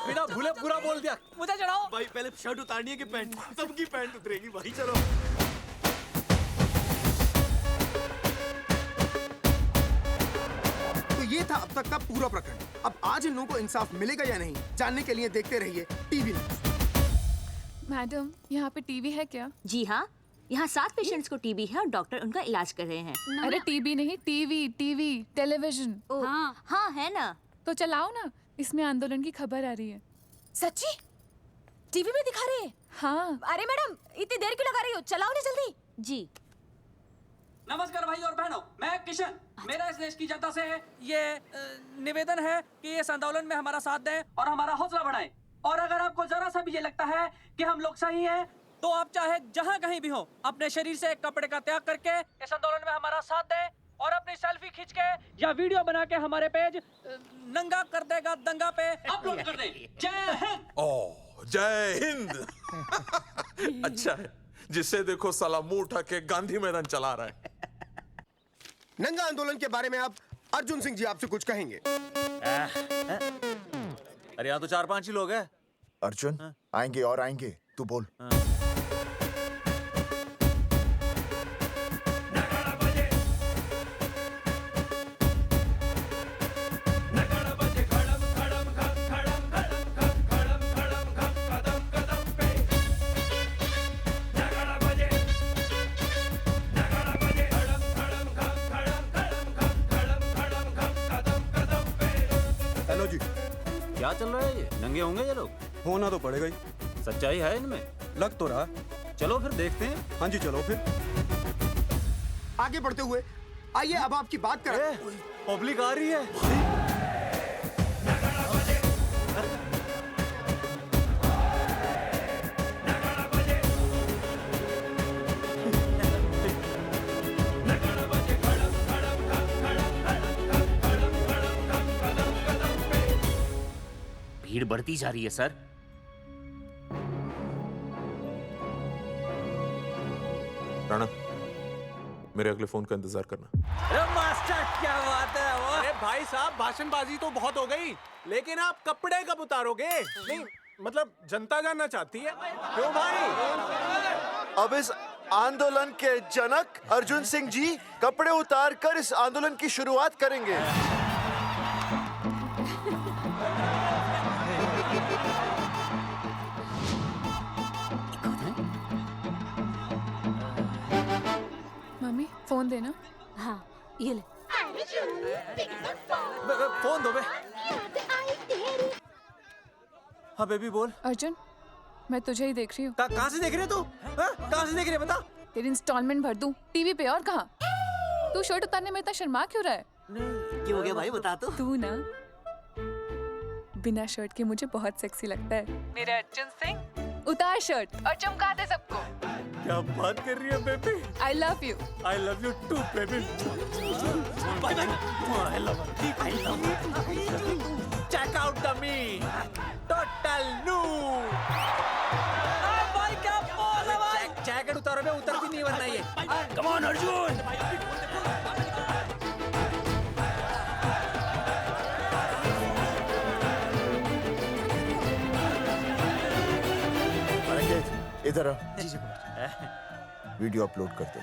बिना भूले पूरा बोल दिया। मुझे चढ़ाओ भाई, पहले शर्ट उतारनी है कि पैंट? सबकी पैंट उतरेगी भाई। चलो ये था अब तक का पूरा प्रकरण। अब आज इन लोगों को इंसाफ मिलेगा या नहीं, जानने के लिए देखते रहिए टीवी न्यूज़। मैडम, यहाँ पे टीवी है क्या? जी हाँ, यहाँ 7 पेशेंट्स को टीबी है और डॉक्टर उनका इलाज कर रहे हैं। अरे टीवी नहीं, टीवी, टेलीविजन। हाँ हाँ है ना। तो चलाओ ना, इसमें आंदोलन की खबर आ रही है। सच्ची? टीवी में दिखा रहे हैं? हाँ। अरे मैडम, इतनी देर क्यों लगा रही हो? चलाओ ना जल्दी। जी। नमस्कार भाई और बहनों, मैं किशन। मेरा इस देश की जनता से ये निवेदन है कि इस आंदोलन में हमारा साथ दें और हमारा हौसला बढ़ाएं। और अगर आपको जरा सा भी ये लगता है कि हम लोग सही हैं, तो आप चाहे जहाँ कहीं भी हो, अपने शरीर से कपड़े का त्याग करके इस आंदोलन में हमारा साथ दें और अपनी सेल्फी खींच के या वीडियो बना के हमारे पेज नंगा कर देगा दंगा पे अपलोड कर दें। जय हिंद। ओह, जय हिंद। अच्छा है, जिसे देखो साला मुंह उठा के गांधी मैदान चला रहा है। नंगा आंदोलन के बारे में आप अर्जुन सिंह जी आपसे कुछ कहेंगे। अरे यहाँ तो 4-5 ही लोग हैं। अर्जुन आएंगे और आएंगे, तू बोल। हेलो जी। क्या चल रहा है ये? नंगे होंगे ये लोग? होना तो पड़ेगा ही। सच्चाई है इनमें? लग तो रहा। चलो फिर देखते हैं। हाँ जी चलो फिर। आगे बढ़ते हुए आइए अब आपकी बात करें। पब्लिक आ रही है। भीड़ बढ़ती जा रही है सर। राणा, मेरे अगले फोन का इंतजार करना। अरे मास्टर क्या बात है वो? अरे भाई साहब, भाषणबाजी तो बहुत हो गई, लेकिन आप कपड़े कब उतारोगे? नहीं मतलब जनता जानना चाहती है। क्यों भाई? अब इस आंदोलन के जनक अर्जुन सिंह जी कपड़े उतार कर इस आंदोलन की शुरुआत करेंगे। मम्मी फोन देना। हाँ ये ले। फोन दो बे। हाँ बेबी बोल। अर्जुन मैं तुझे ही देख रही हूँ। कहाँ से देख रही है तू? कहाँ से देख रही है बता? तेरी इंस्टॉलमेंट भर दूं टीवी पे और कहाँ? तू शर्ट उतारने में इतना शर्मा क्यों रहा है? क्यों हो गया भाई, बता तो। तू ना बिना शर्ट के मुझे बहुत सेक्सी लगता है। मेरा अर्जुन सिंह, उतार शर्ट और चमका दे सबको। क्या बात कर रही है baby? I love you. I love you too, baby. Bye bye. I love you. Check out the me. Total new. भाई क्या बोल है भाई? जैकेट उतारो बे, उतर भी नहीं वरना ये। Come on Arjun. अनिकेत इधर आ। वीडियो अपलोड करते।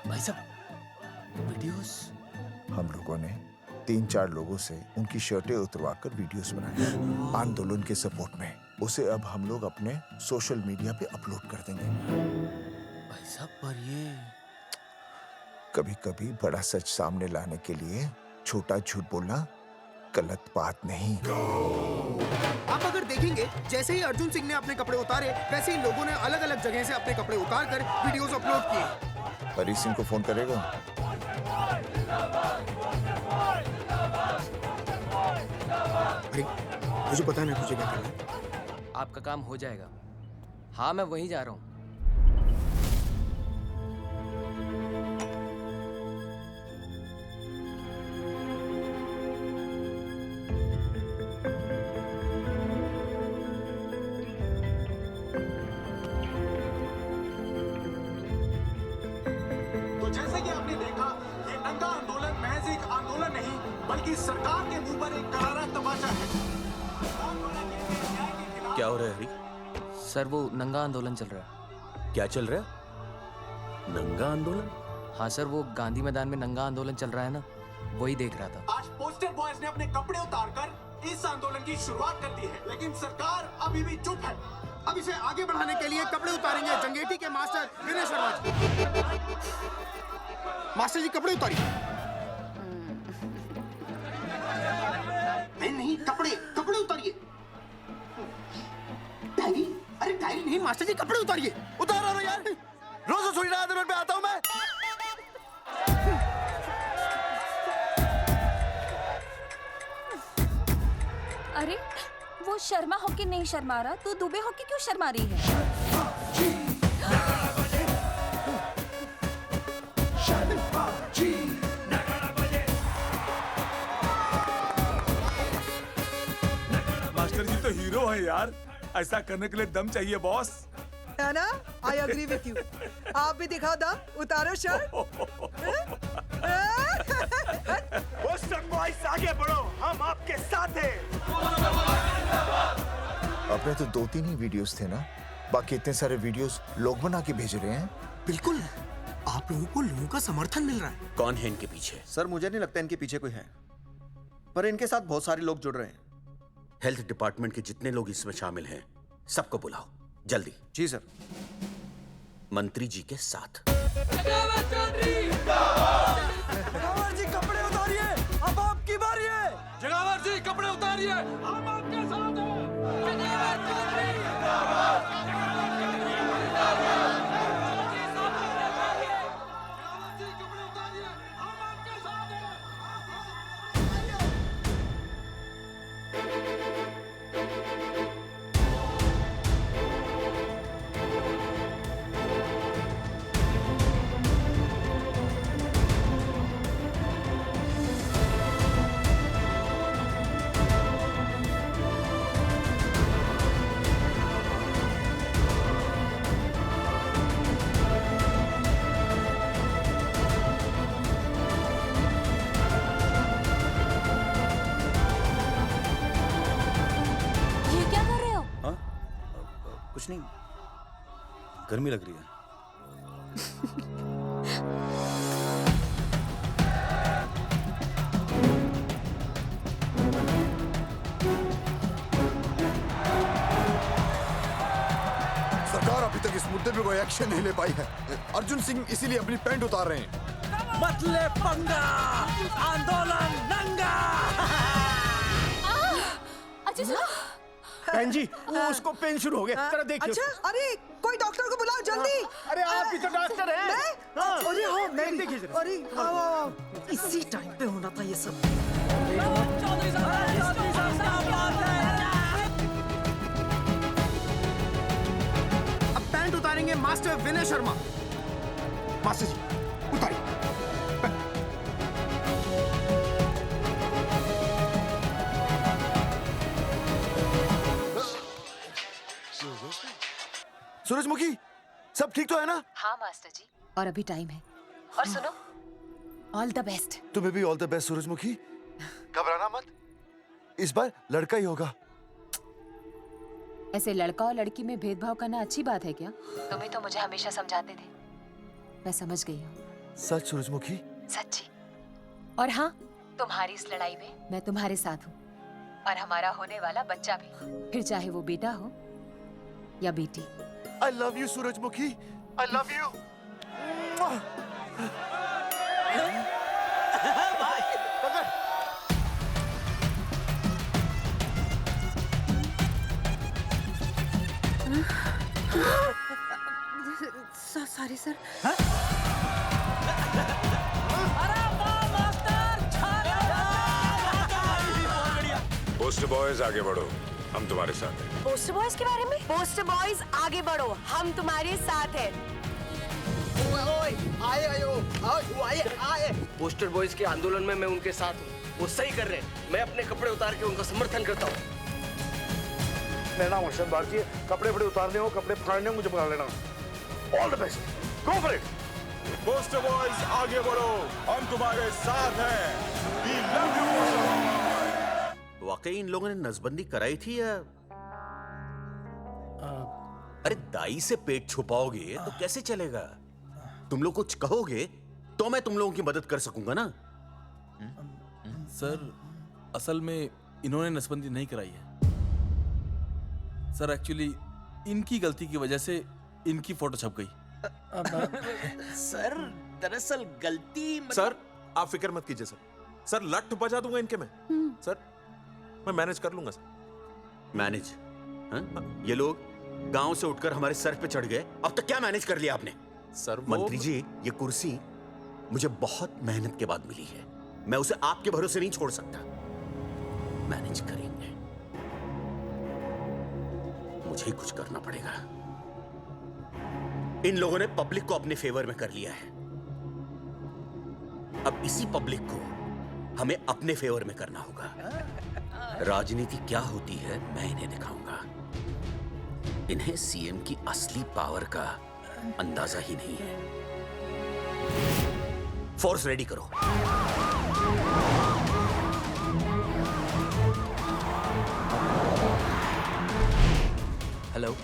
भाई साहब वीडियोस? हम लोगों ने 3-4 लोगों से उनकी शर्टें उतरवाकर वीडियोस बनाए आंदोलन के सपोर्ट में। उसे अब हम लोग अपने सोशल मीडिया पे अपलोड कर देंगे। भाई साहब पर ये कभी-कभी बड़ा सच सामने लाने के लिए छोटा झूठ बोलना गलत बात नहीं। आप अगर देखेंगे जैसे ही अर्जुन सिंह ने अपने कपड़े उतारे, वैसे ही लोगों ने अलग अलग जगह से अपने कपड़े उतार कर वीडियोस अपलोड किए। हरी सिंह को फोन करेगा? अरे मुझे पता नहीं तुझे क्या करना है। आपका काम हो जाएगा। हाँ मैं वहीं जा रहा हूँ। तो जैसे कि आपने देखा, ये नंगा आंदोलन महज एक आंदोलन नहीं, बल्कि सरकार के मुंह पर एक करारा तमाचा है। क्या हो रहा है हरी? सर वो नंगा आंदोलन चल रहा है। क्या चल रहा है? नंगा आंदोलन? हाँ सर, वो गांधी मैदान में नंगा आंदोलन चल रहा है ना, वही देख रहा था। आज पोस्टर बॉयज ने अपने कपड़े उतारकर इस आंदोलन की शुरुआत कर दी है, लेकिन सरकार अभी भी चुप है। अब इसे आगे बढ़ाने के लिए कपड़े उतारेंगे जंगेटी के मास्टर विनय शर्मा जी। मास्टर जी कपड़े उतारिए। नहीं, कपड़े उतारिए। मास्टर जी कपड़े उतारिए। उतारो ना यार, रोज थोड़ी ना आंदोलन पे आता हूँ मैं। अरे वो शर्मा हो के नहीं शर्मा रहा, तू दुबे हो के क्यों शर्मा रही है? मास्टर जी तो हीरो है यार, ऐसा करने के लिए दम चाहिए बॉस। है ना? I agree with you. आप भी दिखा दम, उतारो शर्ट। बोस्टन बॉयज आगे बढ़ो, हम आपके साथ हैं। अपने तो 2-3 ही वीडियोस थे ना, बाकी इतने सारे वीडियोस लोग बना के भेज रहे हैं। बिल्कुल, आप लोगों को लोगों का समर्थन मिल रहा है। कौन है इनके पीछे? सर मुझे नहीं लगता इनके पीछे कोई है, पर इनके साथ बहुत सारे लोग जुड़ रहे हैं। हेल्थ डिपार्टमेंट के जितने लोग इसमें शामिल हैं, सबको बुलाओ जल्दी। जी सर। मंत्री जी के साथ। जगावर जी कपड़े उतारिए, अब आपकी बारी है। जगावर जी कपड़े उतारिए, हम आपके साथ हैं। जगावर चौधरी जिंदाबाद। कुछ नहीं, गर्मी लग रही है। सरकार अभी तक इस मुद्दे पे कोई एक्शन नहीं ले पाई है। अर्जुन सिंह इसीलिए अपनी पैंट उतार रहे हैं। मत ले पंगा, आंदोलन नंगा। बहन जी, वो उसको पेन शुरू हो गया, जरा देखिए। अच्छा, अरे कोई डॉक्टर को बुलाओ जल्दी। अरे आप ही तो डॉक्टर हैं। मैं? अरे हाँ, मैं भी। अरे इसी टाइम पे होना था ये सब। अब पैंट उतारेंगे मास्टर विनय शर्मा। मास्टर जी उतारिए। सूरजमुखी, सब ठीक तो है ना? हाँ मास्टर जी, और अभी टाइम है। और सुनो, ऑल द बेस्ट। तुम्हें भी ऑल द बेस्ट सूरजमुखी। घबराना मत, इस बार लड़का ही होगा। ऐसे लड़का और लड़की में भेदभाव करना अच्छी बात है क्या? तुम ही तो मुझे हमेशा समझाते थे। मैं समझ गई हूँ। सच सूरजमुखी? सच्ची। और हाँ, तुम्हारी इस लड़ाई में मैं तुम्हारे साथ हूँ, और हमारा होने वाला बच्चा भी, फिर चाहे वो बेटा हो या बेटी। I love you, सूरजमुखी। I love you. Sorry sir. Post boys आगे बढ़ो, हम तुम्हारे साथ हैं। पोस्टर बॉयज के बारे में? पोस्टर बॉयज आगे बढ़ो, हम तुम्हारे साथ हैं। आए। पोस्टर बॉयज के आंदोलन में मैं उनके साथ हूँ, वो सही कर रहे हैं। मैं अपने कपड़े उतार के उनका समर्थन करता हूँ। मेरा नाम अर्शद भारती है। कपड़े बड़े उतारने हो, कपड़े फाड़ने हो, मुझे बुला लेना। All the best, go for it. Poster boys आगे बढ़ो, हम तुम्हारे साथ हैं। We love you, poster boys. वाकई इन लोगों ने नसबंदी कराई थी या? अरे दाई से पेट छुपाओगे तो कैसे चलेगा? तुम लोग कुछ कहोगे तो मैं तुम लोगों की मदद कर सकूंगा ना। सर, असल में इन्होंने नसबंदी नहीं कराई है सर। एक्चुअली इनकी गलती की वजह से इनकी फोटो छप गई। सर दरअसल गलती सर आप फिक्र मत कीजिए सर। सर लट बजा दूंगा इनके में। सर मैं मैनेज कर लूंगा सर। मैनेज? हाँ? ये लोग गांव से उठकर हमारे सर पे चढ़ गए। अब तक क्या मैनेज कर लिया आपने? सर मंत्री जी, ये कुर्सी मुझे बहुत मेहनत के बाद मिली है, मैं उसे आपके भरोसे नहीं छोड़ सकता। मैनेज करेंगे, मुझे ही कुछ करना पड़ेगा। इन लोगों ने पब्लिक को अपने फेवर में कर लिया है, अब इसी पब्लिक को हमें अपने फेवर में करना होगा। राजनीति क्या होती है मैं इन्हें दिखाऊंगा। इन्हें सीएम की असली पावर का अंदाजा ही नहीं है। फोर्स रेडी करो। हेलो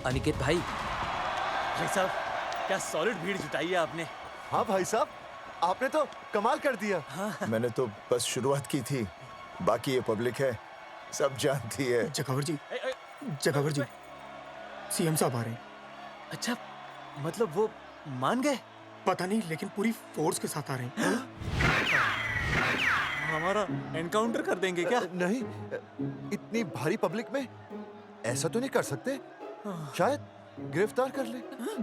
अनिकेत भाई। भाई साहब, क्या सॉलिड भीड़ जुटाई है आपने। हाँ भाई साहब, आपने तो कमाल कर दिया। मैंने तो बस शुरुआत की थी, बाकी ये पब्लिक है, सब जानती है। जगावर जी, जगावर जी, सीएम साहब आ रहे हैं। अच्छा, मतलब वो मान गए? पता नहीं, लेकिन पूरी फोर्स के साथ आ रहे हैं। हमारा एनकाउंटर कर देंगे क्या? नहीं, इतनी भारी पब्लिक में ऐसा तो नहीं कर सकते। शायद गिरफ्तार कर ले।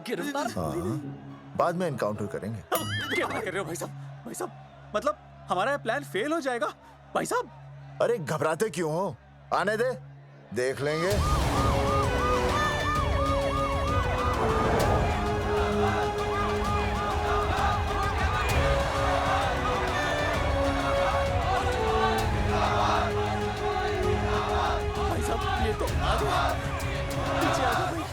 गिरफ्तार? हाँ, बाद में एनकाउंटर करेंगे। क्या बात कर रहे हो भाई साहब? भाई साहब, मतलब हमारा प्लान फेल हो जाएगा भाई साहब? अरे घबराते क्यों हो, आने दे, देख लेंगे। भाई साहब, ये तो आ गया। पीछे आ जाओ भाई।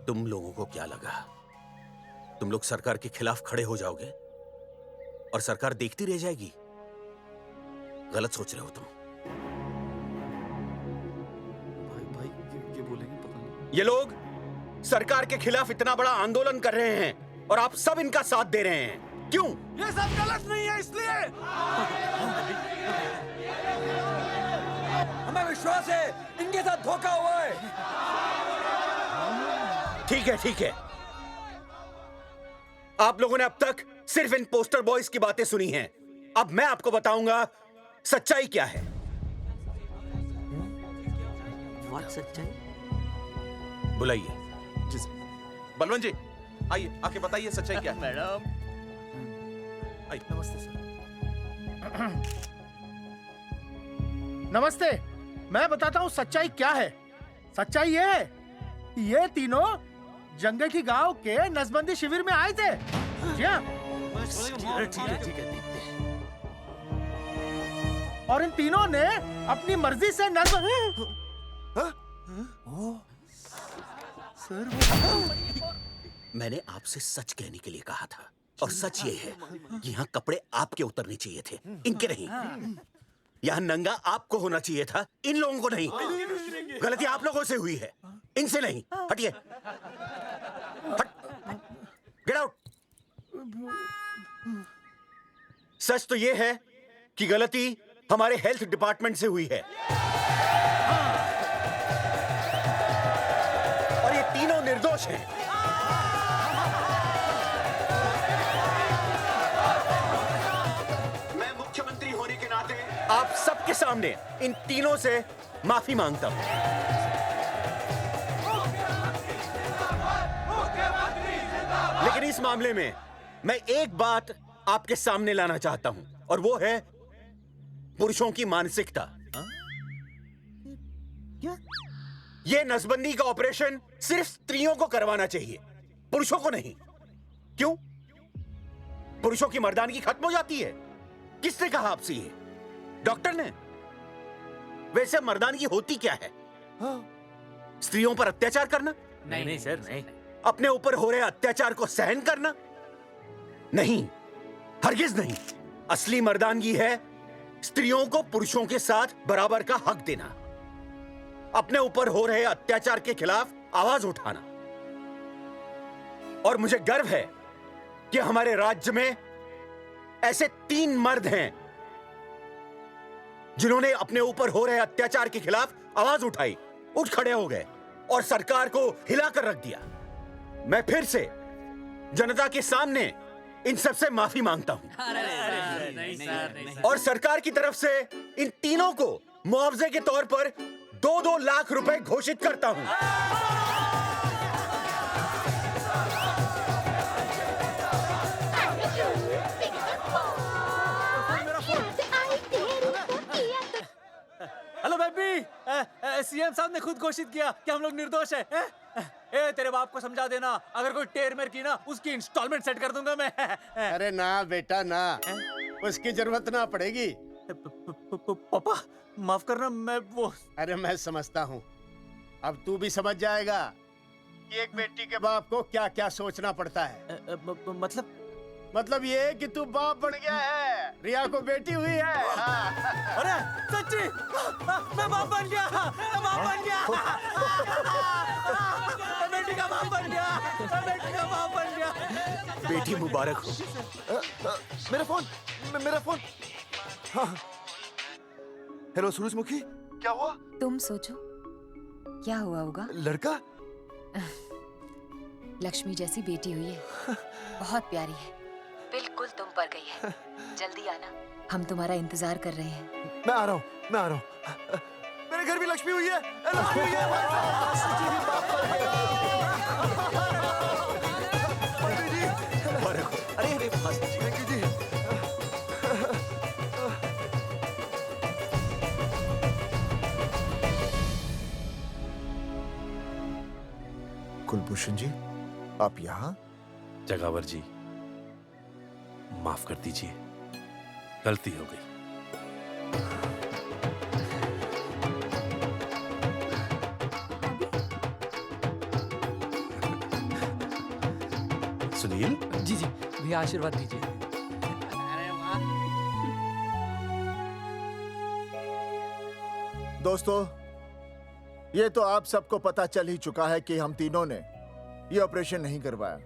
तुम लोगों को क्या लगा तुम लोग सरकार के खिलाफ खड़े हो जाओगे और सरकार देखती रह जाएगी? गलत सोच रहे हो तुम। भाई ये बोलेंगे पता नहीं। ये लोग सरकार के खिलाफ इतना बड़ा आंदोलन कर रहे हैं और आप सब इनका साथ दे रहे हैं, क्यों? ये सब गलत नहीं है, इसलिए हमें विश्वास है इनके साथ धोखा हुआ है। ठीक है, ठीक है। आप लोगों ने अब तक सिर्फ इन पोस्टर बॉयज की बातें सुनी हैं। अब मैं आपको बताऊंगा सच्चाई क्या है। व्हाट सच्चाई? बुलाइए। जी सर। बलवंत जी, आइए, आके बताइए सच्चाई क्या है। मैडम, आइए। नमस्ते सर। नमस्ते, मैं बताता हूँ सच्चाई क्या है। सच्चाई ये है, ये तीनों जंगे की गांव के नसबंदी शिविर में आए थे। जी हाँ। ठीक है। और इन तीनों ने अपनी मर्जी से मैंने आपसे सच कहने के लिए कहा था, और सच ये है कि यहाँ कपड़े आपके उतरने चाहिए थे, इनके नहीं। यहाँ नंगा आपको होना चाहिए था, इन लोगों को नहीं। गलती आप लोगों से हुई है, इनसे नहीं। हटिए, हट, गेट आउट। सच तो ये है कि गलती हमारे हेल्थ डिपार्टमेंट से हुई है, और ये तीनों निर्दोष हैं। मैं मुख्यमंत्री होने के नाते आप सबके सामने इन तीनों से माफी मांगता हूं। लेकिन इस मामले में मैं एक बात आपके सामने लाना चाहता हूं, और वो है पुरुषों की मानसिकता। क्या? ये नसबंदी का ऑपरेशन सिर्फ स्त्रियों को करवाना चाहिए, पुरुषों को नहीं। क्यों? पुरुषों की मर्दानगी खत्म हो जाती है? किसने कहा आपसे ये? डॉक्टर ने? वैसे मर्दानगी होती क्या है? स्त्रियों पर अत्याचार करना, नहीं सर, नहीं। अपने ऊपर हो रहे अत्याचार को सहन करना? नहीं, हरगिज नहीं। असली मर्दानगी है स्त्रियों को पुरुषों के साथ बराबर का हक देना, अपने ऊपर हो रहे अत्याचार के खिलाफ आवाज उठाना। और मुझे गर्व है कि हमारे राज्य में ऐसे 3 मर्द हैं जिन्होंने अपने ऊपर हो रहे अत्याचार के खिलाफ आवाज उठाई, उठ खड़े हो गए और सरकार को हिलाकर रख दिया। मैं फिर से जनता के सामने इन सब से माफी मांगता हूं और सरकार की तरफ से इन तीनों को मुआवजे के तौर पर 2-2 लाख रुपए घोषित करता हूं। हेलो बेबी, सीएम साहब ने खुद घोषित किया कि हम लोग निर्दोष हैं। ए, तेरे बाप को समझा देना, अगर कोई टेर मेर की ना, उसकी इंस्टॉलमेंट सेट कर दूंगा मैं। अरे ना बेटा ना, उसकी जरूरत ना पड़ेगी। पापा माफ करना, मैं वो। अरे मैं समझता हूँ, अब तू भी समझ जाएगा कि एक बेटी के बाप को क्या क्या सोचना पड़ता है। मतलब ये कि तू बाप बन गया है, रिया को बेटी हुई है। अरे सच्ची, मैं बाप बन गया, मैं बाप बन गया, मैं बेटी का बाप बन गया, मैं बेटी का बाप बन गया। बेटी मुबारक हो। मेरा फोन। हाँ। हेलो सूरजमुखी, क्या हुआ? तुम सोचो क्या हुआ होगा। लड़का? लक्ष्मी जैसी बेटी हुई है, बहुत प्यारी है, बिल्कुल तुम पर गई है। जल्दी आना, हम तुम्हारा इंतजार कर रहे हैं। मैं आ रहा हूँ। मेरे घर भी लक्ष्मी हुई है, लक्ष्मी हुई है। अरे कुलभूषण जी, आप यहाँ? जगावर जी, माफ कर दीजिए, गलती हो गई। सुनील जी भैया आशीर्वाद दीजिए। दोस्तों, ये तो आप सबको पता चल ही चुका है कि हम तीनों ने ये ऑपरेशन नहीं करवाया।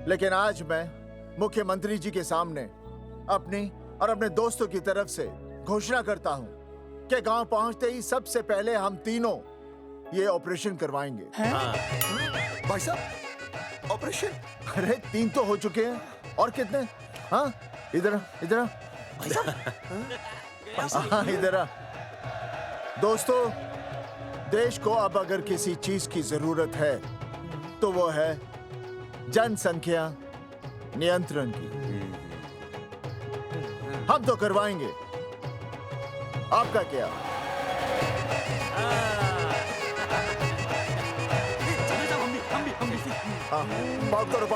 लेकिन आज मैं मुख्यमंत्री जी के सामने अपनी और अपने दोस्तों की तरफ से घोषणा करता हूं कि गांव पहुंचते ही सबसे पहले हम तीनों ये ऑपरेशन करवाएंगे। भाई साहब, ऑपरेशन? अरे 3 तो हो चुके हैं, और कितने? हाँ, इधर इधर। दोस्तों, देश को अब अगर किसी चीज की जरूरत है तो वो है जनसंख्या नियंत्रण की। हम तो करवाएंगे, आपका क्या? पाउट करो।